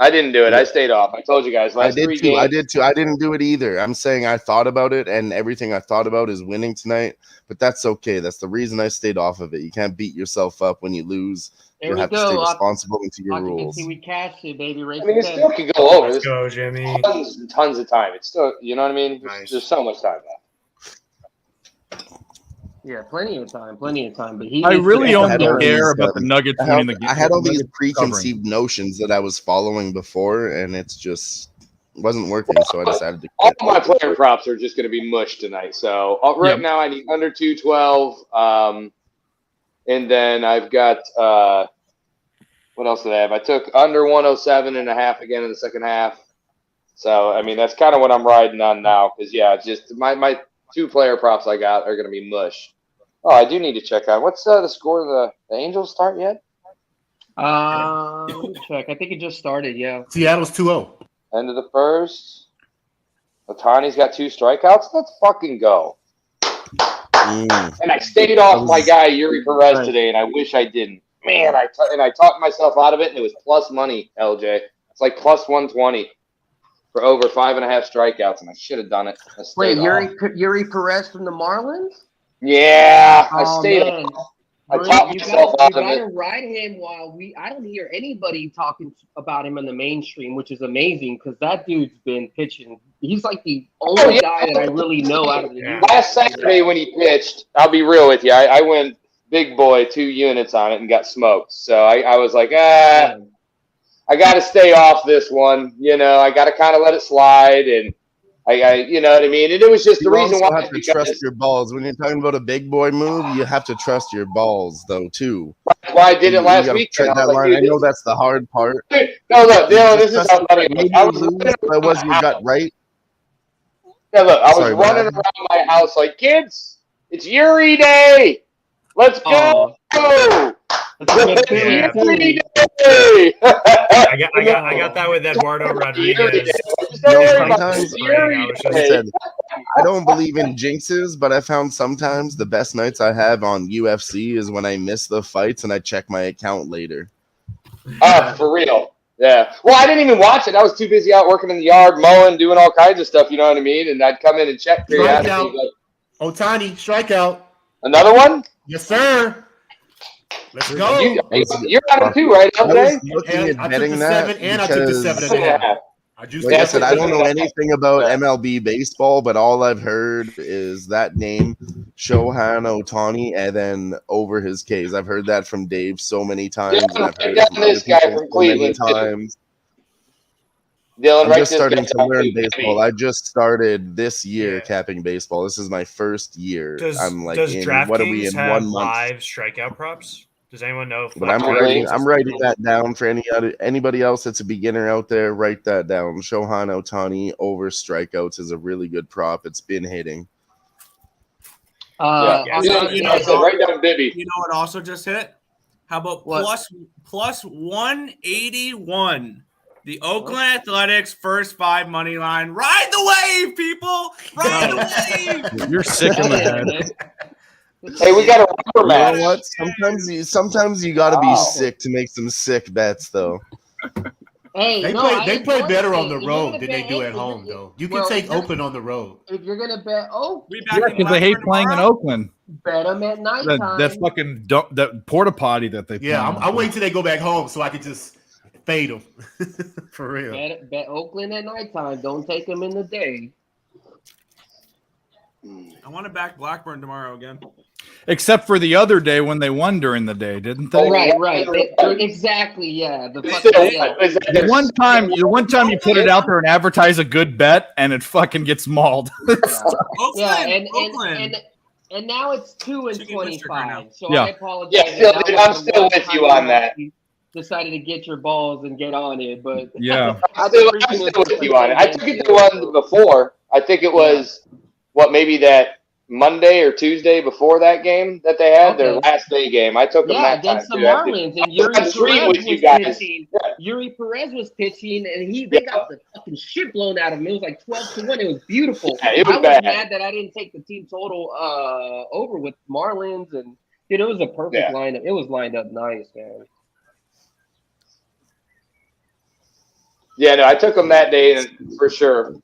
I didn't do it. I stayed off. I told you guys. I did too. I didn't do it either. I'm saying I thought about it, and everything I thought about is winning tonight. But that's okay. That's the reason I stayed off of it. You can't beat yourself up when you lose. You have to stay responsible into your rules. We cashed it, baby. It still could go over. Let's go, Jimmy. Tons and tons of time. It's still, you know what I mean? There's so much time left. Yeah, plenty of time. But I really only care about the Nuggets winning the game. I had all these preconceived notions that I was following before, and it's just wasn't working. So I decided to quit. All my player props are just going to be mush tonight. So now I need under 212, and then I've got what else did I have? I took under 107.5 again in the second half. So I mean that's kind of what I'm riding on now because just my 2 player props I got are going to be mush. Oh, I do need to check out. What's the score of the Angels start yet? Let me check. I think it just started, yeah. Seattle's 2-0. End of the first. Ohtani's got 2 strikeouts. Let's fucking go. And I stayed off my guy, Yuri Perez, today, and I wish I didn't. Man, I talked myself out of it, and it was plus money, LJ. It's like plus 120 for over 5.5 strikeouts, and I should have done it. Wait, Yuri Perez from the Marlins? Yeah, I stayed. I Bro, talked you myself gotta, out you of gotta it. ride him while I don't hear anybody talking about him in the mainstream, which is amazing because that dude's been pitching. He's like the only guy that I really know out of the youth. Last Saturday when he pitched, I'll be real with you. I went big boy 2 units on it and got smoked. So I was like, I got to stay off this one. You know, I got to kind of let it slide. And I, you know what I mean? And it was just the You reason also why. have to trust your balls. When you're talking about a big boy move, you have to trust your balls, though, too. That's why I did it last You gotta weekend. tread I that was like, line. I dude, know that's the hard part. no, look, Dylan, this is Just how funny it was. maybe I you was lose, but was your gut right? Yeah, look, I was Sorry, what running happened? around my house like, kids, it's Yuri Day. Let's go. Yeah. Yuri Day. I got that with Eduardo Rodriguez. No, sometimes I was like I said, I don't believe in jinxes, but I found sometimes the best nights I have on UFC is when I miss the fights and I check my account later. For real. Yeah. Well, I didn't even watch it. I was too busy out working in the yard, mowing, doing all kinds of stuff. You know what I mean? And I'd come in and check periodically. Strikeout. Like, Otani, strikeout. another one? Yes, sir. Let's go. You're on it too, right, I was LJ? looking at I took betting the that 7 and I took the because, 7.5. like I said, I don't know anything about MLB baseball, but all I've heard is that name, Shohei Otani, and then over his Ks. I've heard that from Dave so many times, and I've heard it from this other guy people from so many Cleveland, too. times. Dylan, I'm write just this starting guy to down, learn too. baseball. I just started this year capping baseball. This is my first year. I'm like, does what are we DraftKings in have 1 month? live strikeout props? Does anyone know? If But I'm writing that down for anybody else that's a beginner out there. Write that down. Shohei Otani over strikeouts is a really good prop. It's been hitting. Also, You know, right down Bibby. You know what also just hit? How about plus 181? The Oakland Athletics first 5 money line. Ride the wave, people! Ride the wave! You're sick in the head. Hey, we got a rubber You know match. what? Sometimes you got to be sick to make some sick bets, though. Hey, They no, play I better enjoy on the it. If you're road gonna than they bet do at if home, you're- though. You can well, take if you're- Oakland on the road. If you're gonna bet, Yeah, because they hate playing in Oakland. bet them at nighttime. That fucking that porta potty that they play. Yeah, in. I'm waiting till they go back home so I can just fade them. For real. Bet Oakland at nighttime. Don't take them in the day. I want to back Blackburn tomorrow again. Except for the other day when they won during the day, didn't they? Right. Exactly. Yeah. The The one time you put it out there and advertise a good bet, and it fucking gets mauled. Yeah, and now it's 2 and 25. So Yeah. I apologize. Yeah, Phil, dude, I'm still with you on that. Decided to get your balls and get on it, but Yeah. I'm still with you on it. I took it to one before. I think it was maybe that Monday or Tuesday before that game that they had their last day game. I took them that time against the too. Marlins, and Yuri I'm streaming Perez with you was guys. pitching. Yuri Perez was pitching, and they got the fucking shit blown out of him. It was like 12-1. It was beautiful. Yeah, it was I was bad. mad that I didn't take the team total over with Marlins, and it was a perfect lineup. It was lined up nice, man. Yeah, no, I took them that day for sure.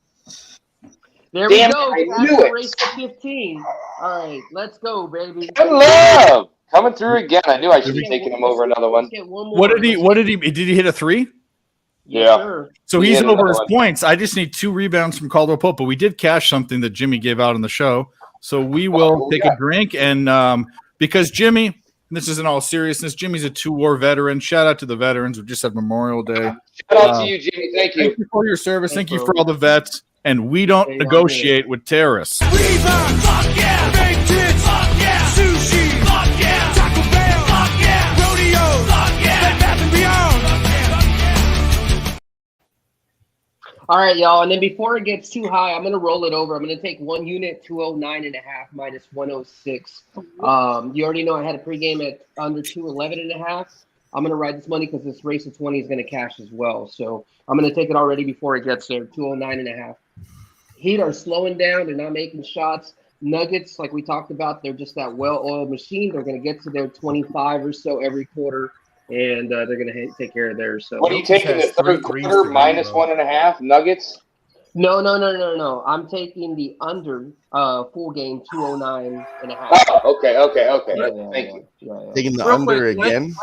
There Damn, we go. I Fast knew it. Race to 15. All right, let's go, baby. Good love coming through again. I knew I should be taking him over another one. What did he hit a 3? Yeah. So He he's hit over another his one. points. I just need 2 rebounds from Caldwell Pope, but we did cash something that Jimmy gave out on the show. So we will take a drink and because Jimmy, and this is in all seriousness, Jimmy's a 2-war veteran. Shout out to the veterans. We just had Memorial Day. Shout out to you, Jimmy. Thank you. Thank you for your service. Thank you for all the vets. And we don't negotiate with terrorists. All right, y'all. And then before it gets too high, I'm going to roll it over. I'm going to take 1 unit, 209.5 minus 106. You already know I had a pregame at under 211.5. I'm going to ride this money because this race of 20 is going to cash as well. So I'm going to take it already before it gets there, 209.5. Heat are slowing down. They're not making shots. Nuggets, like we talked about, they're just that well-oiled machine. They're going to get to their 25 or so every quarter, and they're going to take care of theirs. So What are you taking the third quarter minus 1.5 Nuggets? No. I'm taking the under full game 209.5. Oh, okay. Thank you. Yeah. Taking the Real under quick, again.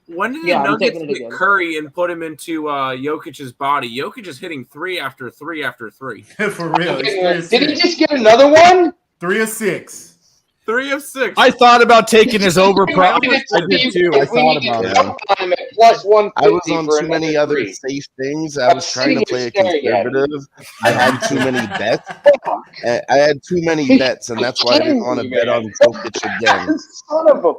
When did Yeah, the I'm Nuggets taking it get again. Curry and put him into Jokic's body? Jokic is hitting 3 after 3 after 3. For real. It's Did he just get another one? 3 of 6. 3 of 6. I thought about taking his over. I did too. I thought about it. I'm at plus 150 I was on for too many another other three. safe things. I was trying to play a conservative. I had too many bets. I had too many bets, and that's why I didn't want to bet on Jokic again. Son of a...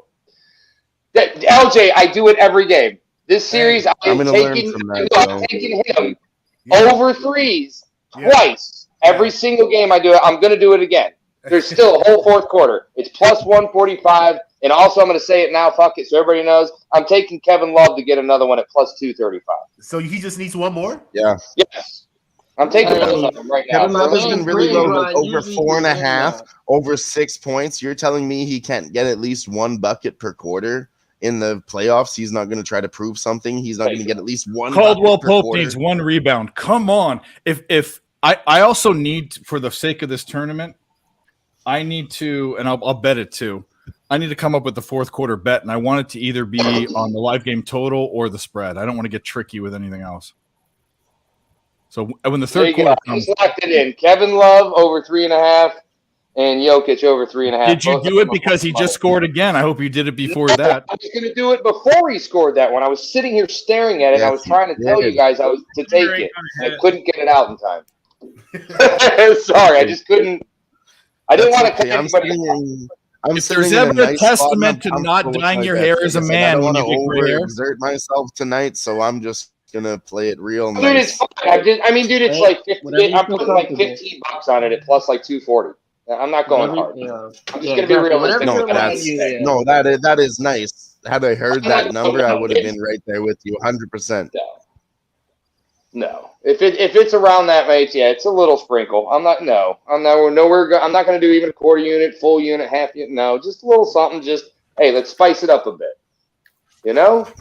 LJ, I do it every game. This series, I'm gonna learn from that, I'm taking him over threes twice. Every single game I do it, I'm going to do it again. There's still a whole fourth quarter. It's plus 145. And also, I'm going to say it now, fuck it, so everybody knows. I'm taking Kevin Love to get another one at plus 235. So he just needs one more? Yeah. Yes. I'm taking both of them right now. Kevin Love has been really low, like over 4.5, over 6 points. You're telling me he can't get at least one bucket per quarter in the playoffs? He's not going to try to prove something. He's not going to get at least one. Caldwell bucket per Pope quarter. needs one rebound. Come on. If I also need, for the sake of this tournament, I need to, and I'll bet it too. I need to come up with the fourth quarter bet, and I want it to either be on the live game total or the spread. I don't want to get tricky with anything else. So when the third quarter comes, just locked it in. Kevin Love over 3.5, and Jokic over 3.5. did you do it because he just scored again? I hope you did it before that. I was going to do it before he scored that one. I was sitting here staring at it. And I was trying to tell you guys I was to take it. And I couldn't get it out in time. Sorry, I just couldn't. I didn't want to cut anybody. If there's ever a testament to not dyeing your hair as a man I when don't you get want gray to hair, overexert myself tonight, so I'm just gonna play it real Dude, nice. it's fine. Dude, it's like 50. I'm putting like $15 on it at plus like 240. I'm not going hard. I'm just gonna be realistic. No, that is nice. Had I heard that number, I would have been right there with you, 100%. No, if it's around that, mate, yeah, it's a little sprinkle. I'm not going to do even a quarter unit, full unit, half unit. No, just a little something. Just hey, let's spice it up a bit.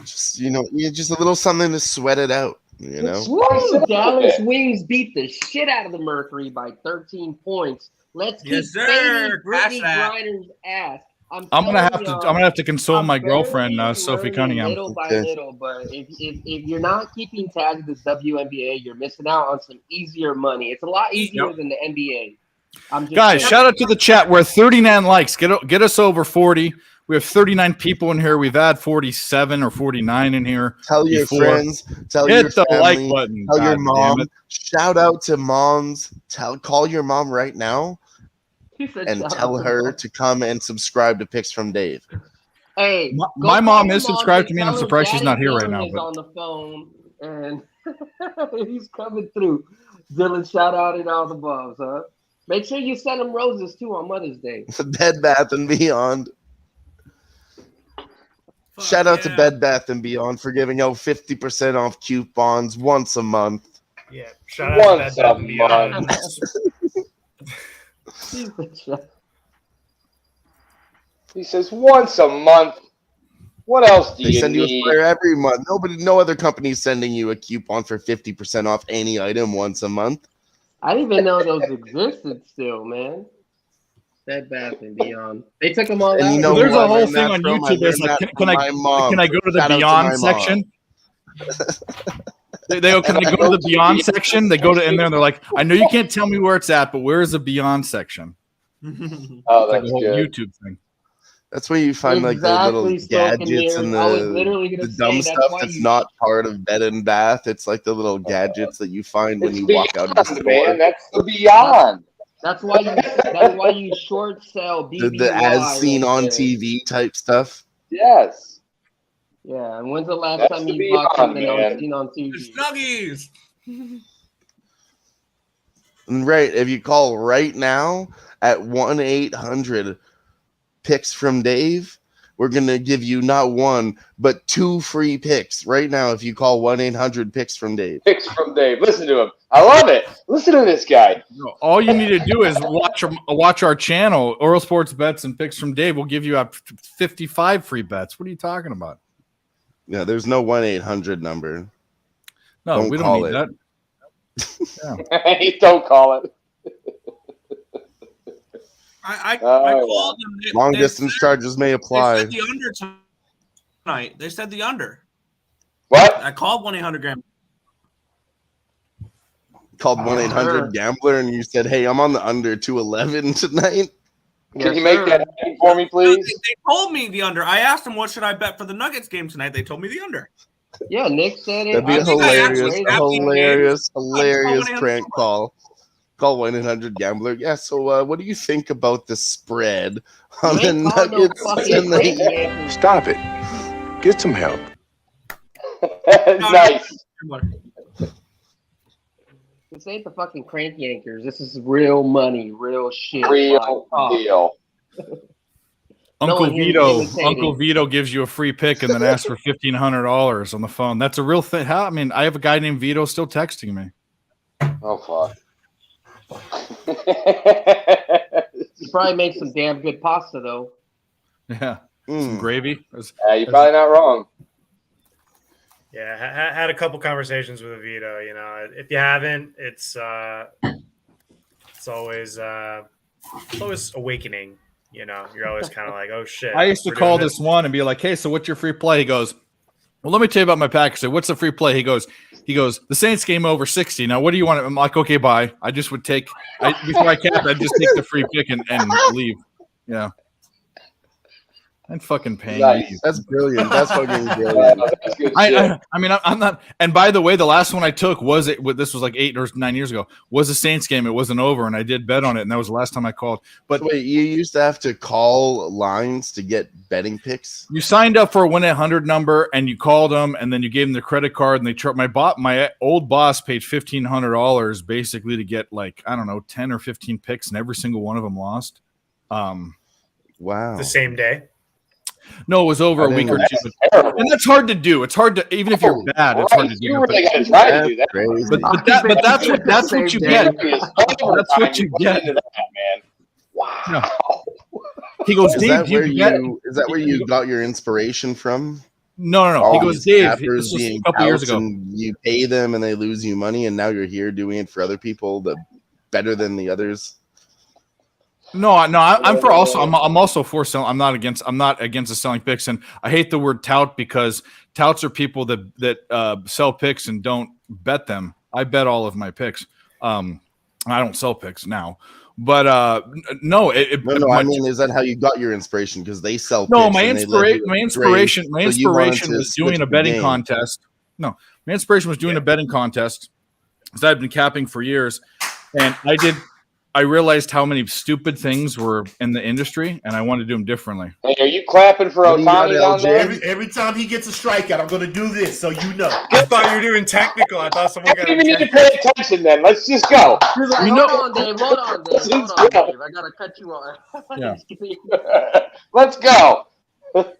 Just just a little something to sweat it out. Woo! Dallas Wings beat the shit out of the Mercury by 13 points. Let's keep fading Brittany Griner's ass. I'm gonna have to console my girlfriend, Sophie Cunningham. Little by little, but if you're not keeping tabs with WNBA, you're missing out on some easier money. It's a lot easier than the NBA. Guys, shout out to the chat. We're at 39 likes. Get us over 40. We have 39 people in here. We've had 47 or 49 in here. Tell your friends. Tell Hit your the family, like button. Tell your God mom. damn it. Shout out to moms. Call your mom right now and tell her to come and subscribe to Picks from Dave. Hey, my mom is subscribed to me, and I'm surprised she's not here right now. He's on the phone and he's coming through. Dylan, shout out and all the above, huh? Make sure you send him roses too on Mother's Day. Bed Bath and Beyond. Shout out to Bed Bath and Beyond for giving out 50% off coupons once a month. Yeah, shout out to Bed Bath and Beyond. He says once a month. What else do They you send you need? a flyer every month. No other company is sending you a coupon for 50% off any item once a month. I didn't even know those existed still, man. Bed Bath and Beyond. They took them all out. And There's a whole learned thing that on from? I YouTube. There's learned like, that can from my mom. I go to the Shout out to Beyond my section? They go, can I go to the Beyond section? They go to in there and they're like, I know you can't tell me where it's at, but where is the Beyond section? Oh, It's that's like a whole good. YouTube thing. That's where you find like the little Exactly, gadgets Spoken and Mirror. I was literally the gonna say dumb that's stuff why that's you- not part of Bed and Bath. It's like the little gadgets that you find when It's you walk out of the store. man. That's the beyond. That's why you short sell BBY. The as seen right on there. TV type stuff. Yes. Yeah, and when's the last That's time the you bought Beyond, something man. seen on TV? Snuggies. And right, if you call right now at 1-800 Picks from Dave, we're gonna give you not one but 2 free picks right now. If you call 1-800 Picks from Dave. Picks from Dave. Listen to him. I love it. Listen to this guy. All you need to do is watch our channel, Oral Sports Bets and Picks from Dave. We'll give you up 55 free bets. What are you talking about? Yeah, there's no 1-800 number. No, we don't call need it. that. Don't call it. I called them. Long distance charges may They apply. said the under tonight. They said the under. What? I called 1-800-GAMBLER. Called 1-800-GAMBLER, and you said, "Hey, I'm on the under 211 tonight." Can you make that happen for me, please? They told me the under. I asked them what should I bet for the Nuggets game tonight. They told me the under. Yeah, Nick said it. That'd be a hilarious I prank call. Call 1-800-GAMBLER. Yeah. So, what do you think about the spread on the Nuggets tonight? Stop it. Get some help. Nice. This ain't the fucking crank yankers. This is real money, real shit. Real deal. Uncle one here Vito, imitating. Uncle Vito gives you a free pick and then asks for $1,500 on the phone. That's a real thing. I mean, I have a guy named Vito still texting me. Oh fuck. You probably make some damn good pasta though. Yeah, some gravy. You're probably not wrong. Yeah, had a couple conversations with Vito. You know, if you haven't, it's always awakening. You know, you're always kind of like, oh shit. I used to we're call doing this one and be like, "Hey, so what's your free play?" He goes, "Well, let me tell you about my package." I said, "What's the free play?" He goes, "The Saints game over 60. Now, what do you want?" I'm like, "Okay, bye." I just would take before I capped, I'd just take the free pick and leave. Yeah. And fucking paying. Nice. That's brilliant. That's fucking brilliant. I mean, I'm not. And by the way, the last one I took was it. This was like 8 or 9 years ago. Was a Saints game. It wasn't over, and I did bet on it, and that was the last time I called. But wait, you used to have to call lines to get betting picks? You signed up for a 1-800 number, and you called them, and then you gave them the credit card, and they charged my old boss paid $1,500 basically to get like 10 or 15 picks, and every single one of them lost. Wow. The same day. No, it was over a week or two. And that's hard to do. It's hard to, even if you're bad, it's hard to do. You really got to try to do that. But that's what you get. That's what you get. Man. Wow. Yeah. He goes, Is Dave, that where you got your inspiration from? No. He goes, Dave, this was being a couple years touts ago. and you pay them and they lose you money, and now you're here doing it for other people better than the others. No, I'm for also. I'm also for selling. I'm not against the selling picks, and I hate the word tout because touts are people that sell picks and don't bet them. I bet all of my picks. I don't sell picks now, but no. I mean, is that how you got your inspiration? Because they sell. No, picks my and they let inspiration you trade, so you wanted to was doing switch a betting the game. contest. No, my inspiration was doing a betting contest because I've been capping for years, and I realized how many stupid things were in the industry, and I wanted to do them differently. Hey, are you clapping for Otani down there? Every time he gets a strikeout, I'm going to do this, so you know. I thought you were doing technical. I thought someone I got don't even need to pay attention then. Let's just go. Hold on, Dave. Hold on, Dave. I gotta cut you off. Yeah. Let's go. For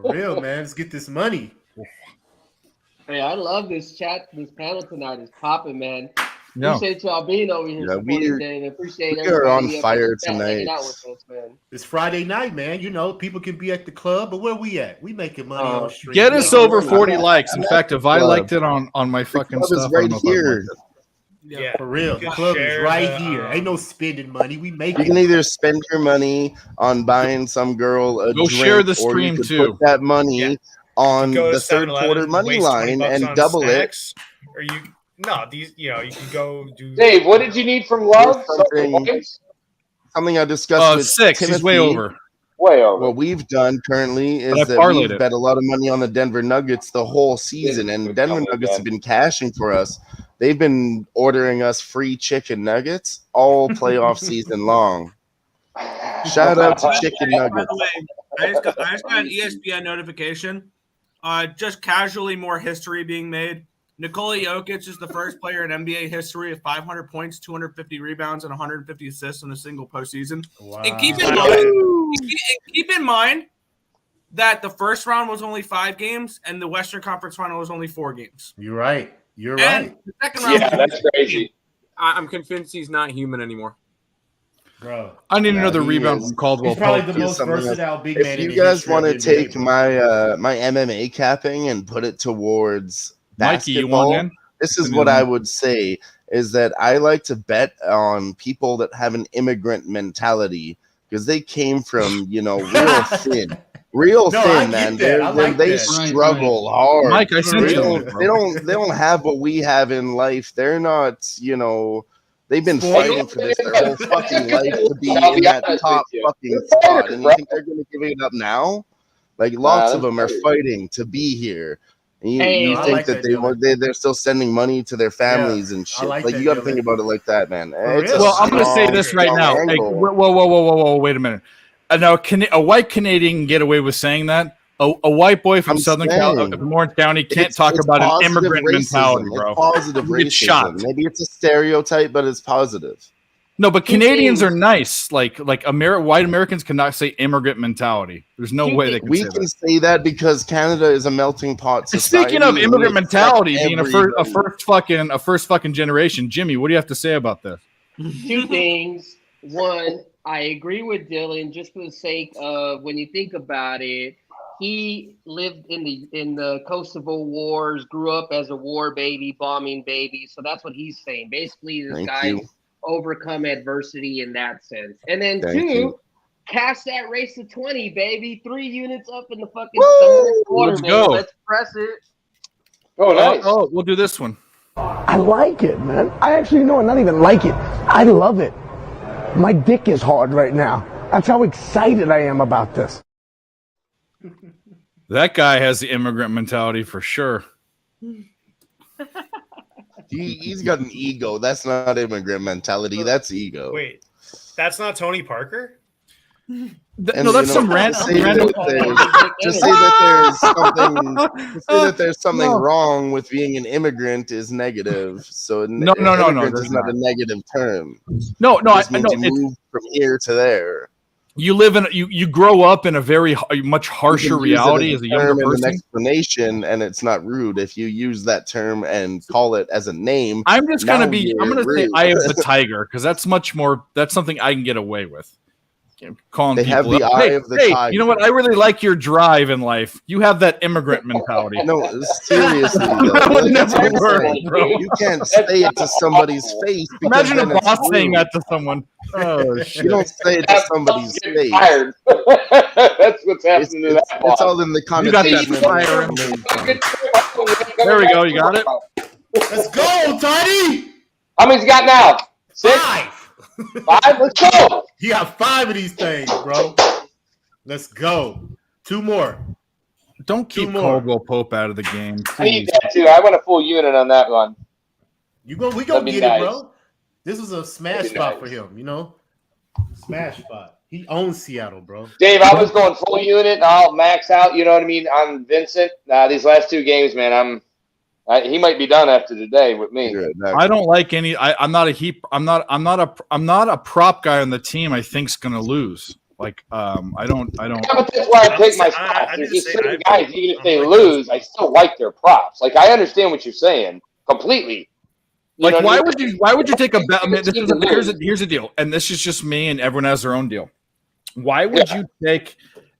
real, man. Let's get this money. Hey, I love this chat. This panel tonight is popping, man. Yeah. Appreciate y'all being over here. Yeah, supporting Dave. Appreciate we are on everybody up fire in the chat hanging tonight. out with us, man. It's Friday night, man. You know, people can be at the club, but where we at? We making money on stream. Get us over 40 likes. In fact, if I Club. liked it on my fucking club is stuff, right I don't know if I'd here. like it. Yeah, For real. The You can club is share right the, here. Ain't no spending money. We make You it. can either spend your money on buying some girl a Go drink, share the or you stream, could too. put that money on go to the third 7-Eleven, quarter money waste 20 line bucks and on double snacks, or you can go do. Dave, what did you need from Love? something I discussed with 6. He's Timothy. way over. Way over. What we've done currently But I is that parlayed we've it. bet a lot of money on the Denver Nuggets the whole season, and Denver Nuggets have been cashing for us. They've been ordering us free chicken nuggets all playoff season long. Shout out to Chicken By Nuggets. the way, I just got an ESPN notification. Just casually more history being made. Nikola Jokic is the first player in NBA history of 500 points, 250 rebounds, and 150 assists in a single postseason. Wow. And keep in mind that the first round was only 5 games, and the Western Conference Final was only 4 games. You're right. You're And right. the second round, Yeah, that's crazy. I'm convinced he's not human anymore. Bro. I need another he rebound is. from Caldwell He's probably Pope. the most something else. versatile big man If in you the guys history want of to the NBA, take bro. my MMA capping and put it towards Mikey, you want basketball, in? this is Send me what the I link. would say. is that I like to bet on people that have an immigrant mentality because they came from, real thin. Real thin, man. They struggle hard. Mike, I sent you. They don't have what we have in life. They're not, they've been fighting for this their whole fucking life to be in that top fucking spot. And you think they're going to give it up now? Like lots of them are fighting to be here. And you think that they're still sending money to their families and shit. Like you got to think about it like that, man. Well, I'm going to say this right now. Hey, whoa, wait a minute. Now, a white Canadian can get away with saying that. A white boy from from Orange County can't talk about an immigrant mentality, bro. It's positive racism. Get shot. Maybe it's a stereotype, but it's positive. No, but Canadians are nice. Like white Americans cannot say immigrant mentality. There's no way they can. We can say that because Canada is a melting pot society. Speaking of immigrant mentality being a first fucking generation, Jimmy, what do you have to say about this? 2 things. One, I agree with Dylan just for the sake of when you think about it. He lived in the Kosovo wars, grew up as a war baby, bombing baby. So that's what he's saying. Basically, this guy's overcome adversity in that sense. And then 2, cast that race to 20, baby. 3 units up in the fucking third quarter, Let's man. go. Let's press it. Oh, nice. We'll do this one. I like it, man. I actually not even like it. I love it. My dick is hard right now. That's how excited I am about this. That guy has the immigrant mentality for sure. He's got an ego. That's not immigrant mentality. That's ego. Wait, that's not Tony Parker? No, that's some random. To say that there's something wrong with being an immigrant is negative. So no, immigrant is not a negative term. No, it means you move from here to there. You live in you grow up in a much harsher reality as a younger person. An explanation, and it's not rude if you use that term and call it as a name. I'm going to say Eye of the Tiger because that's something I can get away with. Calling they people have the up. eye of the tiger. You know what? I really like your drive in life. You have that immigrant mentality. No, seriously. That would never work, bro. You can't say it to somebody's face. Imagine a boss saying that to someone. Oh shit! You don't say it to somebody's face. Fired. That's what's happening to that boss. It's all in the connotation. You got that fire. There we go. You got it. Let's go, Tony. How many's got now? 6? 5? Let's go. You got 5 of these things, bro. Let's go. 2 more. Don't keep Caldwell Pope out of the game. I need that too. I want a full unit on that one. We gonna get it, bro. This was a smash spot for him, Smash spot. He owns Seattle, bro. Dave, I was going full unit and I'll max out, you know what I mean, on Vincent. These last 2 games, man, he might be done after today with me. I don't like any. I'm not a prop guy on the team. I think's gonna lose. Like I don't. Yeah, but that's why I take my spots. There's just certain guys, even if they lose, I still like their props. Like I understand what you're saying completely. Like why would you take a bet? I mean, here's the deal, and this is just me, and everyone has their own deal. Why would you take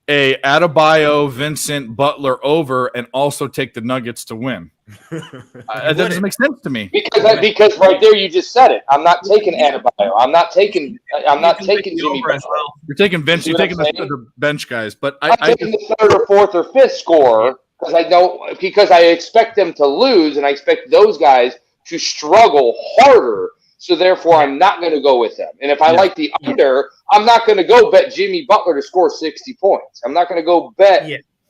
a Adebayo, Vincent, Butler over, and also take the Nuggets to win? That doesn't make sense to me. Because right there you just said it. I'm not taking Adebayo. I'm not taking Jimmy Butler. You're taking Vince. You're taking the bench guys. But I'm taking the 3rd or 4th or 5th scorer because I expect them to lose, and I expect those guys to struggle harder. So therefore, I'm not going to go with them. And if I like the under, I'm not going to go bet Jimmy Butler to score 60 points. I'm not going to go bet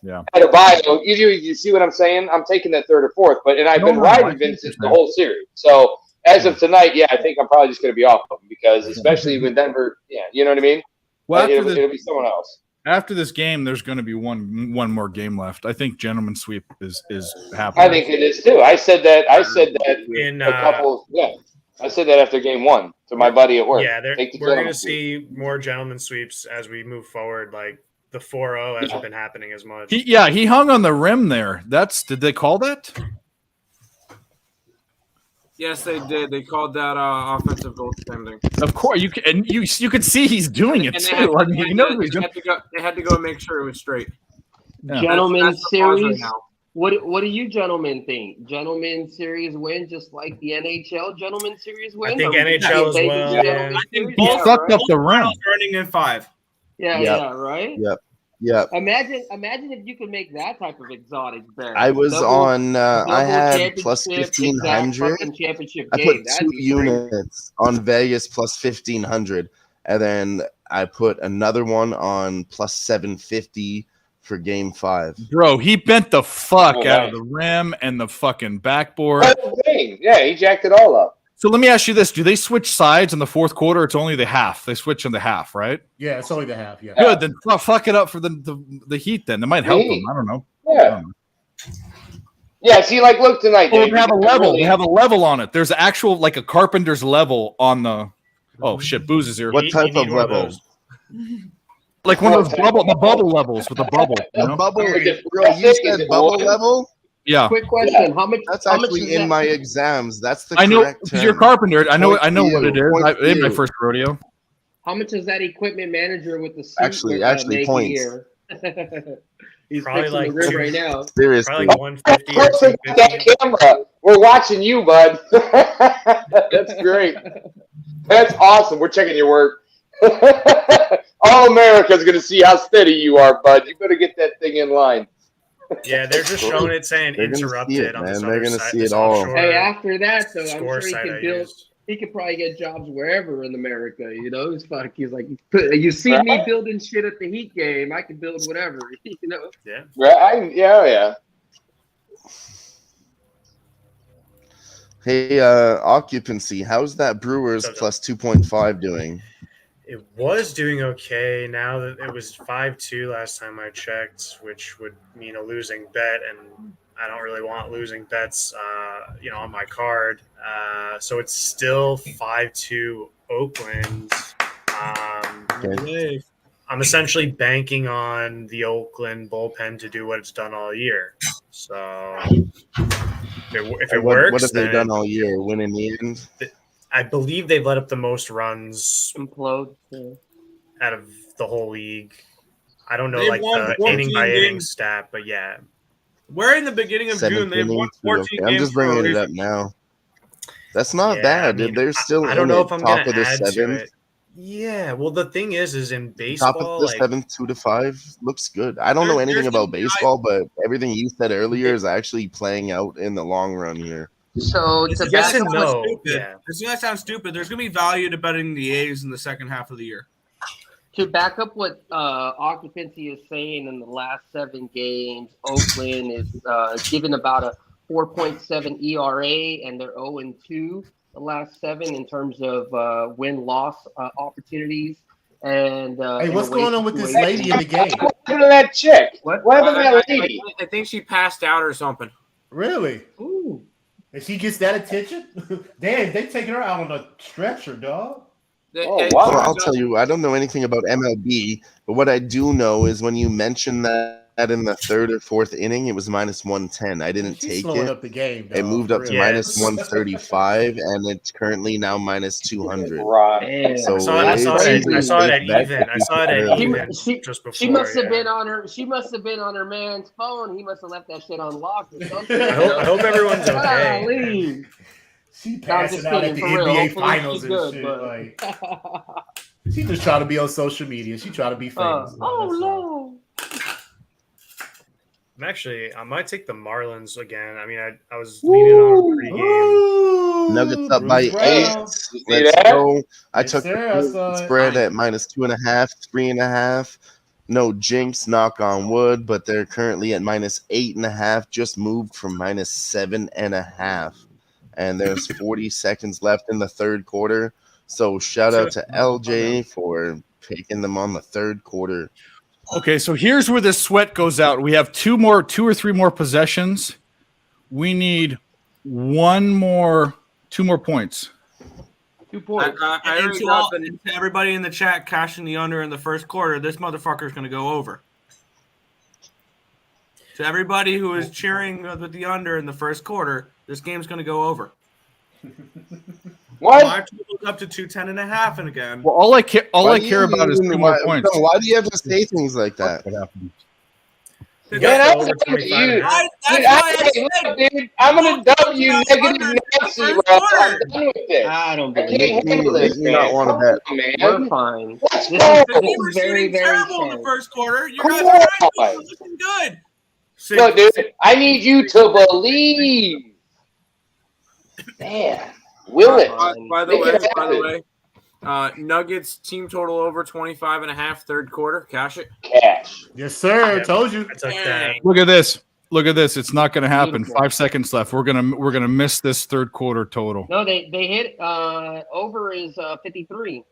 Adebayo. You see what I'm saying? I'm taking that 3rd or 4th. I've been riding Vincent the whole series. So as of tonight, I think I'm probably just going to be off of him because especially with Denver, you know what I mean? Well, it'll be someone else. After this game, there's going to be one more game left. I think gentleman's sweep is happening. I think it is too. I said that in a couple. I said that after game 1 to my buddy at work. Yeah, we're going to see more gentleman sweeps as we move forward. Like the 4-0 hasn't been happening as much. He hung on the rim there. Did they call that? Yes, they did. They called that offensive goaltending. Of course, you could see he's doing it too. They had to go and make sure it was straight. Yeah. Gentlemen series. What do you gentlemen think? Gentlemen series win, just like the NHL gentlemen series win. I think NHL as well. Yeah. I think He both fucked up the rim. running in 5. Yeah, right. Yep. Imagine if you could make that type of exotic bet. I was on. I had championship, plus exact 1500. fucking championship I game. put That'd 2 be crazy. units on Vegas plus 1500, and then I put another one on plus 750 for Game 5. Bro, he bent the fuck Oh, out wow. of the rim and the fucking backboard. Whole game. Yeah, he jacked it all up. So let me ask you this: do they switch sides in the fourth quarter? It's only the half. They switch in the half, right? Yeah, it's only the half. Yeah. Good. Then fuck it up for the Heat. Then it might help them. I don't know. Yeah. Yeah, see, like, look tonight. Oh, Dave, they have a you can level. really- They have a level on it. There's actual like a carpenter's level on the. Oh shit, Booze is here. What type of level? Like one of those the bubble levels with a bubble. You know? Bubble, Is it bro. You plastic? Is said it bubble wood? level. Yeah. Quick question: How much? That's how much actually is in that- my exams. That's the I know correct because you're a term. carpenter. I know Point what you, it is. point In my you. first rodeo. How much is that equipment manager with the suit Actually, make a points. year? He's Probably fixing like the rim two- right now. Seriously. Probably like 150 or Of course, we got 250. that camera. We're watching you, bud. That's great. That's awesome. We're checking your work. All America's going to see how steady you are, bud. You better get that thing in line. Yeah, they're just showing it saying They're gonna see interrupted it, on man. this They're other gonna side, see it this all. offshore Hey, after that, though, I'm score sure he site I could build. use. He could probably get jobs wherever in America. You know, it's fuck. He's like, you see me Right? building shit at the Heat game, I can build whatever. You know. Yeah. Right? Yeah. Hey, occupancy. How's that Brewers plus 2.5 doing? It was doing okay. Now that it was 5-2 last time I checked, which would mean a losing bet, and I don't really want losing bets, on my card. So it's still 5-2 Oakland. I'm essentially banking on the Oakland bullpen to do what it's done all year. So if it works, what have they then done all year? Win in the end? I believe they've let up the most runs Implode. out of the whole league. I don't know They've like won the 14 inning by inning games. stat, but yeah. We're in the beginning of June. They've won 14 Okay, I'm games just for a bringing it reason. up now. That's not Yeah, bad. I mean, They're still I don't in know it, if I'm top gonna of the add to seventh. it. Yeah, well, the thing is in Top baseball, of the like seventh, 2-5 looks good. I don't know There's- anything there's about gonna be- baseball, but everything you said earlier is actually playing out in the long run here. So This to is yes back and gonna sound no. stupid. Yeah. This is gonna sound stupid. There's gonna be value to betting the A's in the second half of the year. to back up what occupancy is saying, in the last 7 games, Oakland is given about a 4.7 ERA, and they're 0-2 the last 7 in terms of win-loss opportunities. And Hey, in what's away going on with this situations. lady in the game? What happened to that chick? What? What happened to that lady? I think she passed out or something. Really? Ooh. And she gets that attention? Damn, they taking her out on a stretcher, dog. Oh, It- wow. Well, I'll tell you, I don't know anything about MLB, but what I do know is when you mentioned that in the 3rd or 4th inning, it was minus 110. I didn't She's take slowing it. up the game. It dog, moved for up to real. minus 135, and it's currently now minus 200. Right. Damn. So I saw it at bet even. I saw it at She- even She, just before. she must have yeah. been on her. She must have been on her man's phone. He must have left that shit unlocked or something. I hope everyone's okay. Golly. She No, I'm passing just out at kidding, the for real. NBA Hopefully finals she's and good, shit. but- Like, she just trying to be on social media. She trying to be famous. Oh That's all. no. I might take the Marlins again. I mean, I was leaning on pregame. Ooh, Nuggets up by Bruce 8. Brown. Let's that? go. I Yes, took sir, I saw the it. spread at minus 2.5, 3.5. No jinx, knock on wood, but they're currently at minus 8.5. Just moved from minus 7.5. And there's 40 seconds left in the 3rd quarter. So shout out to LJ for picking them on the 3rd quarter. Okay, so here's where the sweat goes out. We have 2 or 3 more possessions. We need 2 more points. 2 points. I And already to, got the to everybody in the chat cashing the under in the first quarter, this motherfucker is going to go over. To everybody who is cheering with the under in the first quarter, this game's going to go over. What? My total's up to 210.5 and again. Well, all I care Why about do you is even- 2 more why- points. no, why do you have to say things like that? You Man, got that's the over 25 and a half. Dude, I'm gonna dub you negative Nancy, bro. I'm done with this. I don't I believe can't handle Make this, me not man. want to Come bet. on, man. We're fine. Let's This go. is You were very, shooting very terrible in the sharp. first quarter. You Come guys were on. looking good. Look, dude, I need you to believe. Man, will it? By the Make way, it happen. Nuggets team total over 25 and a half third quarter. Cash it. Cash. Yes, sir. Told you. I took that. Look at this. Look at this. It's not going to happen. Beautiful. 5 seconds left. We're gonna miss this third quarter total. No, they hit over is 53.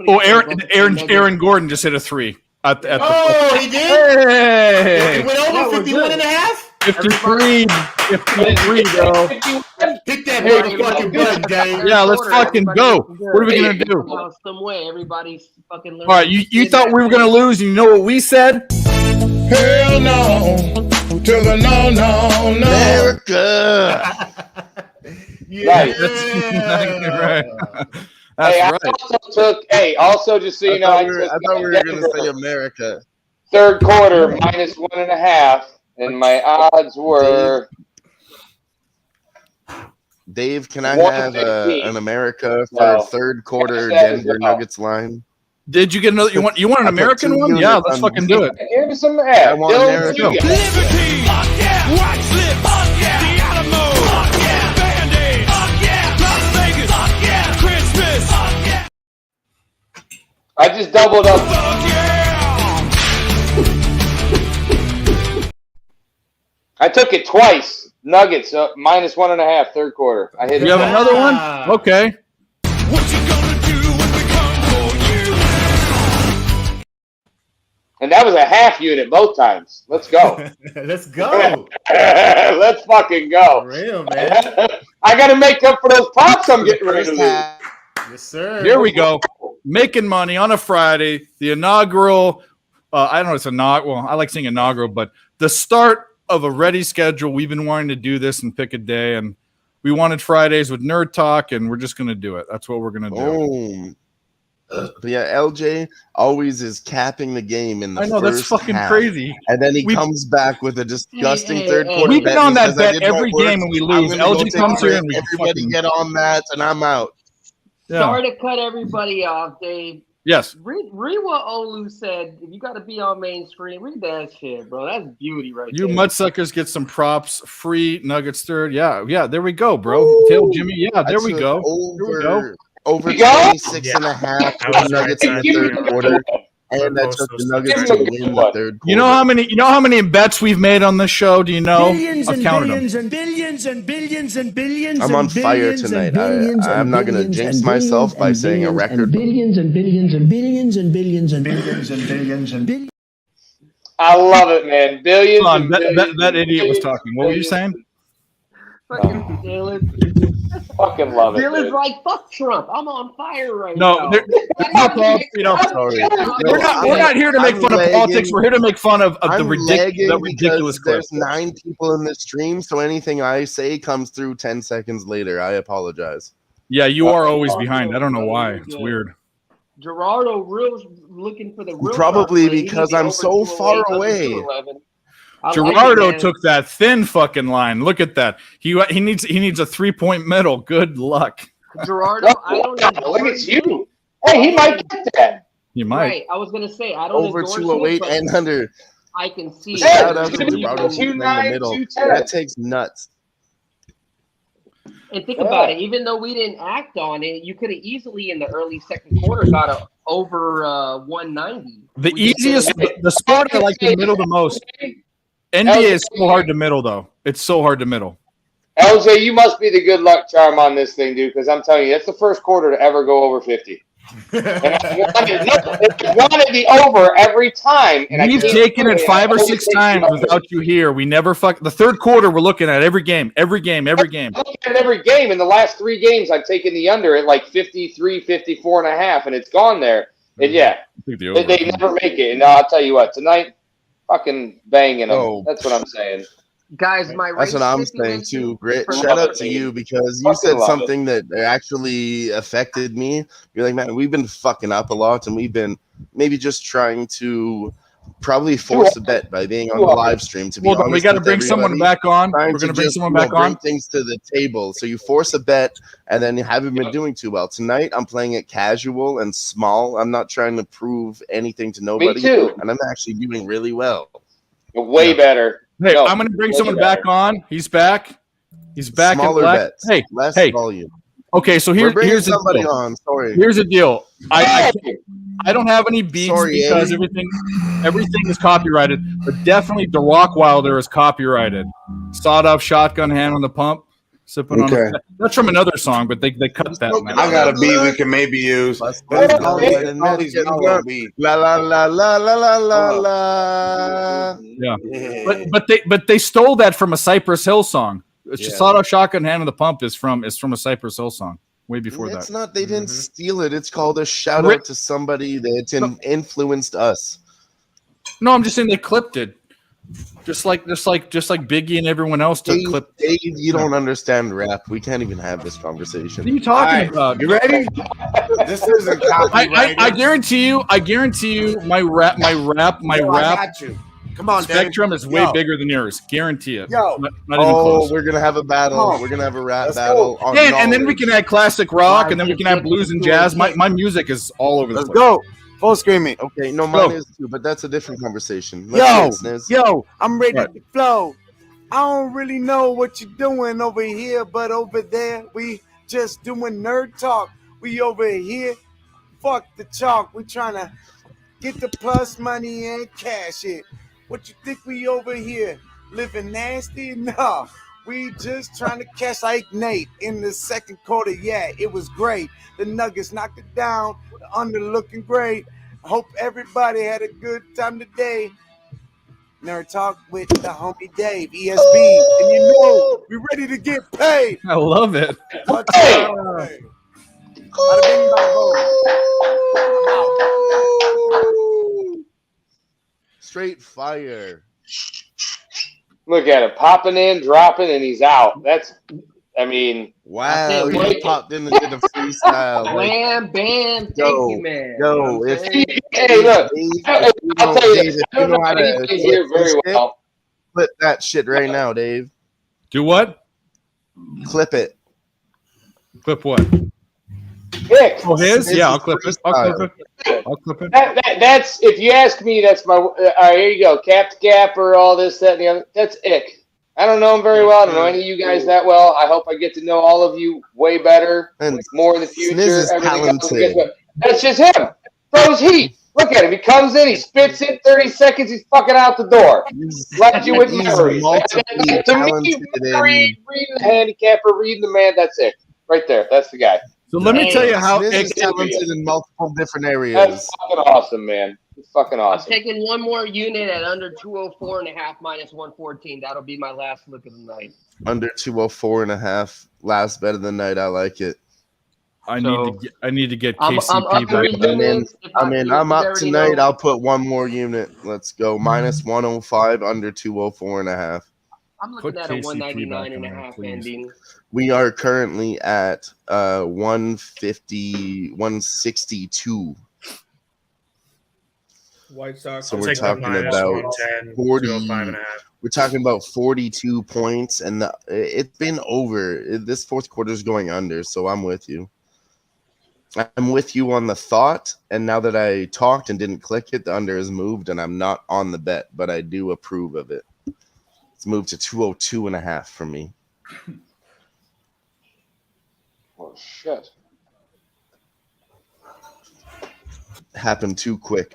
Oh, Aaron Gordon just hit a 3 at the. Oh, he did. Hey, It went over 51 and a half. 53, 53, bro. Hit that motherfucking button, Dave. Yeah, let's fucking go. What are we gonna do? Somehow, some way, everybody's fucking learning. All right, you thought we were gonna lose, and you know what we said? Hell no. To the no. America. Right. Right. That's Hey, right. also just so you know, I thought we were going to say America. third quarter minus 1.5, and my odds were. Dave, can I have 115. an America for No. third quarter Cash that as Denver well. Nuggets line? Did you get another? You want an I put American 2 one? units Yeah, let's on- fucking do it. Give me some. I want Dylan, America. you got it. I just doubled up. I took it twice. Nuggets minus 1.5 third quarter. I hit it. You have twice. another one? Okay. And that was a half unit both times. Let's go. Let's go. Let's fucking go. For real, man. I got to make up for those pops I'm getting ready to lose. Yes, sir. Here we go. Making money on a Friday. The inaugural. I don't know. It's inaugural. Well, I like saying inaugural, but the start of a ready schedule. We've been wanting to do this and pick a day, and we wanted Fridays with Nerd Talk, and we're just going to do it. That's what we're going to do. Boom. But yeah, LJ always is capping the game in the I know, first that's fucking half. crazy. And then he We've- comes back with a disgusting third quarter. We've been bet, on and he that says, "I bet did my every work. game and we I'm lose." gonna go LG take comes a here break. and we Everybody fucking- get on that, and I'm out. Yeah. Sorry to cut everybody off, Dave. Yes. Read what Olu said. If you got to be on main screen, read that shit, bro. That's beauty right You there. mudsuckers get some props. Free Nuggets third. Yeah. There we go, bro. Tail Jimmy. Yeah, there we go. Here we go. Over You go? 26 and a half for the Nuggets in the third quarter. And I took the Nuggets to win the third quarter. You know how many bets we've made on this show? Do you know? I've counted them. and billions and billions and billions. I'm on fire tonight. I'm not going to jinx myself by saying a record. Billions and billions and billions and billions and billions and billions and billions. I love it, man. Billions. Hold on, and billions that and idiot was billions talking. What were you saying? Fucking Dylan. Fucking love it. Dylan's dude. like, fuck Trump. I'm on fire right No, now. they're Sorry. we're not here to make I'm fun of lagging. politics. We're here to make fun of I'm the lagging ridiculous because clip. there's 9 people in the stream, so anything I say comes through 10 seconds later. I apologize. Yeah, you are always behind. I don't know why. It's weird. Gerardo real looking for the real Probably dark lane. because He's I'm over so 208, far under away. 211. I like it, Gerardo man. took that thin fucking line. Look at that. He needs a 3-point medal. Good luck. Gerardo, I don't Look endorse at you. Hey, he might get that. You might. Right, I was gonna say I don't Over endorse 208 it, but and under. I can see Shout it. out to Gerardo in the 2.9, middle. 2.10. That takes nuts. And think about it. Even though we didn't act on it, you could have easily in the early second quarter got a over 190. The We just easiest, didn't- the sport I like to middle the most. NBA is so hard to middle, though. It's so hard to middle. LJ, you must be the good luck charm on this thing, dude, because I'm telling you, that's the first quarter to ever go over 50. And I wanted the over every time. And We've I can't taken do it I 5 or always 6 take the times over. without you here. We never fuck. The third quarter, we're looking at every game. I'm looking at every game. In the last 3 games, I've taken the under at like 53, 54 and a half, and it's gone there. And yeah, they never make it. And I'll tell you what, tonight, fucking banging them. Oh. That's what I'm saying. Guys, my That's what I'm saying too. Great shout out to you because you said Fucking love something that actually affected me. You're like, man, we've been fucking up a lot, and we've been maybe just trying to probably force a bet by being on the live stream. To be Hold on, honest, we got to with bring someone everybody, back on. trying We're going to bring just, someone you know, back on. bring things to the table. So you force a bet, and then you haven't been doing too well. Tonight, I'm playing it casual and small. I'm not trying to prove anything to nobody. Me too. And I'm actually doing really well. Way better. Hey, No, I'm going to bring way someone better. back on. He's back. He's back Smaller in black. bets, Hey, less hey. volume. Okay, so We're bringing here's the somebody deal. on. Sorry. Here's the deal. I don't have any beats Sorry, because Eddie. everything is copyrighted, but definitely the Rockwilder is copyrighted. Sawed off shotgun, hand on the pump, sipping on. Okay. That's from another song, but they cut that. Man. I got a beat we can maybe use. La la la la la la la la. Yeah, but they stole that from a Cypress Hill song. Sawed off shotgun, hand on the pump is from a Cypress Hill song way before It's that. not. They didn't steal it. It's called a shout out to somebody that influenced us. No, I'm just saying they clipped it, just like Biggie and everyone else took clip. Dave, you don't understand rap. We can't even have this conversation. What are you talking about? You ready? This isn't copyrighted. I guarantee you, my rap got you. Come on, spectrum Dave. is way Yo. bigger than yours. Guarantee it. Yo. Not even close. We're gonna have a battle. Come on. We're gonna have a rap Let's battle. go. On Yeah, and then we knowledge. can add classic rock, and then we can add blues and jazz. My music is all over the Let's place. go. Full screaming. Okay, no, mine is too, but that's a different conversation. Yo, Let's get it, Sniz. yo, I'm ready What? to flow. I don't really know what you're doing over here, but over there, we just doing nerd talk. We over here, fuck the chalk. We trying to get the plus money and cash it. What you think we over here living nasty? No, we just trying to cash like Nate in the second quarter. Yeah, it was great. The Nuggets knocked it down. The under looking great. Hope everybody had a good time today. Nerd Talk with the homie Dave, ESB. And you know, we ready to get paid. I love it. What's up? Bada bing, bada boom. Straight fire. Look at him popping in, dropping, and he's out. I mean, Wow, it. you Wait. popped in and did a freestyle. Bam, bam. Thank you, man. Yo, if hey, look, I'll tell you, Dave, if I don't you know know how to anything here clip very this well. clip that shit right now, Dave. Do what? Clip it. Clip what? Pick. Oh, his? This Yeah, is I'll clip it. I'll clip it. I'll clip it. That's if you ask me, that's my. All right, here you go. Cap to Gapper, all this, that, and the other. That's Ick. I don't know him very well. I don't know any of you guys that well. I hope I get to know all of you way better, And more in the future. Sniz is Everything else. talented. Guess what? That's just him. Throws heat. Look at him. He comes in, he spits it, 30 seconds, he's fucking out the door. Left you with He's memories. multiply To me, talented and- reading the handicapper, reading the man, that's it. Right there. That's the guy. So let me tell you how Sniz is Ick- talented in multiple different That's areas. fucking awesome, man. It's fucking I'm awesome. taking one more unit at under 204.5 minus 114. That'll be my last look of the night. Under 204.5. Last bet of the night. I like it. I need to get I'm KCP up back. three units. If I I'm you up already tonight. know. I'll put one more unit. Let's go. Minus 105, under 204.5. I'm looking Put at a KCP 199 back and a in there, half please. ending. We are currently at 150, 162. White Sox. So I'll we're take the talking minus about 110, 40. 205.5. We're talking about 42 points, and it's been over. This fourth quarter is going under, so I'm with you. I'm with you on the thought, and now that I talked and didn't click it, the under has moved, and I'm not on the bet, but I do approve of it. It's moved to 202.5 for me. Oh, shit. Happened too quick.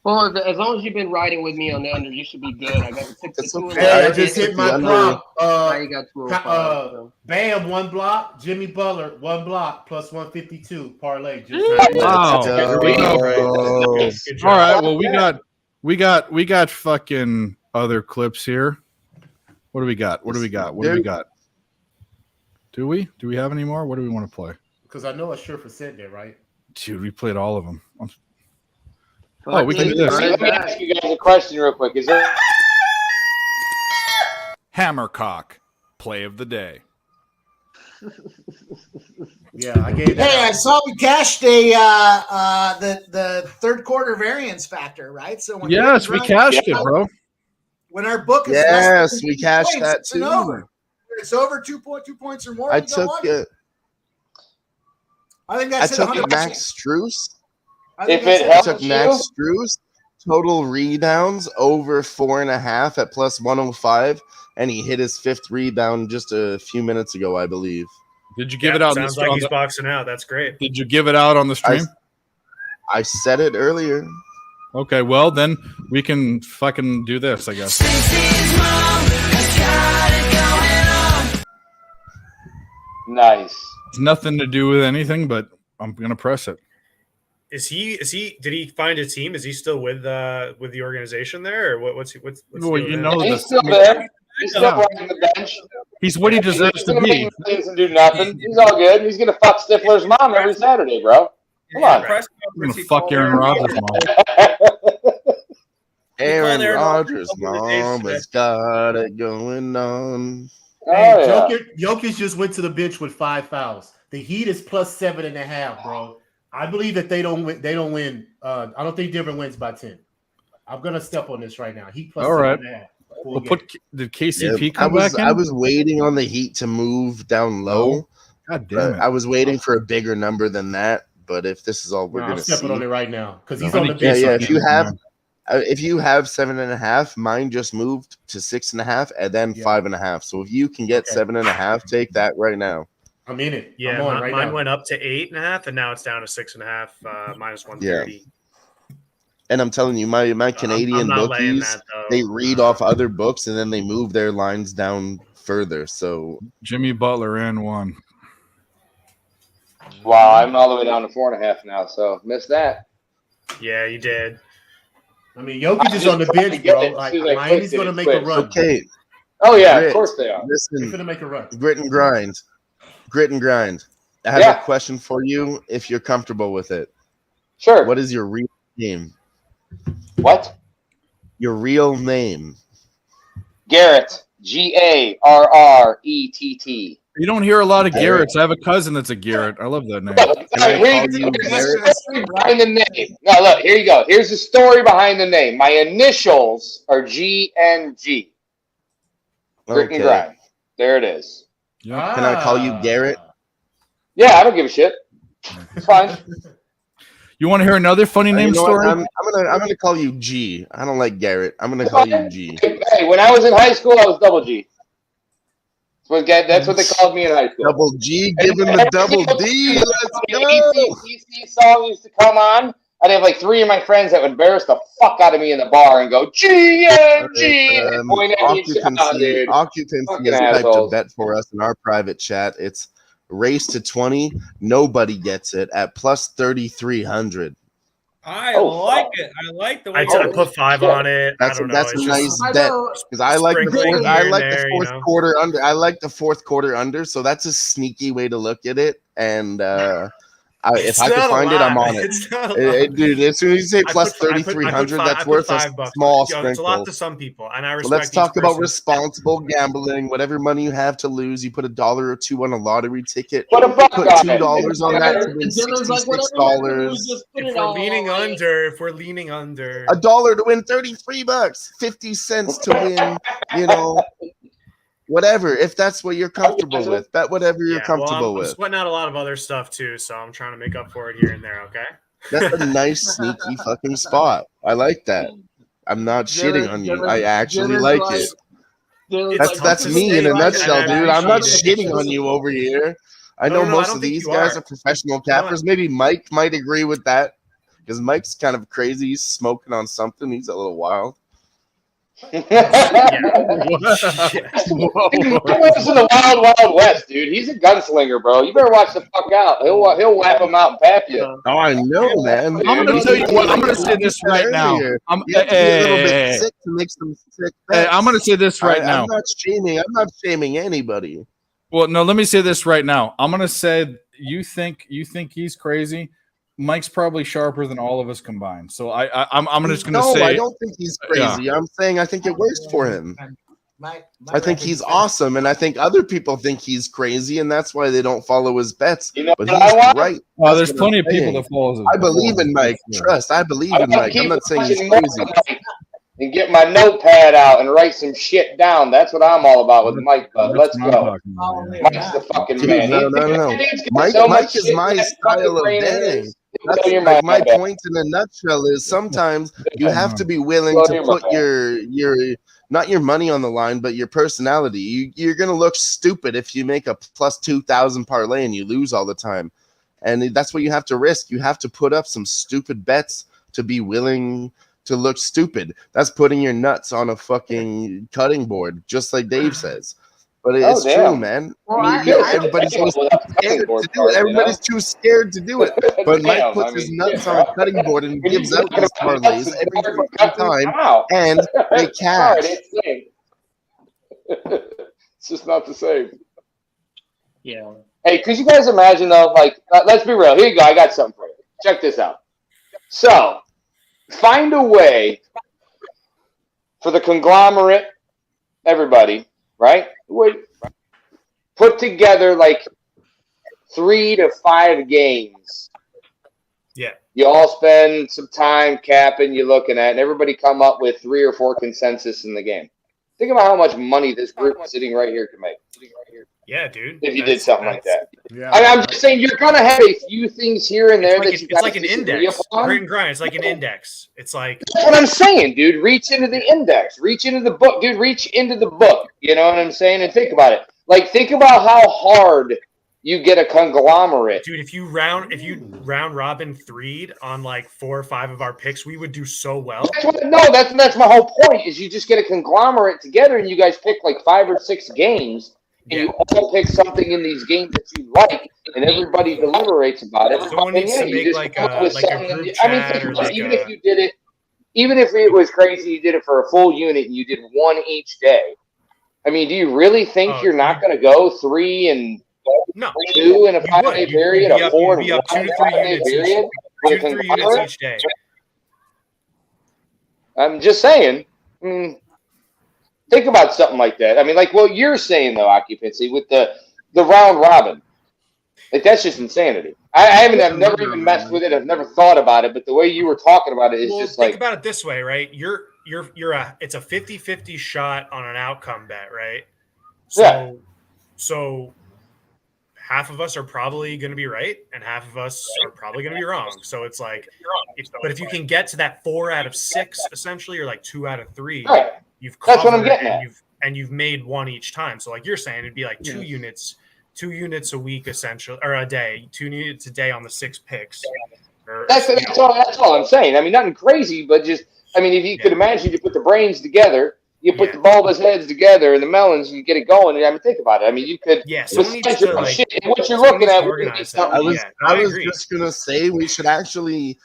Well, as long as you've been riding with me on the under, you should be good. I got 6 It's to 2. okay. Hey, I I just hit my under. prop. Now you got 205. So. Bam, one block. Jimmy Butler, one block, plus 152. Parlay. Just Wow. Let's There go. we go. Good job. All right. Well, we got fucking other clips here. What do we got? What do we got? What do we got? Do we have any more? What do we want to play? Because I know a sure for said there, right? Dude, we played all of them. Well, we can do this. Let me ask you guys a question real quick. Is there Hammercock play of the day. Yeah, I gave that. Hey, I saw we cashed the third quarter variance factor, right? So when Yes, we cashed it, bro. When our book is Yes, we cashed that it's too. over. It's over 2 points or more. I we go took under. I think that's took 100%. Max Strus. If it I helps took you, Max Strus, total rebounds over 4.5 at plus 105, and he hit his 5th rebound just a few minutes ago, I believe. Did you give it out? Sounds like he's boxing out. That's great. Did you give it out on the stream? I said it earlier. Okay, well then we can fucking do this, I guess. nice. It's nothing to do with anything, but I'm gonna press it. Is he? Did he find a team? Is he still with the organization there, or what's Well, the you know He's this. still there. He's still riding the bench. He's what he deserves He's to gonna be. make millions and do nothing. He's all good. He's gonna fuck Stifler's mom every Saturday, bro. Come on. I'm gonna fuck Aaron Rodgers' mom. Aaron Aaron Rodgers' Rodgers mom has got it going on. Hey, Jokic just went to the bench with 5 fouls. The Heat is plus 7.5, bro. I believe that they don't win. They don't win. I don't think Denver wins by 10. I'm gonna step on this right now. Heat plus All right. 7.5. We'll did KCP Yeah, come back in? I was waiting on the Heat to move down low. God damn it. I was waiting for a bigger number than that. But if this is all we're I'm gonna see, stepping on it right now because he's Yeah, on the bench. yeah. If you have 7.5, mine just moved to 6.5 and then 5.5. So if you can get 7.5, take that right now. I'm in it. Yeah, I'm on right mine now. went up to 8.5, and now it's down to 6.5, minus 130. And I'm telling you, my Canadian not laying bookies, that, though. they read off other books and then they move their lines down further. So Jimmy Butler and 1. Wow, I'm all the way down to 4.5 now, so missed that. Yeah, you did. I mean, Jokic is on the bench, bro. Like, Miami's going to make a run. okay. Oh yeah, Grit, of course they are. They're Listen, going to make a run. grit and grind. Grit and grind. I have Yeah. a question for you if you're comfortable with it. Sure. What is your real name? What? Your real name. Garrett. Garrett. You don't hear a lot of Garretts. I have a cousin that's a Garrett. I love that name. Here's the story behind the name. No, look, here you go. Here's the story behind the name. My initials are GNG. Grit and grind. There it is. Can I call you Garrett? Yeah, I don't give a shit. It's fine. You want to hear another funny You name know what? story? I'm gonna call you G. I don't like Garrett. I'm gonna call you G. Hey, when I was in high school, I was double G. That's what they called me in high school. Double G, give him the double D. Let's go. EC song used to come on. I'd have like 3 of my friends that would embarrass the fuck out of me in the bar and go GNG. Occupancy has typed a bet for us in our private chat. It's race to 20. Nobody gets it at plus 3,300. I like it. I like the way I put 5 on it. That's I don't know. that's a It's nice just bet because I like the sprinkling fourth, here I and like there, the you fourth know? quarter under. I like the fourth quarter under. So that's a sneaky way to look at it. And if I can find it, I'm on it. It's not a lot. Dude, as soon as you say plus I put 3,300, $5 that's worth a $5. small Yo, it's a lot sprinkle. to some people, and I So respect. let's talk each about person. responsible gambling. Whatever money you have to lose, you put $1 or $2 on a lottery ticket. Put a buck Put on it. $2 on that to win $66. If we're leaning under, $1 to win $33, 50 cents to win, whatever. If that's what you're comfortable with, bet whatever you're comfortable I'm with. sweating out a lot of other stuff too, so I'm trying to make up for it here and there. Okay. That's a nice sneaky fucking spot. I like that. I'm not shitting on you. I actually like it. That's me in a nutshell, dude. I'm not shitting on you over here. I know most of these guys are professional cappers. Maybe Mike might agree with that because Mike's kind of crazy. He's smoking on something. He's a little wild. He lives in the wild, wild west, dude. He's a gunslinger, bro. You better watch the fuck out. He'll whap him out and pap you. Oh, I know, man. I'm going to tell you what. I'm going to say this right now. I'm going to say this right now. I'm not shaming anybody. Well, no, let me say this right now. I'm going to say you think he's crazy. Mike's probably sharper than all of us combined. So I'm just going to say. No, I don't think he's crazy. I'm saying I think it works for him. I think he's awesome, and I think other people think he's crazy, and that's why they don't follow his bets. You know but what he's I want? right. Oh, there's That's what plenty I'm of people saying. that follow his. I believe in Mike. Trust. I believe in Mike. I'm not saying he's crazy. And get my notepad out and write some shit down. That's what I'm all about with Mike. Let's go. Mike's the fucking Dude, man. no. Mike is my style of betting. That's like my point in a nutshell is sometimes you have to be willing to put your not your money on the line, but your personality. You're gonna look stupid if you make a plus 2,000 parlay and you lose all the time, and that's what you have to risk. You have to put up some stupid bets to be willing to look stupid. That's putting your nuts on a fucking cutting board, just like Dave says. But it's true, man. Everybody's too scared to do it. Everybody's too scared to do it. But Mike puts his nuts on a cutting board and gives out his parlays every fucking time, and they cash. It's just not the same. Yeah. Hey, could you guys imagine though? Like, let's be real. Here you go. I got something for you. Check this out. So, find a way for the conglomerate, everybody, right? Would put together like 3 to 5 games. Yeah. You all spend some time capping, you're looking at, and everybody come up with 3 or 4 consensus in the game. Think about how much money this group sitting right here can make. Yeah, dude. If you did something like that. Yeah. I'm just saying you're going to have a few things here and there It's that like you an index. Grit and grind. It's like an index. It's like That's what I'm saying, dude. Reach into the index. Reach into the book. Dude, reach into the book. You know what I'm saying? And think about it. Like, think about how hard you get a conglomerate. Dude, if you round robin 3'd on like 4 or 5 of our picks, we would do so well. That's my whole point, is you just get a conglomerate together and you guys pick like 5 or 6 games. And you all pick something in these games that you like, and everybody deliberates about it. Someone needs to make like a group chat or like even if you did it, even if it was crazy, you did it for a full unit and you did 1 each day. I mean, do you really think you're not going to go 3 and 2 in a 5-day period, a 4 and 1 in a 5-day period? 2 to 3 units each day. I'm just saying. I mean, think about something like that. I mean, like what you're saying, though, Occupancy, with the round robin. Like, that's just insanity. I've never even messed with it. I've never thought about it. But the way you were talking about it is just think like. about it this way, right? It's a 50-50 shot on an outcome bet, right? So half of us are probably going to be right, and half of us are probably going to be wrong. So it's like, but if you can get to that 4 out of 6, essentially, or like 2 out of 3. Right. That's what I'm getting at. at. And you've made 1 each time. So like you're saying, it'd be like 2 units a week, essentially, or a day, 2 units a day on the 6 picks. That's all I'm saying. I mean, nothing crazy, but just, I mean, if you could imagine, you put the brains together, you put the bulbous heads together and the melons, you get it going. And I mean, think about it. I mean, you could. Yeah. Shit, and what you're looking at. I was just gonna say we should actually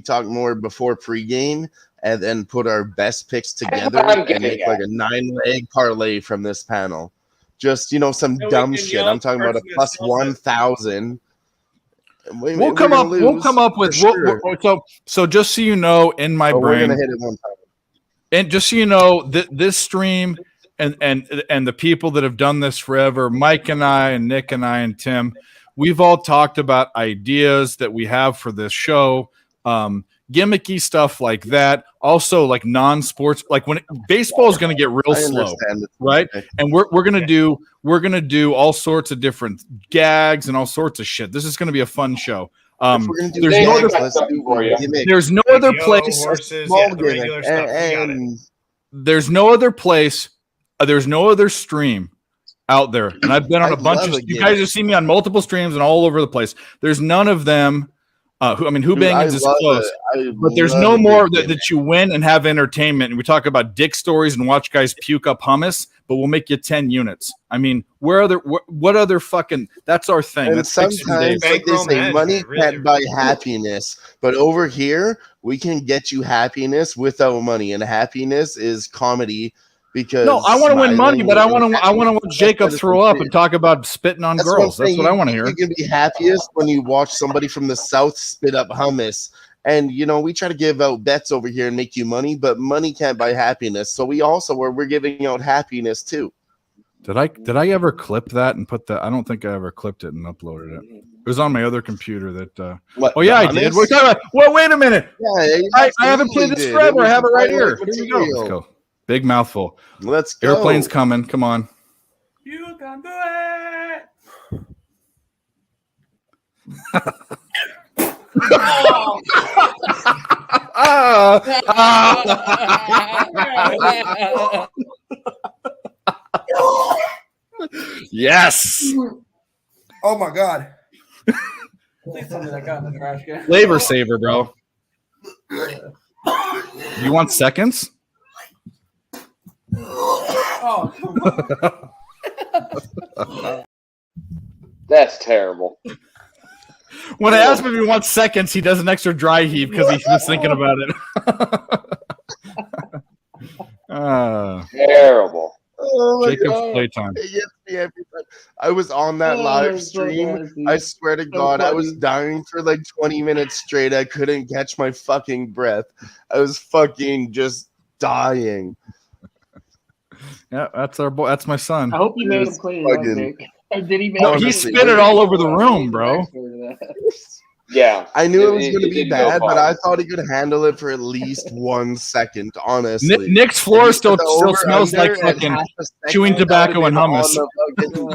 talk more before pregame and then put our best picks together and make like a 9-leg parlay from this panel. Just, some dumb shit. I'm talking about a plus 1,000. We'll come up with so just so you know, in my brain, we're gonna hit it one time. And just so you know, this stream and the people that have done this forever, Mike and I and Nick and I and Tim, we've all talked about ideas that we have for this show. Gimmicky stuff like that. Also, like non-sports, like when baseball is going to get real slow, right? And we're going to do all sorts of different gags and all sorts of shit. This is going to be a fun show. There's no other place. There's no other place. There's no other stream out there, and I've been on a bunch of. You guys have seen me on multiple streams and all over the place. There's none of them. Who Bangins is close, but there's no more that you win and have entertainment. And we talk about dick stories and watch guys puke up hummus, but we'll make you 10 units. I mean, what other fucking? That's our thing. And that's sometimes, like they say, money can't buy happiness, but over here we can get you happiness without money, and happiness is comedy. Because I want to win money, but I want to watch Jacob throw up and talk about spitting on girls. That's what I want to hear. You can be happiest when you watch somebody from the South spit up hummus And we try to give out bets over here and make you money, but money can't buy happiness. So we're giving out happiness too. Did I ever clip that and put that? I don't think I ever clipped it and uploaded it. It was on my other computer that. What, oh yeah, I did. We're talking about. Well, wait a minute. Yeah, I haven't played this forever. I have it right here. Here we go. material. Let's go. Big mouthful. Let's go. Airplane's coming. Come on. You can do it. Yes. Oh my god. Please tell me that got in the trash can. Flavor saver, bro. You want seconds? Oh, That's terrible. When I asked him if he wants seconds, he does an extra dry heave because he was thinking about it. Terrible. Oh my Jacob's God. playtime. It gets me every time. I was on that live stream. I swear to God, I was dying for like 20 minutes straight. I couldn't catch my fucking breath. I was fucking just dying. Yeah, that's our boy. That's my son. I hope you made him clean it up, Nick. Or did he make No, him he clean spit it up? all over the room, bro. Yeah. I knew it was going to be didn't go bad, but far. I thought he could handle it for at least 1 second, honestly. Nick's floor If he still put the over smells like under at fucking half a second, chewing I would've tobacco and been on hummus. the fucking-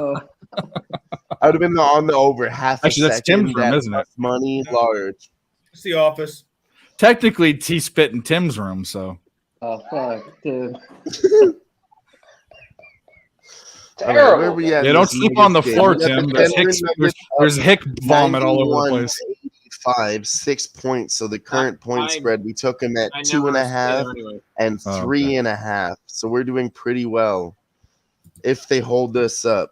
I would have been on the over half a Actually, that's second. Tim's room, isn't it? Money large. It's the office. Technically, he spit in Tim's room, so. Oh fuck, dude. All right, where we at Yeah, in don't this sleep Nuggets on the game? floor, We got the Tim. There's Denver Hick, Nuggets there's up Hick vomit all over the 91 place. to 85, 6 points. So the current point spread, we took him at I never 2.5 stay there anyway. and Oh, okay. 3.5. So we're doing pretty well if they hold this up.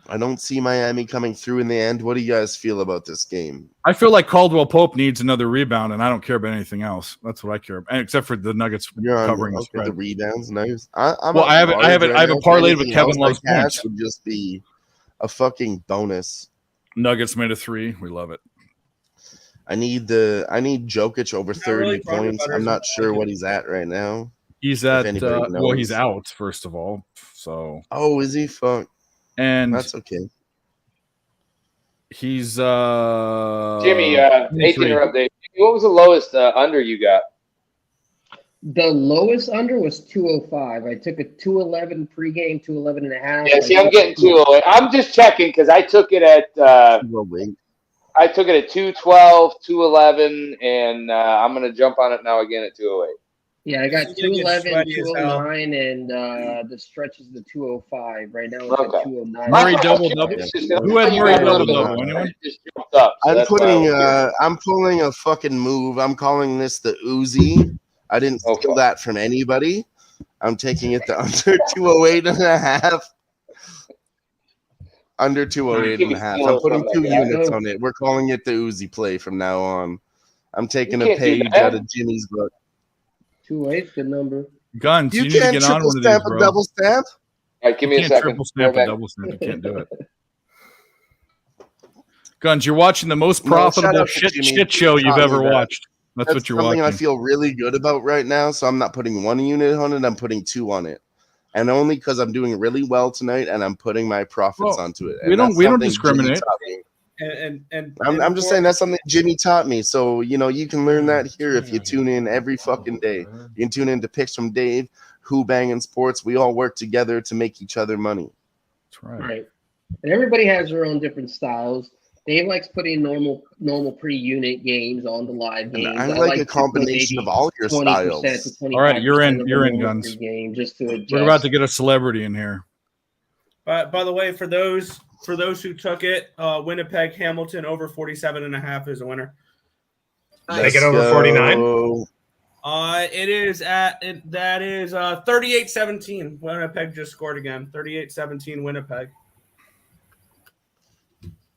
I don't see Miami coming through in the end. What do you guys feel about this game? I feel like Caldwell Pope needs another rebound, and I don't care about anything else. That's what I care about, except for the Nuggets You're on covering the okay, spread. the rebounds. Nice. I'm Well, on I have it large right now, so parlayed with anything Kevin else Love's I catch points. would just be a fucking bonus. Nuggets made a 3. We love it. I need Jokic over 30 really talking points. about I'm his not sure what he's at right now. He's If at anybody well, he's knows. out first of all. So Oh, is he? Fuck. and That's okay. he's Jimmy, hate to 23. interrupt, Dave. What was the lowest under you got? The lowest under was 205. I took a 211 pregame, 211.5. Yeah, see, I'm getting 208. I'm just checking because I took it at 212, 211, and I'm gonna jump on it now again at 208. Yeah, I got He's gonna get 211, sweaty as hell. 209, and the stretch is the 205. Right now it's Okay. at 209. Murray double-double? Who had Murray double-double? Anyone? Just jumped up. So I'm that's why I putting was curious. I'm pulling a fucking move. I'm calling this the Uzi. I didn't steal that from anybody. I'm taking it to under 208.5. Under 208.5. I'm putting 2 units on it. We're calling it the Uzi play from now on. I'm taking You a can't do page that. out of Jimmy's book. 208's the number. Guns. You You, need to can't get on triple one of these, stamp a bro. double stamp. All right, give me You a can't second. triple stamp Go a back. double stamp. You can't do it. Guns. You're watching the most No, shout profitable out to shit Jimmy. show you've Taught me ever that. watched. That's what you're something watching. I feel really good about right now. So I'm not putting 1 unit on it. I'm putting 2 on it, and only because I'm doing really well tonight, and I'm putting my profits Well, onto it. we And don't- that's we don't something Jimmy discriminate. taught me. I'm just saying that's something Jimmy taught me. So you can learn that here if you tune in every fucking day. You can tune in to Picks from Dave, Who Banging Sports. We all work together to make each other money. That's right. Right. And everybody has their own different styles. Dave likes putting normal pre-unit games on the live games. I like a combination of all your 20% styles. to 25% All right, you're in. of the You're in, normal Guns. Game just to adjust. We're about to get a celebrity in here. By the way, for those who took it, Winnipeg Hamilton over 47.5 is a winner. Take it over 49. It is that is 38-17. Winnipeg just scored again. 38-17 Winnipeg.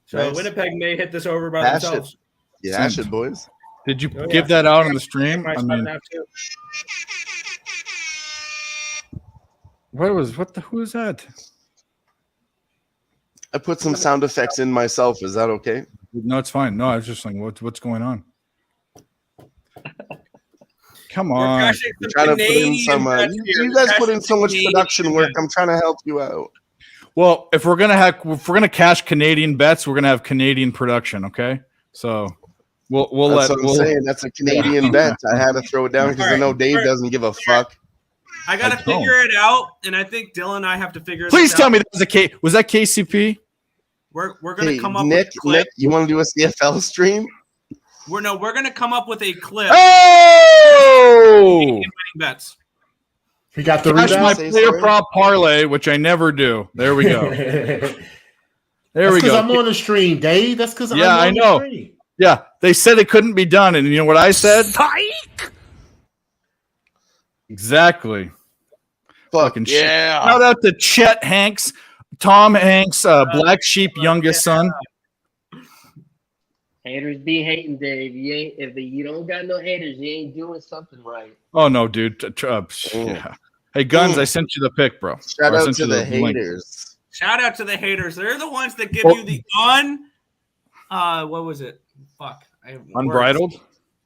So Nice. Winnipeg may hit this over by Dash it. themselves. Yeah, that should, boys. Did you Oh, give yeah. that out on the stream? Nice I button mean, now, too. who is that? I put some sound effects in myself. Is that okay? No, it's fine. No, I was just like, what's going on? Come on. I'm trying to put in some. You guys put in so much production work. I'm trying to help you out. Well, if we're gonna cash Canadian bets, we're gonna have Canadian production. Okay, so we'll That's let. what I'm saying. That's a Canadian bet. I had to throw it down because I know Dave doesn't give a fuck. I gotta figure it out, and I think Dylan and I have to figure it out. Please tell me that was that KCP? We're gonna come up Nick, with a clip. Nick, you want to do a CFL stream? We're gonna come up with a clip. Oh! Bets. He got the Cash my rebound. player prop parlay, which I never do. There we go. There we Because go. I'm on the stream, Dave. That's because Yeah, I I'm on know. the stream. Yeah, they said it couldn't be done, and you know what I said? Psych! Exactly. Fucking yeah. Shout out to Chet Hanks, Tom Hanks, Black Sheep youngest son. Haters be hating, Dave. You don't got no haters, you ain't doing something right. Oh no, dude. Yeah. Hey, Guns, I sent you the pic, bro. Shout Or I out sent to you the link. haters. Shout out to the haters. They're the ones that give Well- you the what was it? Fuck. I have words. Unbridled?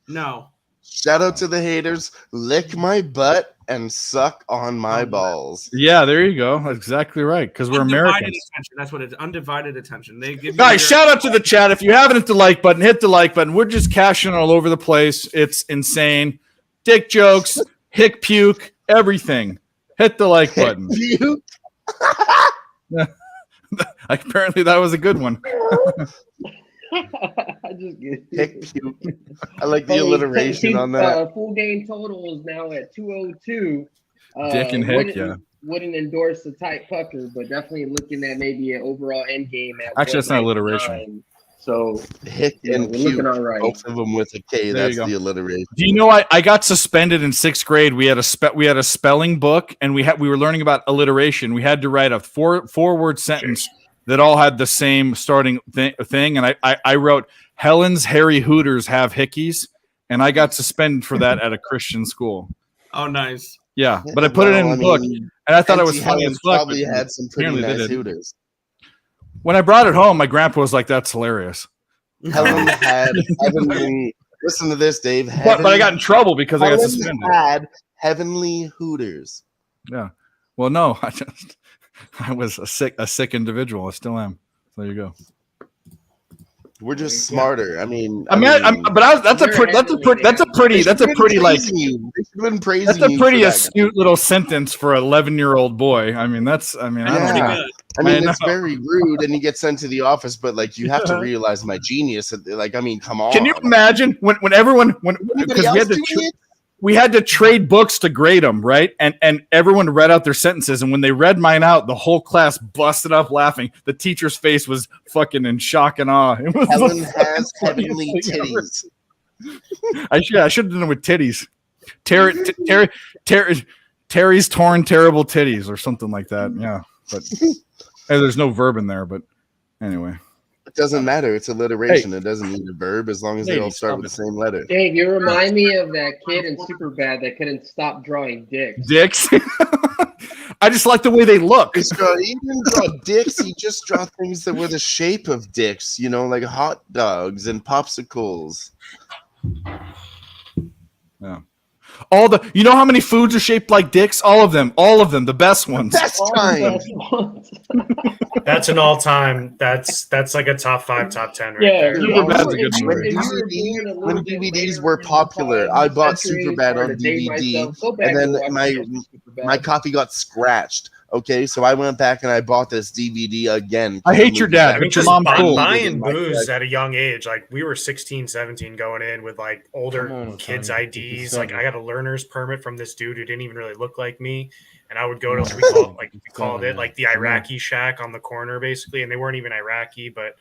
No. Shout out to the haters. Lick my butt and suck on my balls. Yeah, there you go. That's exactly right. Because we're Undivided Americans. attention. That's what it is. Undivided attention. They give you Guys, your- shout out to the chat. If you haven't hit the like button, hit the like button. We're just cashing all over the place. It's insane. Dick jokes, hick puke, everything. Hit the like button. Apparently, that was a good one. I just get Hick puke. I like the alliteration on that. Full game total is now at 202. Dick and hick, Wouldn't endorse the tight pucker, but definitely looking at maybe an overall end game at Actually, that's not 199. alliteration. So Hick and we're looking puke. all right. Both of them with a K. There That's you go. the alliteration. Do you know I got suspended in 6th grade? We had a spelling book, and we were learning about alliteration. We had to write a four-word sentence that all had the same starting thing, and I wrote Helen's Harry Hooters have hickeys, and I got suspended for that at a Christian school. Oh, nice. Yeah, but I put it in the book, and I thought it was NC funny as Helen's fuck. Probably but had some pretty apparently they nice didn't. Hooters. When I brought it home, my grandpa was like, "That's hilarious." Helen had heavenly. Listen to this, Dave. But I got in trouble because I got Helen suspended. had heavenly Hooters. Yeah. Well, no, I was a sick individual. I still am. So there you go. We're just smarter. I mean, that's a pretty like praising you. They should have been praising that's a you pretty for that. astute little sentence for an 11-year-old boy. I mean, I don't Yeah. know. I mean, I it's know. very rude, and you get sent to the office. But like, you have to realize my genius. Like, I mean, come on. Can you imagine when everyone because we had to trade books to grade them, right? And everyone read out their sentences, and when they read mine out, the whole class busted up laughing. The teacher's face was fucking in shock and awe. It was Helen the has funniest heavenly thing ever. titties. I should have done it with titties. Terry's torn terrible titties or something like that. Yeah, but there's no verb in there. But anyway, It doesn't matter. It's alliteration. It doesn't need a verb as long as they Hey, all start with the same letter. Dave, you remind me of that kid in Superbad that couldn't stop drawing dicks. dicks. I just like the way they look. He didn't draw dicks. He just draw things that were the shape of dicks. You know, like hot dogs and popsicles. Yeah. You know how many foods are shaped like dicks? All of them, the best ones. Best time. That's an all-time. That's like a top 5, top 10 right Yeah, there. Superbad's a good When DVDs were popular, I bought Superbad on DVD, and then my copy got scratched. Okay, so I went back and I bought this DVD again. I hate your dad, I mean, but your just mom's cool. buying booze at a young age. Like, we were 16, 17 going in with like older kids' IDs. Like, I got a learner's permit from this dude who didn't even really look like me. And I would go to, we called it like the Iraqi shack on the corner, basically. And they weren't even Iraqi, but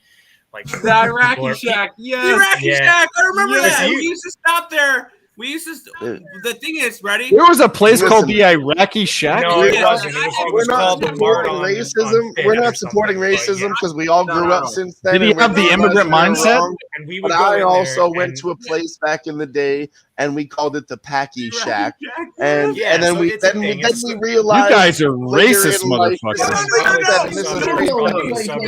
like The Iraqi shack. Yes. The Iraqi Yeah. shack. I remember Yes. that. We used to stop there. We used to. The thing is, ready? There was a place called the Iraqi Shack. No, it wasn't. It was called the Mart on racism. Fifth We're or not something, supporting but racism yeah. because we all grew up since then. Did he and have we the realized immigrant we were mindset? wrong. And we would But go I in also there went and- to a place back in the day and we called it the Packy Shack. Yeah, And then so we it's a then we thing. then It's- we realized You guys are later racist in life- motherfuckers. This is Fucking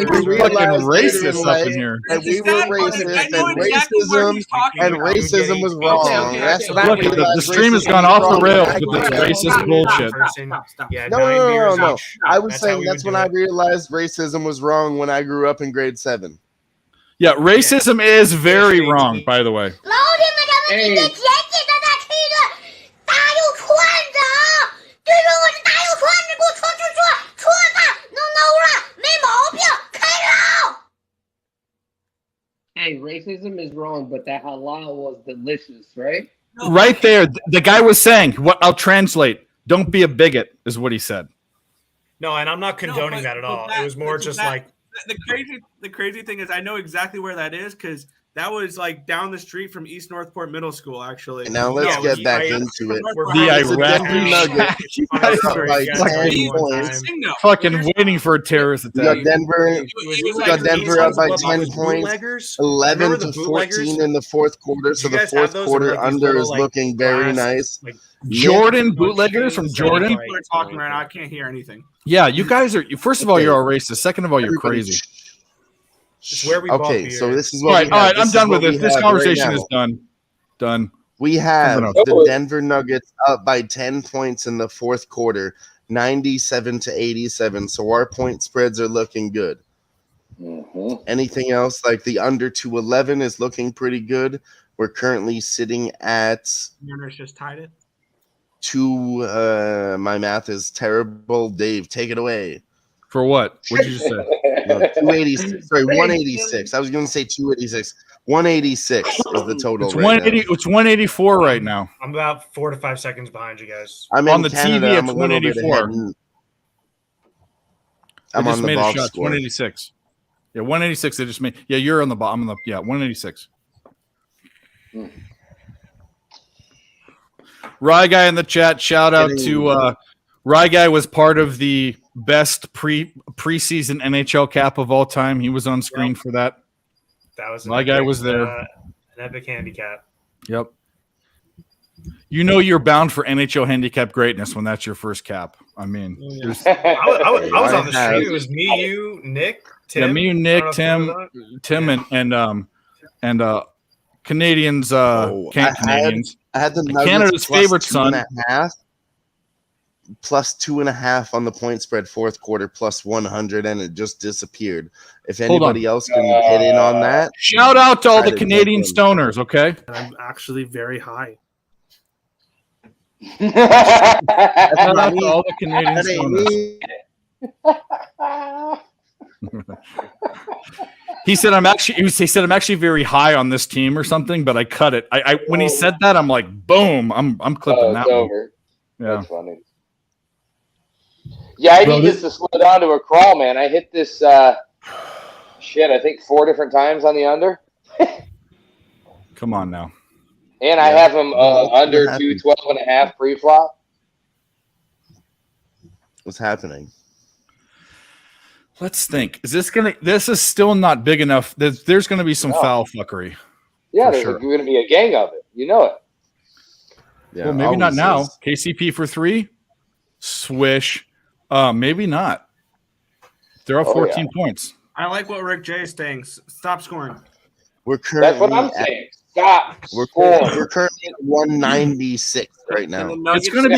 we realized later in racist up life in here. that we were racist I know and exactly where racism he's talking and about. racism was wrong. Okay. That's what I Look, the realized. stream has racism gone was off the wrong. rails I with this get it. racist bullshit. Yeah, No, 9 beers no. each. I was That's how saying we that's would when do I it. realized racism was wrong when I grew up in grade 7. Yeah, racism is very wrong, by the way. 老铁们，咱们今天简简单单吃一顿大肉串子啊！对面我是大肉串子，给我戳吧，弄了，没毛病，开肉。 Hey, racism is wrong, but that halal was delicious, right? Right there, the guy was saying, "What I'll translate. Don't be a bigot," is what he said. No, and I'm not condoning that at all. It was more just like the crazy thing is I know exactly where that is because that was like down the street from East Northport Middle School, actually. Now let's get back into it. The It's a Denver Iraqi Nugget. You guys Up are by 10 points. fucking waiting for a terrorist We got attack. Denver up by 10 points, 11 to 14 in the fourth quarter. So You the guys have fourth those quarter in, like, these under little, is like, looking very glass, nice. Jordan bootleggers from Jordan. People are talking right now. I can't hear anything. Yeah, you guys are. First of all, you're all racist. Second of all, you're Everybody crazy. It's where we bought Okay, beer. so this is All what right, we all have. right. I'm is done with what this. we This have right conversation now. is done. Done. We have Something else. the Denver Nuggets up by 10 points in the fourth quarter, 97 to 87. So our point spreads are looking good. Anything else? Like the under 211 is looking pretty good. We're currently sitting at Mariners just tied it. my math is terrible. Dave, take it away. For what? What did you just say? No, 286. Sorry, 186. I was going to say 286. 186 is the total. It's right 180. now. It's 184 right now. I'm about 4 to 5 seconds behind you guys. I'm On in the Canada, TV, I'm it's a little bit 184. ahead. They I'm just on the made a box shot. score. 186. Yeah, 186. They just made. Yeah, you're on the bottom. I'm on the. Yeah, 186. Rye Guy in the chat. Shout out to Rye Guy was part of the best preseason NHL cap of all time. He was on screen for that. That was My guy was there. An epic handicap. Yep. You know you're bound for NHL handicap greatness when that's your first cap. I mean, there's- I was on the stream. It was me, you, Nick, Tim. yeah, me, I don't Nick, know if Tim, and Canadians. Canadians. I had the And Nuggets Canada's plus favorite 2.5, plus 2.5 on the point spread fourth quarter plus 100, and it just disappeared. If Hold on. anybody else can get in on that, Shout out to all try the to Canadian jump in. stoners. Okay. I'm actually very high. Shout out to all the Canadian That ain't stoners. me. He said I'm actually very high on this team or something, but I cut it. I when he said that, I'm like, boom, I'm clipping that it's one. over. Yeah. That's funny. Yeah, I Bro, need this to slow down to a crawl, man. I hit this shit, I think 4 different times on the under. Come on now. And I have him under 212.5 pre-flop. What's happening? Let's think. This is still not big enough. There's gonna be some No. foul fuckery. Yeah, For there's sure. going to be a gang of it. You know it. Yeah, Well, maybe not always now. is. KCP for 3. Swish. Maybe not. They're up 14 points. I like what Rick J is saying. Stop scoring. We're currently That's what I'm at- saying. Stop. We're scoring. currently at 196 right now. It's gonna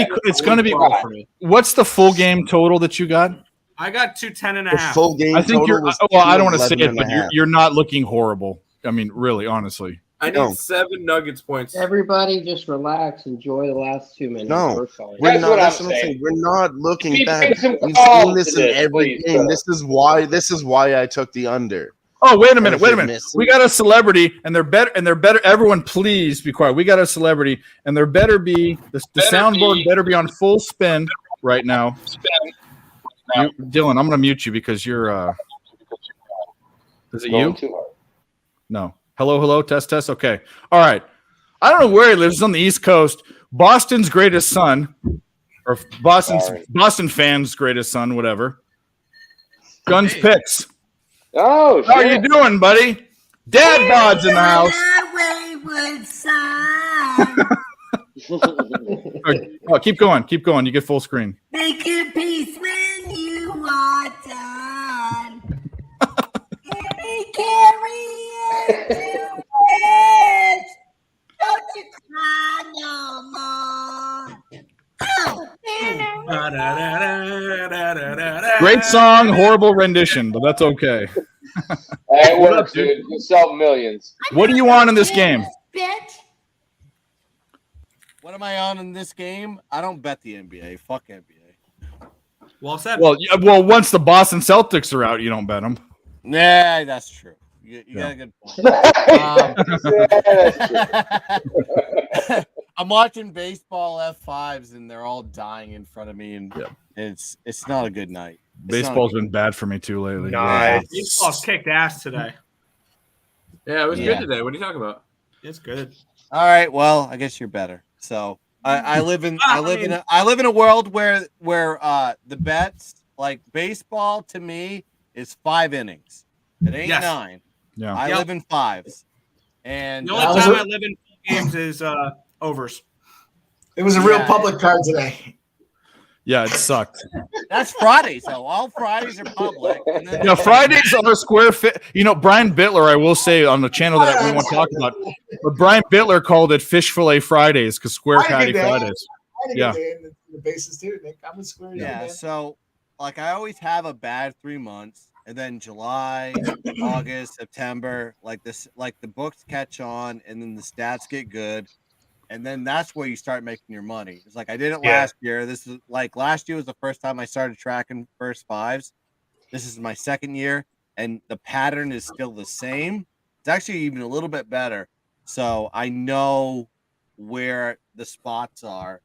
be. What's the full game total that you got? I got 210 and a The half. full game I think total you're. was Well, I don't want to say 211 it, but and a half. you're not looking horrible. I mean, really, honestly. I need 7 Nuggets points. Everybody just relax. Enjoy the last 2 minutes. No, We're fine. we're That's not. what That's I'm what I'm saying. saying. We're not looking Keep bad. making some We've calls seen this to in this, every please, game. sir. This is why I took the under. Oh, wait a minute. if Wait a you're minute. missing- We got a celebrity, and they're better. And they're better. Everyone, please be quiet. We got a celebrity, and there better be the soundboard better be on full spin right now. Dylan, I'm going to mute you because you're. Is it Going you? too hard. No. Hello. Test. Okay. All right. I don't know where he lives. He's on the East Coast. Boston's greatest son, or Boston fans' greatest son, whatever. Guns picks. Oh, How are you doing, buddy? Dad Bod's in the house. Wayward son. Oh, keep going. Keep going. You get full screen. Make your peace when you are done. Carry it to bed. Don't you cry no more. Great song, horrible rendition, but that's okay. It works, dude. You sell millions. What do you want in this game? Bitch. What am I on in this game? I don't bet the NBA. Fuck NBA. Well said. Well, once the Boston Celtics are out, you don't bet them. Nah, that's true. You got a good point. I'm watching baseball F5s and they're all dying in front of me, and it's not a good night. Baseball's been bad for me too lately. Baseball's kicked ass today. Yeah, it was good today. What are you talking about? It's good. All right, well, I guess you're better. So I live in a world where the bets, like baseball to me, is 5 innings. It ain't 9. Yeah, I live in 5s. And The only time I live in games is overs. It was a real public card today. Yeah, it sucked. That's Fridays, though. All Fridays are public. And then Fridays are square fit. Brian Bittler, I will say on the channel that we want to talk about, but Brian Bittler called it Fish Fillet Fridays because Square Patty Fridays. Yeah. The bases too, Nick. I'm with Square. Yeah, so like I always have a bad 3 months, and then July, August, September, like the books catch on, and then the stats get good. And then that's where you start making your money. It's like I did it last year. This is like last year was the first time I started tracking first 5s. This is my second year, and the pattern is still the same. It's actually even a little bit better. So I know where the spots are,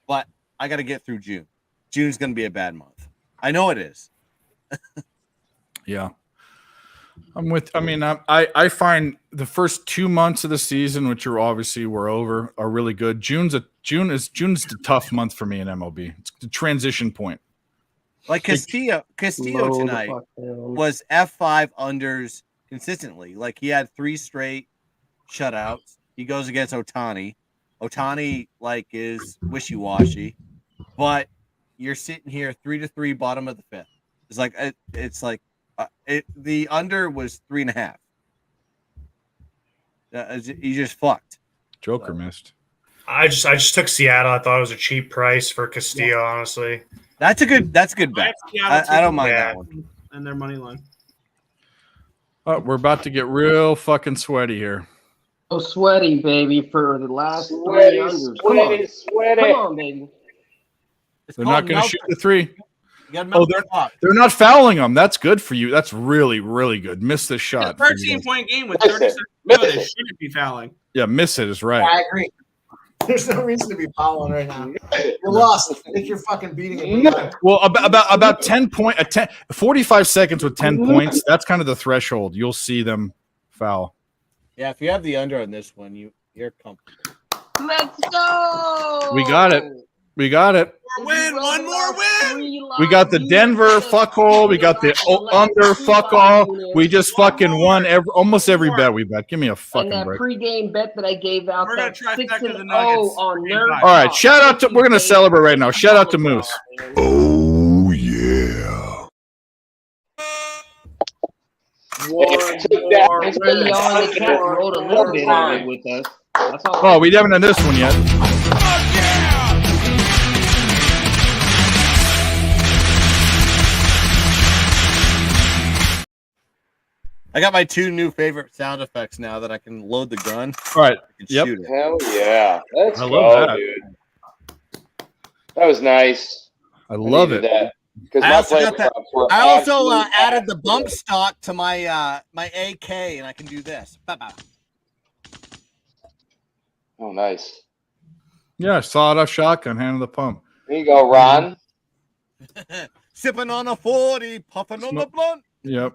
but I got to get through June. June's going to be a bad month. I know it is. Yeah. I find the first 2 months of the season, which are obviously we're over, are really good. June's the tough month for me in MLB. It's the transition point. Like Castillo tonight was F5 unders consistently. Like he had 3 straight shutouts. He goes against Ohtani. Ohtani is wishy-washy, but you're sitting here 3-3 bottom of the 5th. The under was 3.5. You just fucked. Joker missed. I just took Seattle. I thought it was a cheap price for Castillo, honestly. That's a good bet. I don't mind that one. And their money line. Oh, we're about to get real fucking sweaty here. Oh, sweaty, baby, for the last 3 unders. Come on, baby. They're not going to shoot the 3. Oh, they're not fouling them. That's good for you. That's really, really good. Miss this shot. A 13-point game with 30 seconds to go. They shouldn't be fouling. Yeah, miss it is right. I agree. There's no reason to be fouling right now. You're lost. If you're fucking beating it. Well, about 10 point, 45 seconds with 10 points. That's kind of the threshold. You'll see them foul. Yeah, if you have the under on this one, you're comfortable. Let's go. We got it. Win, one more win. We got the Denver fuckhole. We got the under fuck-all. We just fucking won almost every bet we bet. Give me a fucking and that break. pregame bet that I gave out. We're gonna that try 6-0 back to the Nuggets. on Nerd. All right, shout out to. We're gonna celebrate right now. Shout out to Moose. Oh yeah. Y'all in the chat rolled a little bit on it with us. That's all. Oh, we haven't done this one yet. I got my 2 new favorite sound effects now that I can load the gun. All right. Shoot it. Hell yeah. Let's I go, love that. dude. That was nice. I love it. That. I also added the bump stock to my my AK, and I can do this. Ba-ba. Oh, nice. Yeah, sawed-off shotgun, hand on the pump. There you go, Ron. Sipping on a 40, puffing on the blunt. Yep.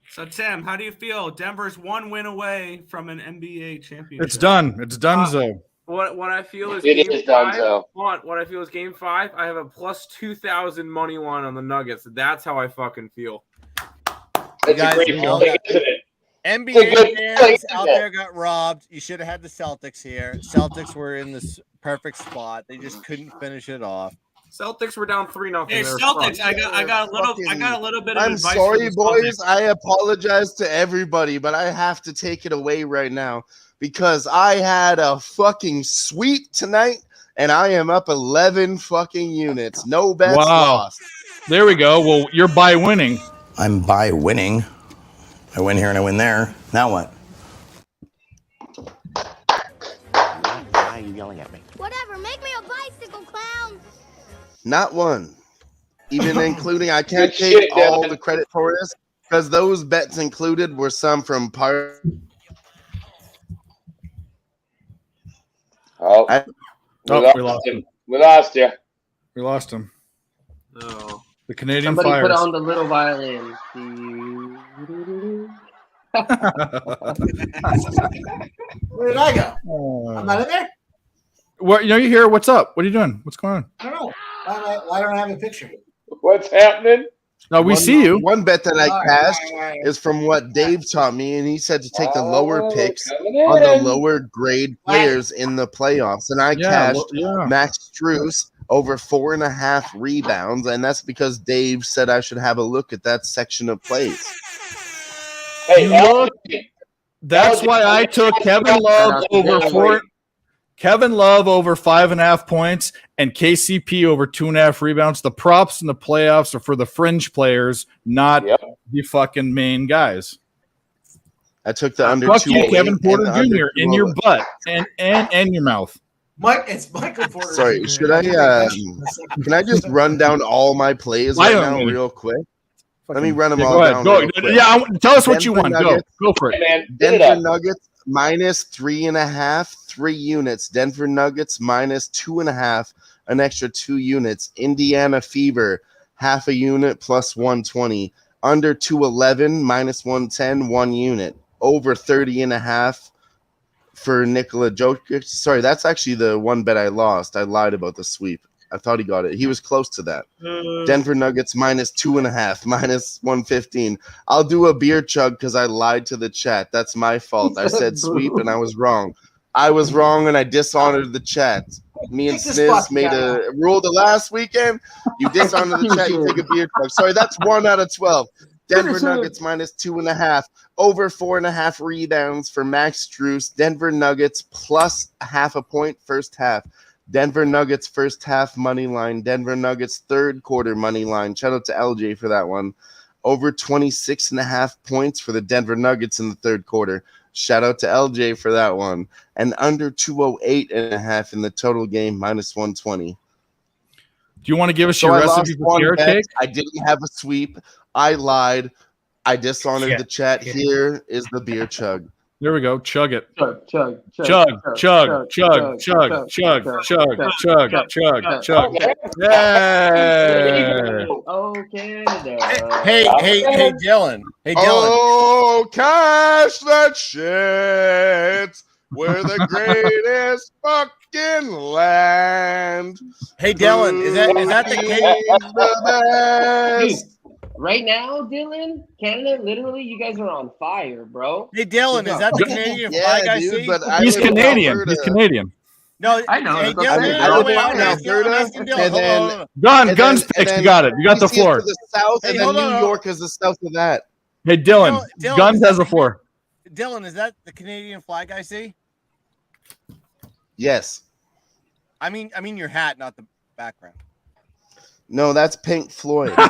So, Tim, how do you feel? Denver's 1 win away from an NBA championship. It's done. It's donezo. What I feel is It game is done, 5. so. What I feel is game 5. I have a plus 2,000 money line on the Nuggets. That's how I fucking feel. That's a great feeling, isn't it? NBA fans out there got robbed. You should have had the Celtics here. Celtics were in this perfect spot. They just couldn't finish it off. Celtics were down 3-0. Hey, Celtics, I got a little bit of I'm advice. sorry, for the boys. Celtics. I apologize to everybody, but I have to take it away right now because I had a fucking sweep tonight, and I am up 11 fucking units. No bets lost. There we go. Well, you're by winning. I'm by winning. I win here and I win there. Now what? Why are you yelling at me? Whatever, make me a bicycle clown. Not one. Even including, I can't Good take shit, all Devin. the credit for this because those bets included were some from part. Oh, we lost him. We lost you. We lost him. No. The Canadian Somebody Fires. put on the little violin. Where did I go? I'm not in there. What? You're here. What's up? What are you doing? What's going on? I don't know. Why don't I have a picture? What's happening? No, we see you. One bet that I All right, cashed all right. is from what Dave taught me, and he said to take the lower Oh, picks coming on the in. lower grade players in the playoffs. And I Yeah, cashed yeah. Max Strus over 4.5 rebounds, and that's because Dave said I should have a look at that section of plays. Hey, Look, that's why I took Kevin Love over four. Kevin Love over 5.5 points and KCP over 2.5 rebounds. The props in the playoffs are for the fringe players, not the fucking main guys. I took the under Fuck you, 208 Kevin Porter and the under Jr. in your 208. butt and your mouth. It's Michael Porter. Sorry, Jr. should I? Can I just run down all my plays I right don't now, know. real quick? Let me run them Yeah, all go ahead. down. Go. real quick. Yeah, tell us what you Denver want. Nuggets, Go for it. Hey, man, get it Denver up. Nuggets minus 3.5, 3 units. Denver Nuggets minus 2.5, an extra 2 units. Indiana Fever, half a unit plus 120. Under 211, minus 110, 1 unit. Over 30.5 for Nikola Jokic. Sorry, that's actually the one bet I lost. I lied about the sweep. I thought he got it. He was close to that. Denver Nuggets minus 2.5, minus 115. I'll do a beer chug because I lied to the chat. That's my fault. I said sweep and I was wrong. I was wrong and I dishonored the chat. Me and Take this Sniz fucking made guy a rule the last weekend. You dishonor the chat, you take a beer chug. Sorry, that's 1 out of 12. Denver Nuggets minus 2.5. Over 4.5 rebounds for Max Strus. Denver Nuggets plus 0.5 point first half. Denver Nuggets first half money line. Denver Nuggets third quarter money line. Shout out to LJ for that one. Over 26.5 points for the Denver Nuggets in the third quarter. Shout out to LJ for that one. And under 208.5 in the total game, minus 120. Do you want to give us So your I lost recipe for one carrot bet. cake? I didn't have a sweep. I lied. I dishonored the chat. Here is the beer chug. There we go. Chug it. Chug, chug, Chug, chug, chug, chug, chug, chug, chug, chug. Yeah. Oh, Canada. Hey, Dylan. Hey, Dylan. Oh, cash that shit. We're the greatest fucking land. Hey, Dylan. Is that the case? The best. Right now, Dylan, Canada, literally, you guys are on fire, bro. Hey, Dylan, is that the Canadian flag I see? but I He's live in Canadian. Alberta. He's Canadian. No, I know. Hey, that's Dylan, okay. I live in I'm asking Alberta, Dylan. and Hold then on. Guns and picks. then You got it. You got the BC is floor. to the south, Hey, and then hold on. New York is the south of that. Hey, Dylan. Dylan, Guns is has that the floor. Dylan, is that the Canadian flag I see? Yes. I mean your hat, not the background. No, that's Pink Floyd. Nothing.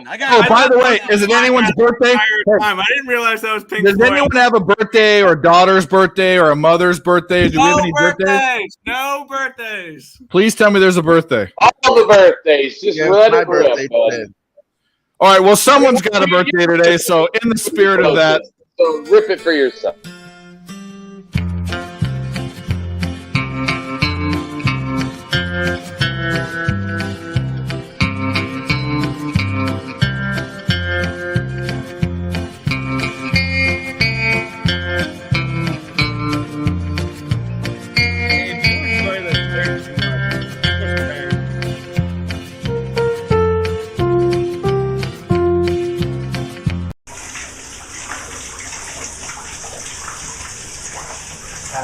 I got. Oh, by the way, is it anyone's birthday? Time. I didn't realize that was Pink Does Floyd. anyone have a birthday or a daughter's birthday or a mother's birthday? Do we have any birthdays? No birthdays. Please tell me there's a birthday. All the birthdays. Just Yeah, let my it rip, birthday bud. today. All right. Well, someone's got a birthday today. So, in the spirit of that, So rip it for yourself.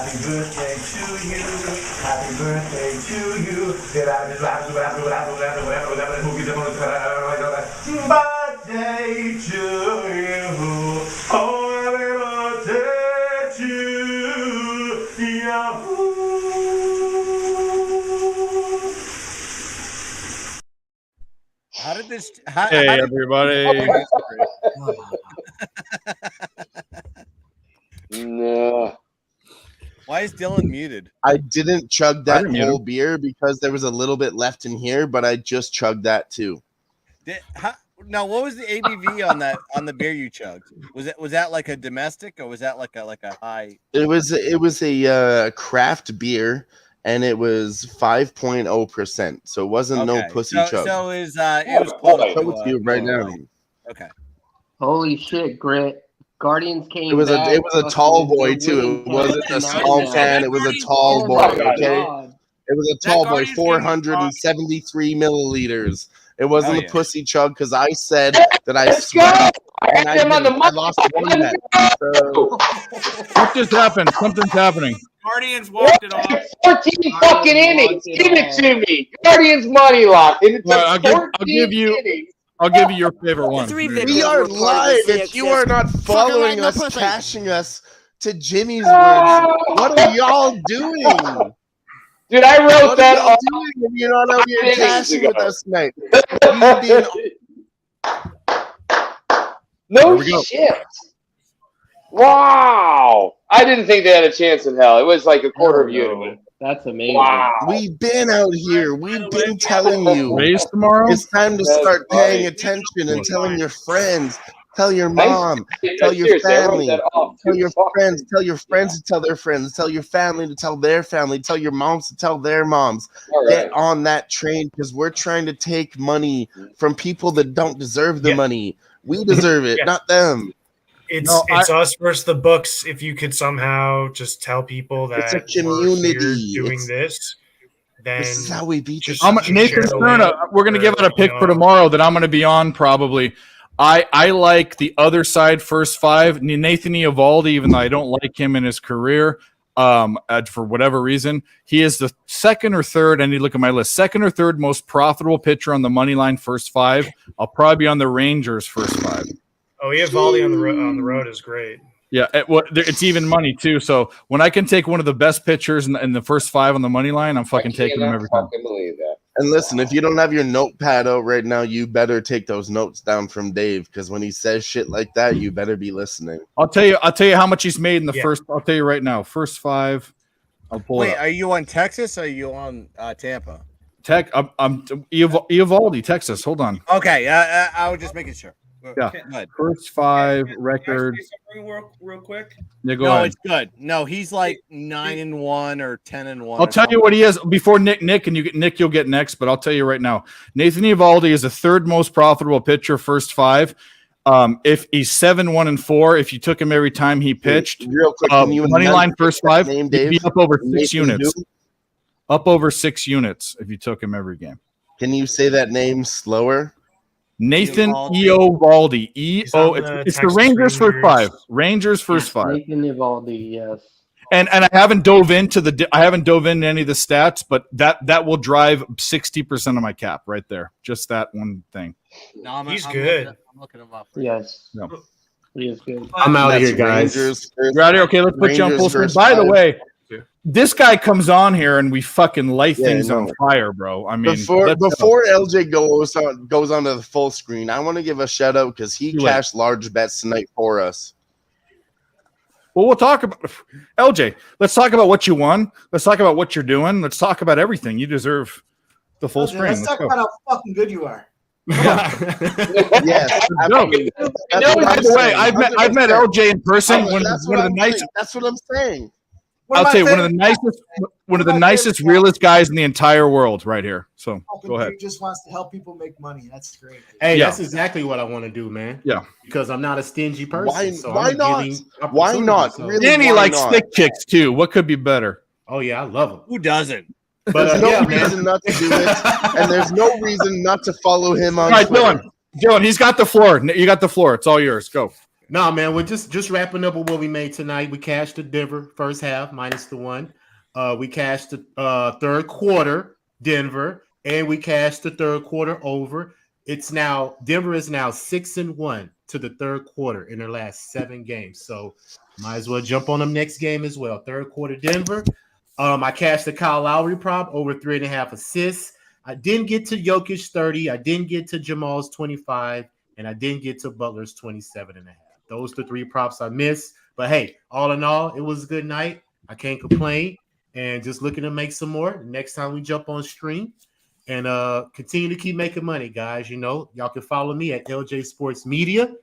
Happy birthday to you. Happy birthday to you. Birthday to you. Oh, happy birthday to you. How did this? Hey, everybody. No. Why is Dylan muted? I didn't chug that didn't mute whole him. beer because there was a little bit left in here, but I just chugged that too. Now, what was the ABV on the beer you chugged? Was that like a domestic or was that like a high? It was a craft beer, and it was 5.0%. So it wasn't no pussy chug. So it was close I'll show it to you right now. Okay. Holy shit, Grit. Guardians came It was back. a tall boy too. It wasn't a small can. It was a tall boy. Okay. It was a tall boy, 473 milliliters. It wasn't a pussy chug because I said that I sweat and I lost one bet. So, What just happened? Something's happening. Guardians walked it off. 14 fucking innings. Give it to me. Guardians money lock. And it's Well, I'll give you your favorite one. we are live. If you are not following us, cashing us to Jimmy's words, what are y'all doing? Dude, I wrote What that are y'all off doing if you're not out here 5 cashing innings with ago. us tonight? No we go. shit. Wow. I didn't think they had a chance in hell. It was like a quarter of a unit. That's amazing. Wow. We've been out here. We've been telling you. Race tomorrow? It's time to That's start funny. paying attention and telling your friends. Tell your mom, tell your Seriously, I wrote family, that off. tell your friends, tell your friends to tell their friends, tell your family to tell their family, tell your moms to tell their moms. All Get right. on that train because we're trying to take money from people that don't deserve the money. We deserve it, Yeah. not them. It's No, us versus the books. If you could somehow just tell people that It's a we're here community. doing It's- this, then This is how we beat just Nathan share the Sterna, link we're going to give out a or, pick for tomorrow that I'm going to be on probably. I like the other side first five. Nathan Eovaldi, even though I don't like him in his career for whatever reason, he is the second or third. I need to look at my list. Second or third most profitable pitcher on the money line first five. I'll probably be on the Rangers first five. Oh, Eovaldi on the road is great. Yeah, it's even money too. So when I can take one of the best pitchers in the first five on the money line, I'm fucking taking them every time. fucking believe that. And listen, if you don't have your notepad out right now, you better take those notes down from Dave because when he says shit like that, you better be listening. I'll tell you how much he's made in the Yeah. first. I'll tell you right now. First five. I'll pull it Wait, up. are you on Texas or are you on Tampa? I'm Eovaldi, Texas. Hold on. Okay, I was just making sure. Yeah. Go ahead. First five record. Real quick. Yeah, go no, ahead. it's good. No, he's like 9-1 or 10-1. I'll tell you what he is before Nick, and you'll get next. But I'll tell you right now, Nathan Eovaldi is the third most profitable pitcher. First five. If he's 7-1-4, if you took him every time he pitched, real quick, can you money announce line first five, name, he'd be Dave? up over 6 Nathan units. who? Up over 6 units if you took him every game. Can you say that name slower? Nathan Eovaldi. It's the Texas Rangers first Rangers. five. Rangers first five. Nathan Eovaldi, yes. And I haven't dove into any of the stats, but that will drive 60% of my cap right there. Just that one thing. No, He's good. I'm looking him up. Yes. No. He is good. I'm out of That's here, guys. Rangers You're out here. Okay, let's put you on Rangers full screen. first By the five. way, this guy comes on here and we fucking light Yeah, things on no. fire, bro. I mean, Before let's go. LJ goes onto the full screen, I want to give a shout out because he Do it. cashed large bets tonight for us. Well, we'll talk about LJ. Let's talk about what you won. Let's talk about what you're doing. Let's talk about everything. You deserve the full Okay, screen. let's Let's talk go. about how fucking good you are. Yes, No. absolutely. That's No, what by I'm the way, saying. I've met 100%. LJ in person. That's One of the I'm nicest. saying. That's what I'm saying. I'll tell you, one of the nicest, realest guys in the entire world, right here. So go ahead. Dude just wants to help people make money. That's great. Hey, Yeah. that's exactly what I want to do, man. Yeah. Because I'm not a stingy person. Why- so why I'm not? giving Why not? opportunities, so- Really? Danny why likes not? thick chicks too. What could be better? Oh yeah, I love them. Who doesn't? But There's no yeah, man. reason not to do it, and there's no reason not to follow him All on right, Twitter. Dylan, he's got the floor. You got the floor. It's all yours. Go. No, man, we're just wrapping up with what we made tonight. We cashed the Denver first half minus the 1. We cashed the third quarter Denver, and we cashed the third quarter over. It's now Denver is now 6-1 to the third quarter in their last 7 games. So might as well jump on them next game as well. Third quarter Denver. I cashed the Kyle Lowry prop over 3.5 assists. I didn't get to Jokic 30. I didn't get to Jamal's 25, and I didn't get to Butler's 27.5. Those are the 3 props I missed. But hey, all in all, it was a good night. I can't complain. And just looking to make some more next time we jump on stream. And continue to keep making money, guys. You know, y'all can follow me at LJ Sports Media.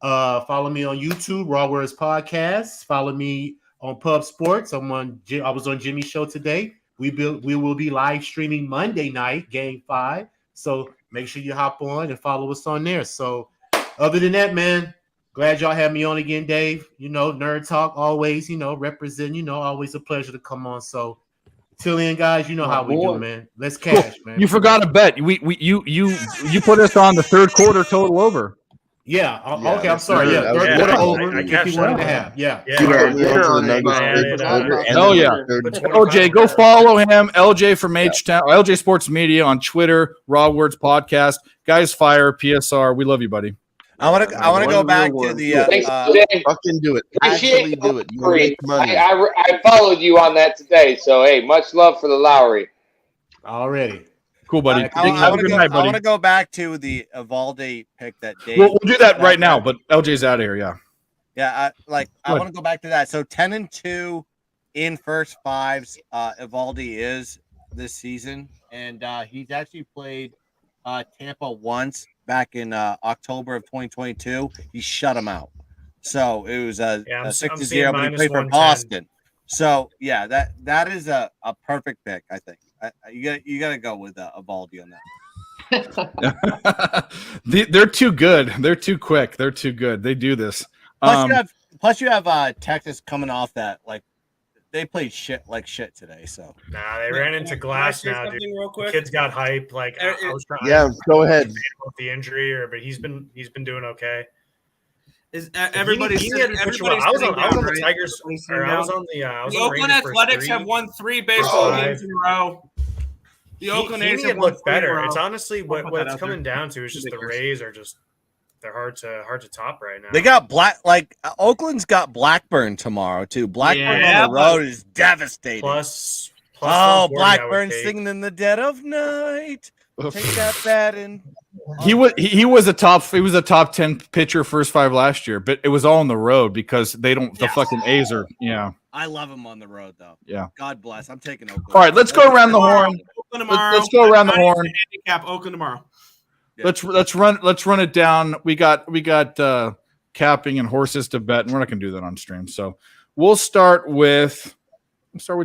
Follow me on YouTube, Raw Words Podcast. Follow me on Pub Sports. I was on Jimmy's show today. We will be live streaming Monday night, Game 5. So make sure you hop on and follow us on there. So other than that, man, glad y'all had me on again, Dave. You know, Nerd Talk always, represent, always a pleasure to come on. So till then, guys, you know how we do, man. Let's cash, man. You forgot a bet. You put us on the third quarter total over. Yeah. Okay. I'm sorry. Yeah. Third quarter over. 51.5. Yeah. Oh yeah. LJ, go follow him. LJ from H-Town, LJ Sports Media on Twitter. Raw Words Podcast. Guys, fire PSR. We love you, buddy. I want to go back to the fucking do it. Actually do it. You make money. I followed you on that today, so hey, much love for the Lowry. Already. Cool, buddy. I want to go back to the Evaldi pick that Dave. We'll do that right now, but LJ's out of here. Yeah. Yeah, I want to go back to that. So 10-2 in first fives. Evaldi is this season, and he's actually played Tampa once back in October of 2022. He shut him out. So it was a 6-0, but he played for Boston. So yeah, that is a perfect pick. I think you got to go with Evaldi on that. They're too good. They're too quick. They're too good. They do this. Plus, you have Texas coming off that they played shit today. So they ran into glass now, dude. Real quick? The kids got hype. I was trying. Yeah, go ahead. With the injury, but he's been doing okay. Is everybody? I was on the Tigers. I was on the Oakland Athletics have won 3 baseball games in a row. The Oakland A's have looked better. It's honestly what it's coming down to is just the Rays are just they're hard to top right now. They got Oakland's got Blackburn tomorrow too. Blackburn on the road is devastating. Plus Blackburn singing in the dead of night. Take that bat and he was a top 10 pitcher first 5 last year, but it was all on the road because the fucking A's are I love him on the road though. Yeah. God bless. I'm taking Oakland. All right, let's go around the horn. Let's go around the horn. Handicap Oakland tomorrow. Yeah. Let's run it down. We got capping and horses to bet, and we're not gonna do that on stream. So we'll start with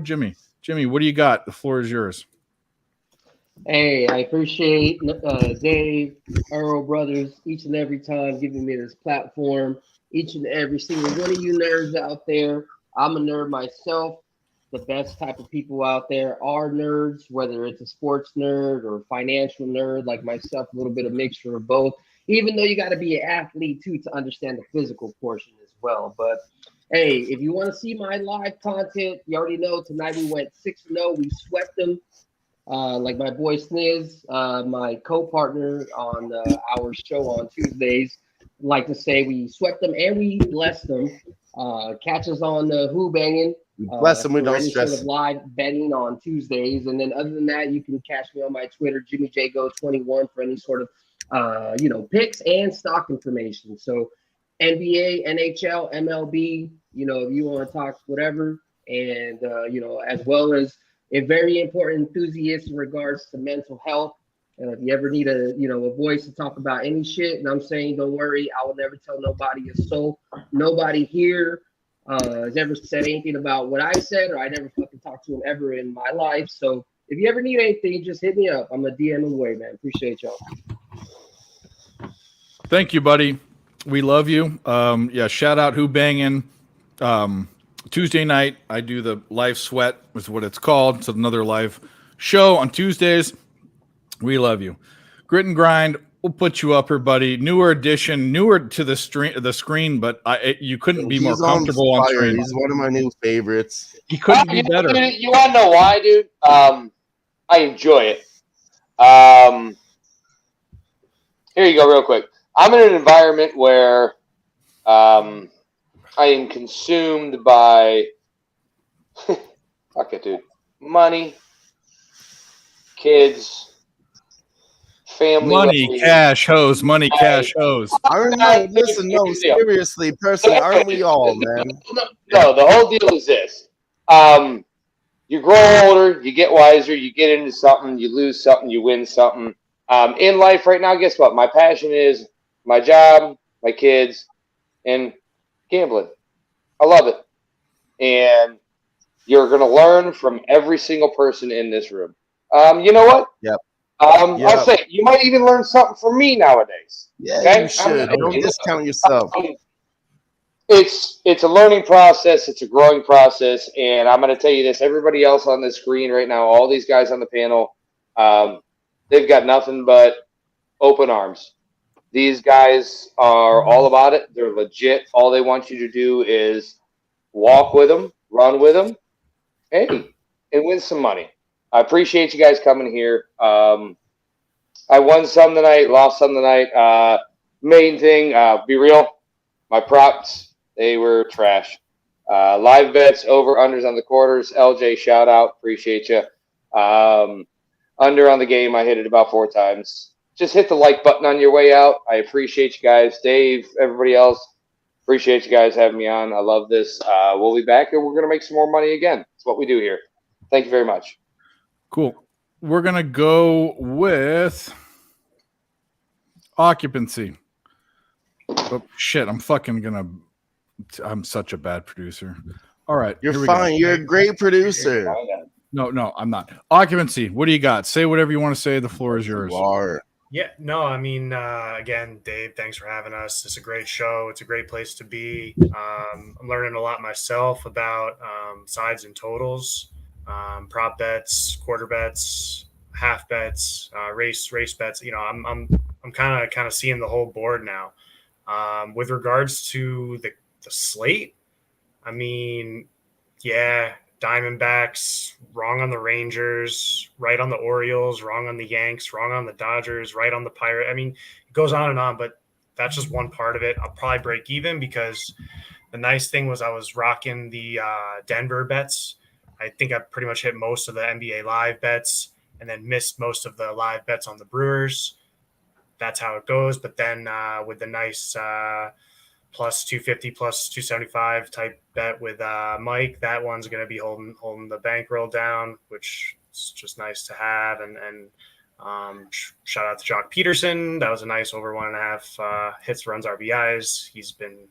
Jimmy. Jimmy, what do you got? The floor is yours. Hey, I appreciate Dave, Earl Brothers, each and every time giving me this platform. Each and every single one of you nerds out there. I'm a nerd myself. The best type of people out there are nerds, whether it's a sports nerd or financial nerd like myself, a little bit of mixture of both, even though you got to be an athlete too to understand the physical portion as well. But hey, if you want to see my live content, you already know tonight we went 6-0. We swept them. Like my boy Sniz, my co-partner on our show on Tuesdays, like to say we swept them and we blessed them. Catch us on Who Banging. Bless them, we don't stress. Sort of live betting on Tuesdays, and then other than that, you can catch me on my Twitter, JimmyJGo21, for any sort of picks and stock information. So NBA, NHL, MLB, if you want to talk whatever, and as well as a very important enthusiast in regards to mental health. And if you ever need a voice to talk about any shit, and I'm saying, don't worry, I will never tell nobody a soul. Nobody here has ever said anything about what I said, or I never fucking talked to him ever in my life. So if you ever need anything, just hit me up. I'm a DM away, man. Appreciate y'all. Thank you, buddy. We love you. Shout out Who Bangin'. Tuesday night, I do the live sweat, is what it's called. It's another live show on Tuesdays. We love you. Grit and Grind We'll put you up here, buddy. Newer edition, newer to the screen, but you couldn't be more He's comfortable on fire. screen. He's one of my new favorites. He couldn't be better. You want to know why, dude? I enjoy it. Here you go, real quick. I'm in an environment where I am consumed by fuck it, dude. Money, kids, family, Money, cash, hose. Money, cash, hose. Aren't we? Listen, no, seriously, personally, aren't we all, man? No, the whole deal is this. You grow older, you get wiser, you get into something, you lose something, you win something. In life right now, guess what? My passion is my job, my kids, and gambling. I love it. And you're going to learn from every single person in this room. You know what? Yep. I'll say, you might even learn something from me nowadays. Yeah, okay? you should. Don't discount yourself. It's a learning process. It's a growing process. And I'm going to tell you this, everybody else on this screen right now, all these guys on the panel, they've got nothing but open arms. These guys are all about it. They're legit. All they want you to do is walk with them, run with them, hey, and win some money. I appreciate you guys coming here. I won some tonight, lost some tonight. Main thing, be real, my props, they were trash. Live bets, over, unders on the quarters. LJ, shout out. Appreciate you. Under on the game, I hit it about 4 times. Just hit the like button on your way out. I appreciate you guys. Dave, everybody else, appreciate you guys having me on. I love this. We'll be back, and we're going to make some more money again. That's what we do here. Thank you very much. Cool. We're going to go with occupancy. Oh, shit. I'm such a bad producer. All right. You're fine. You're a great producer. No, I'm not. Occupancy. What do you got? Say whatever you want to say. The floor is yours. Yeah, no, I mean, again, Dave, thanks for having us. It's a great show. It's a great place to be. I'm learning a lot myself about sides and totals, prop bets, quarter bets, half bets, race bets. You know, I'm kind of seeing the whole board now. With regards to the slate, I mean, yeah. Diamondbacks, wrong on the Rangers, right on the Orioles, wrong on the Yanks, wrong on the Dodgers, right on the Pirates. I mean, it goes on and on, but that's just one part of it. I'll probably break even because the nice thing was I was rocking the Denver bets. I think I pretty much hit most of the NBA live bets and then missed most of the live bets on the Brewers. That's how it goes. But then with the nice plus 250, plus 275 type bet with Mike, that one's going to be holding the bankroll down, which is just nice to have. And shout out to Jock Peterson. That was a nice over 1.5 hits, runs, RBIs. He's been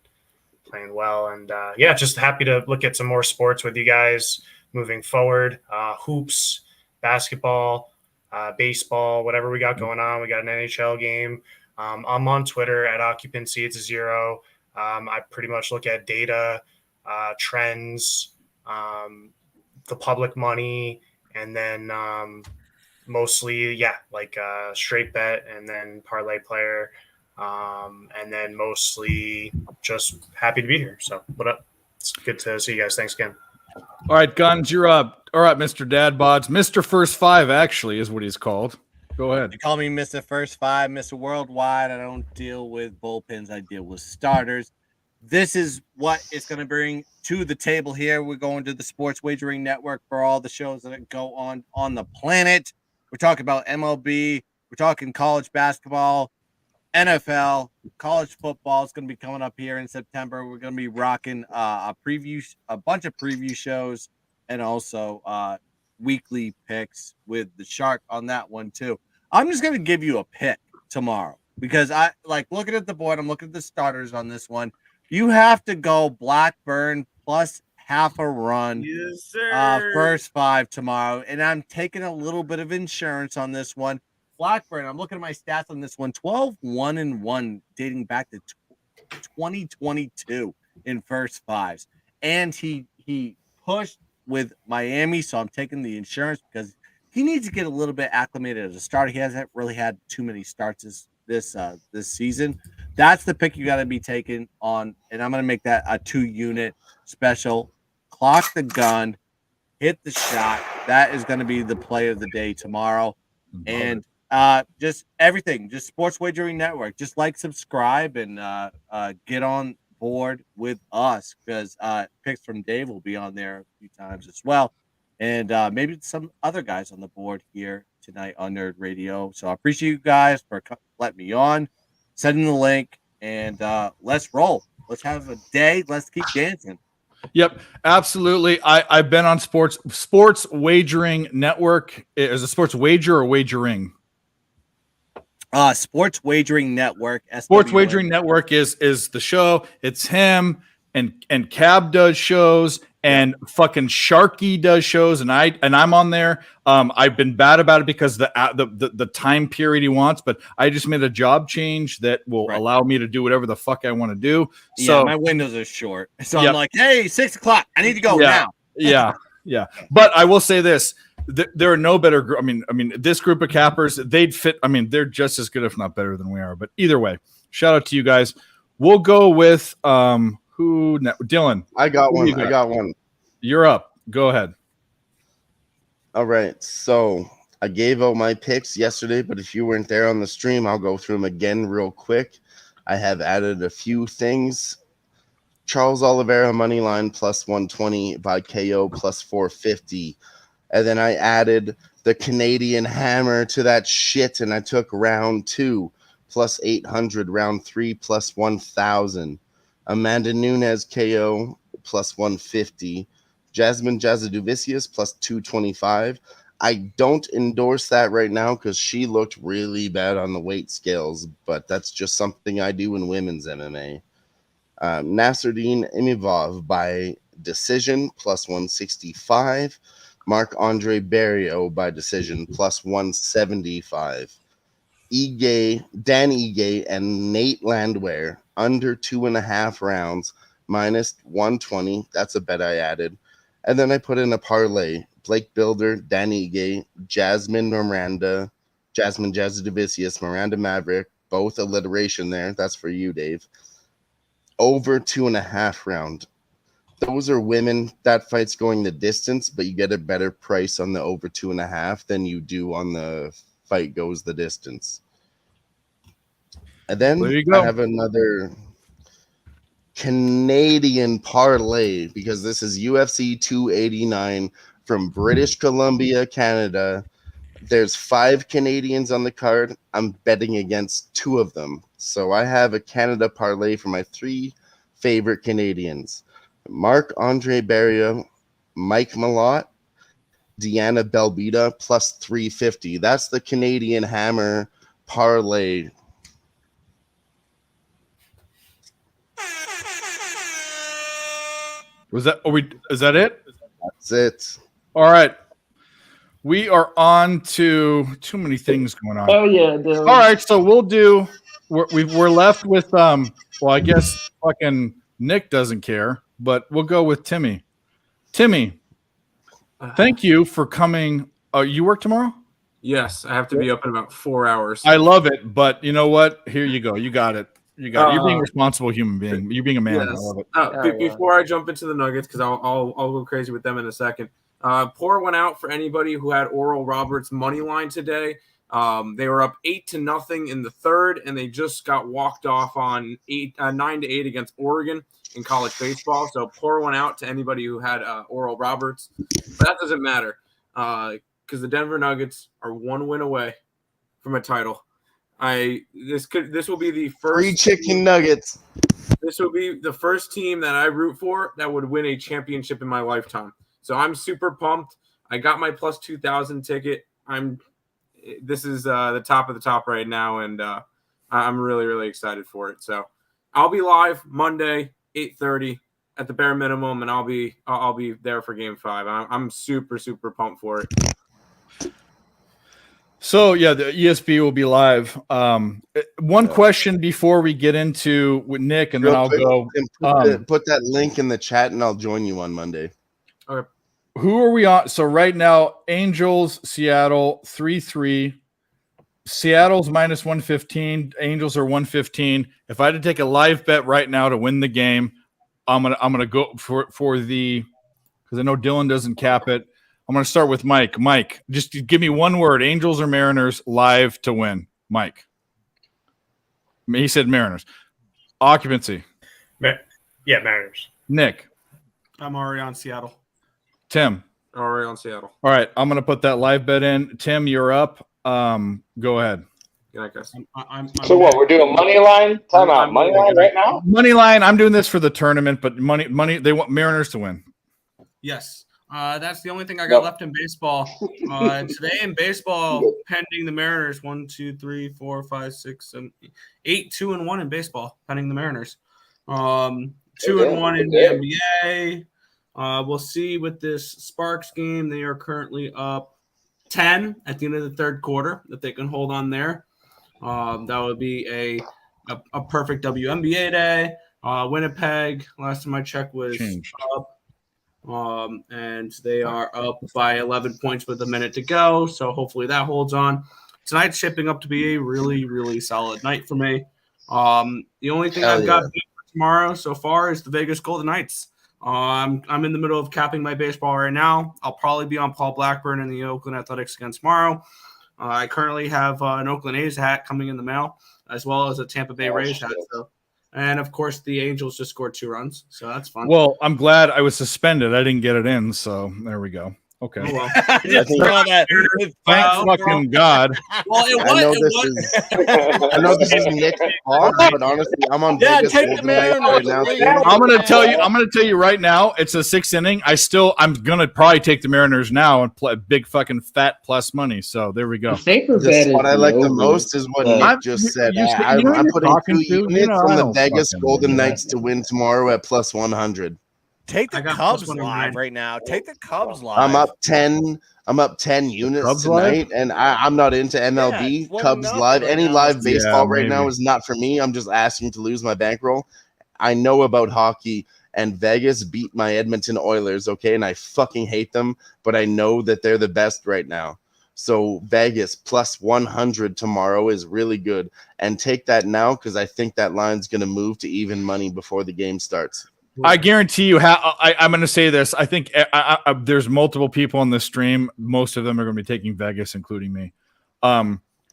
playing well. And yeah, just happy to look at some more sports with you guys moving forward. Hoops, basketball, baseball, whatever we got going on. We got an NHL game. I'm on Twitter at Occupancy. It's a 0. I pretty much look at data, trends, the public money, and then mostly, like straight bet and then parlay player, and then mostly just happy to be here. So what up? It's good to see you guys. Thanks again. All right, Guns, you're up. All right, Mr. Dad Bods. Mr. First Five, actually, is what he's called. Go ahead. You call me Mr. First Five, Mr. Worldwide. I don't deal with bullpens. I deal with starters. This is what it's going to bring to the table here. We're going to the Sports Wagering Network for all the shows that go on the planet. We're talking about MLB. We're talking college basketball, NFL, college football. It's going to be coming up here in September. We're going to be rocking a bunch of preview shows, and also weekly picks with the Shark on that one too. I'm just going to give you a pick tomorrow because I like looking at the board. I'm looking at the starters on this one. You have to go Blackburn plus half a run. Yes, sir. First 5 tomorrow. And I'm taking a little bit of insurance on this one. Blackburn, I'm looking at my stats on this one. 12-1-1 dating back to 2022 in first 5s. And he pushed with Miami, so I'm taking the insurance because he needs to get a little bit acclimated as a starter. He hasn't really had too many starts this season. That's the pick you got to be taking on, and I'm going to make that a 2-unit special. Clock the gun, hit the shot. That is going to be the play of the day tomorrow. And just everything, just Sports Wagering Network. Just like, subscribe, and get on board with us, because picks from Dave will be on there a few times as well. And maybe some other guys on the board here tonight on Nerd Radio. So I appreciate you guys for letting me on, sending the link, and let's roll. Let's have a day. Let's keep dancing. Yep, absolutely. I've been on Sports Wagering Network. Is it Sports Wager or Wagering? Sports Wagering Network. Sports Wagering Network is the show. It's him and Cab does shows, and fucking Sharky does shows, and I'm on there. I've been bad about it because the time period he wants, but I just made a job change that will allow me to do whatever the fuck I want to do. So yeah, my windows are short, so I'm like, hey, 6 o'clock, I need to go now. Yeah. But I will say this: there are no better. I mean, this group of cappers, they'd fit. I mean, they're just as good, if not better, than we are. But either way, shout out to you guys. We'll go with who? Dylan. I got one. You're up. Go ahead. All right. So I gave out my picks yesterday, but if you weren't there on the stream, I'll go through them again real quick. I have added a few things. Charles Oliveira money line plus 120 by KO plus 450. And then I added the Canadian hammer to that shit, and I took round 2 plus 800, round 3 plus 1,000. Amanda Nunes KO plus 150. Jasmine Jasudavicius plus 225. I don't endorse that right now because she looked really bad on the weight scales, but that's just something I do in women's MMA. Nasruddin Imavov by decision plus 165. Marc-Andre Barrios by decision plus 175. Dan Ige and Nate Landwehr under 2.5 rounds minus 120. That's a bet I added. And then I put in a parlay. Blake Builder, Dan Ige, Jasmine Jasudavicius, Miranda Maverick, both alliteration there. That's for you, Dave. Over 2.5 round. Those are women. That fight's going the distance, but you get a better price on the over 2.5 than you do on the fight goes the distance. And then there you go. I have another Canadian parlay because this is UFC 289 from British Columbia, Canada. There's 5 Canadians on the card. I'm betting against 2 of them. So I have a Canada parlay for my 3 favorite Canadians. Marc-Andre Barrios, Mike Malott, Deanna Belbita plus 350. That's the Canadian hammer parlay. Is that it? That's it. All right. We are on to too many things going on. Oh yeah. Dylan. All right, so we're left with well, I guess fucking Nick doesn't care, but we'll go with Timmy. Timmy, thank you for coming. You work tomorrow? Yes, I have to be up in about 4 hours. I love it, but you know what? Here you go. You got it. You're being a responsible human being. You're being a man. Yes. I love it. Before I jump into the Nuggets, because I'll go crazy with them in a second. Pour one out for anybody who had Oral Roberts money line today. They were up 8-0 in the third, and they just got walked off on 9-8 against Oregon in college baseball. So pour one out to anybody who had Oral Roberts. But that doesn't matter because the Denver Nuggets are 1 win away from a title. This will be the first free chicken nuggets. This will be the first team that I root for that would win a championship in my lifetime. So I'm super pumped. I got my plus 2,000 ticket. This is the top of the top right now, and I'm really, really excited for it. So I'll be live Monday, 8:30 at the bare minimum, and I'll be there for Game 5. I'm super, super pumped for it. So yeah, the ESB will be live. One question before we get into with Nick, and then I'll go. Put that link in the chat, and I'll join you on Monday. Okay. Who are we on? So right now, Angels, Seattle, 3-3. Seattle's minus 115. Angels are 115. If I had to take a live bet right now to win the game, I'm gonna go for the, because I know Dylan doesn't cap it. I'm gonna start with Mike. Mike, just give me one word: Angels or Mariners live to win. Mike. He said Mariners. Occupancy. Yeah, Mariners. Nick. I'm already on Seattle. Tim. Already on Seattle. All right, I'm gonna put that live bet in. Tim, you're up. Go ahead. Yeah, I guess. So what? We're doing money line. Time out. Money line right now. Money line. I'm doing this for the tournament, but money. They want Mariners to win. Yes. That's the only thing I got left in baseball. Today in baseball, pending the Mariners, 1, 2, 3, 4, 5, 6, 7, 8, 2-1 in baseball, pending the Mariners. 2-1 in the NBA. We'll see with this Sparks game. They are currently up 10 at the end of the third quarter. If they can hold on there, that would be a perfect WNBA day. Winnipeg, last time I checked, was up. And they are up by 11 points with a minute to go. So hopefully that holds on. Tonight's shaping up to be a really, really solid night for me. The only thing I've got for tomorrow so far is the Vegas Golden Knights. I'm in the middle of capping my baseball right now. I'll probably be on Paul Blackburn and the Oakland Athletics again tomorrow. I currently have an Oakland A's hat coming in the mail, as well as a Tampa Bay Rays hat. So. And, of course, the Angels just scored 2 runs, so that's fun. Well, I'm glad I was suspended. I didn't get it in, so there we go. Okay. Oh, well. Thank fucking God. Well, I know this is Nick's fault, but honestly, I'm on Vegas Golden Knights right now. I'm gonna tell you right now, it's a 6th inning. I'm gonna probably take the Mariners now and play big fucking fat plus money. So there we go. What I like the most is what Nick just said. I'm putting 2 units on the Vegas Golden Knights to win tomorrow at plus 100. Take the Cubs live right now. Take the Cubs live. I'm up 10 units Cubs tonight, live? and I'm not into MLB. Yeah, Cubs nothing live. right Any now. live baseball right maybe. now is not for me. I'm just asking to lose my bankroll. I know about hockey, and Vegas beat my Edmonton Oilers, okay? And I fucking hate them, but I know that they're the best right now. So Vegas plus 100 tomorrow is really good. And take that now because I think that line's going to move to even money before the game starts. I guarantee you. I'm going to say this. I think there's multiple people on this stream. Most of them are going to be taking Vegas, including me.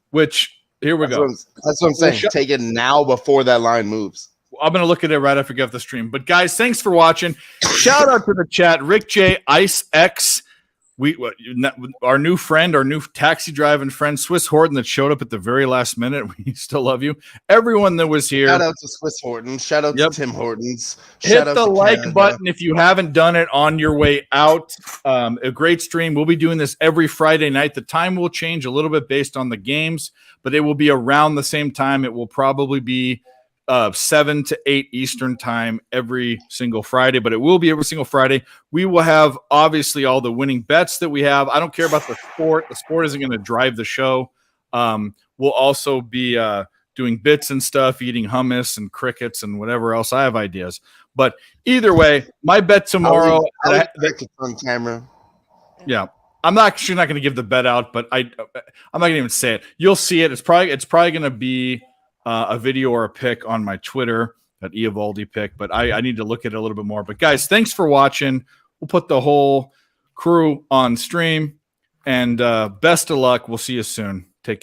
Which here we go. That's what I'm saying. Take it now before that line moves. I'm going to look at it right after I get off the stream. But guys, thanks for watching. Shout out to the chat. Rick J, Ice X. Our new friend, our new taxi driving friend, Swiss Horton, that showed up at the very last minute. We still love you. Everyone that was here. Shout out to Swiss Horton. Shout out to Tim Hortons. Hit the like button if you haven't done it on your way out. A great stream. We'll be doing this every Friday night. The time will change a little bit based on the games, but it will be around the same time. It will probably be 7 to 8 Eastern time every single Friday, but it will be every single Friday. We will have obviously all the winning bets that we have. I don't care about the sport. The sport isn't going to drive the show. We'll also be doing bits and stuff, eating hummus and crickets and whatever else. I have ideas, but either way, my bet tomorrow. On camera. Yeah. I'm actually not going to give the bet out, but I'm not going to even say it. You'll see it. It's probably going to be a video or a pic on my Twitter, that Eovaldi pic, but I need to look at it a little bit more. But guys, thanks for watching. We'll put the whole crew on stream, and best of luck. We'll see you soon.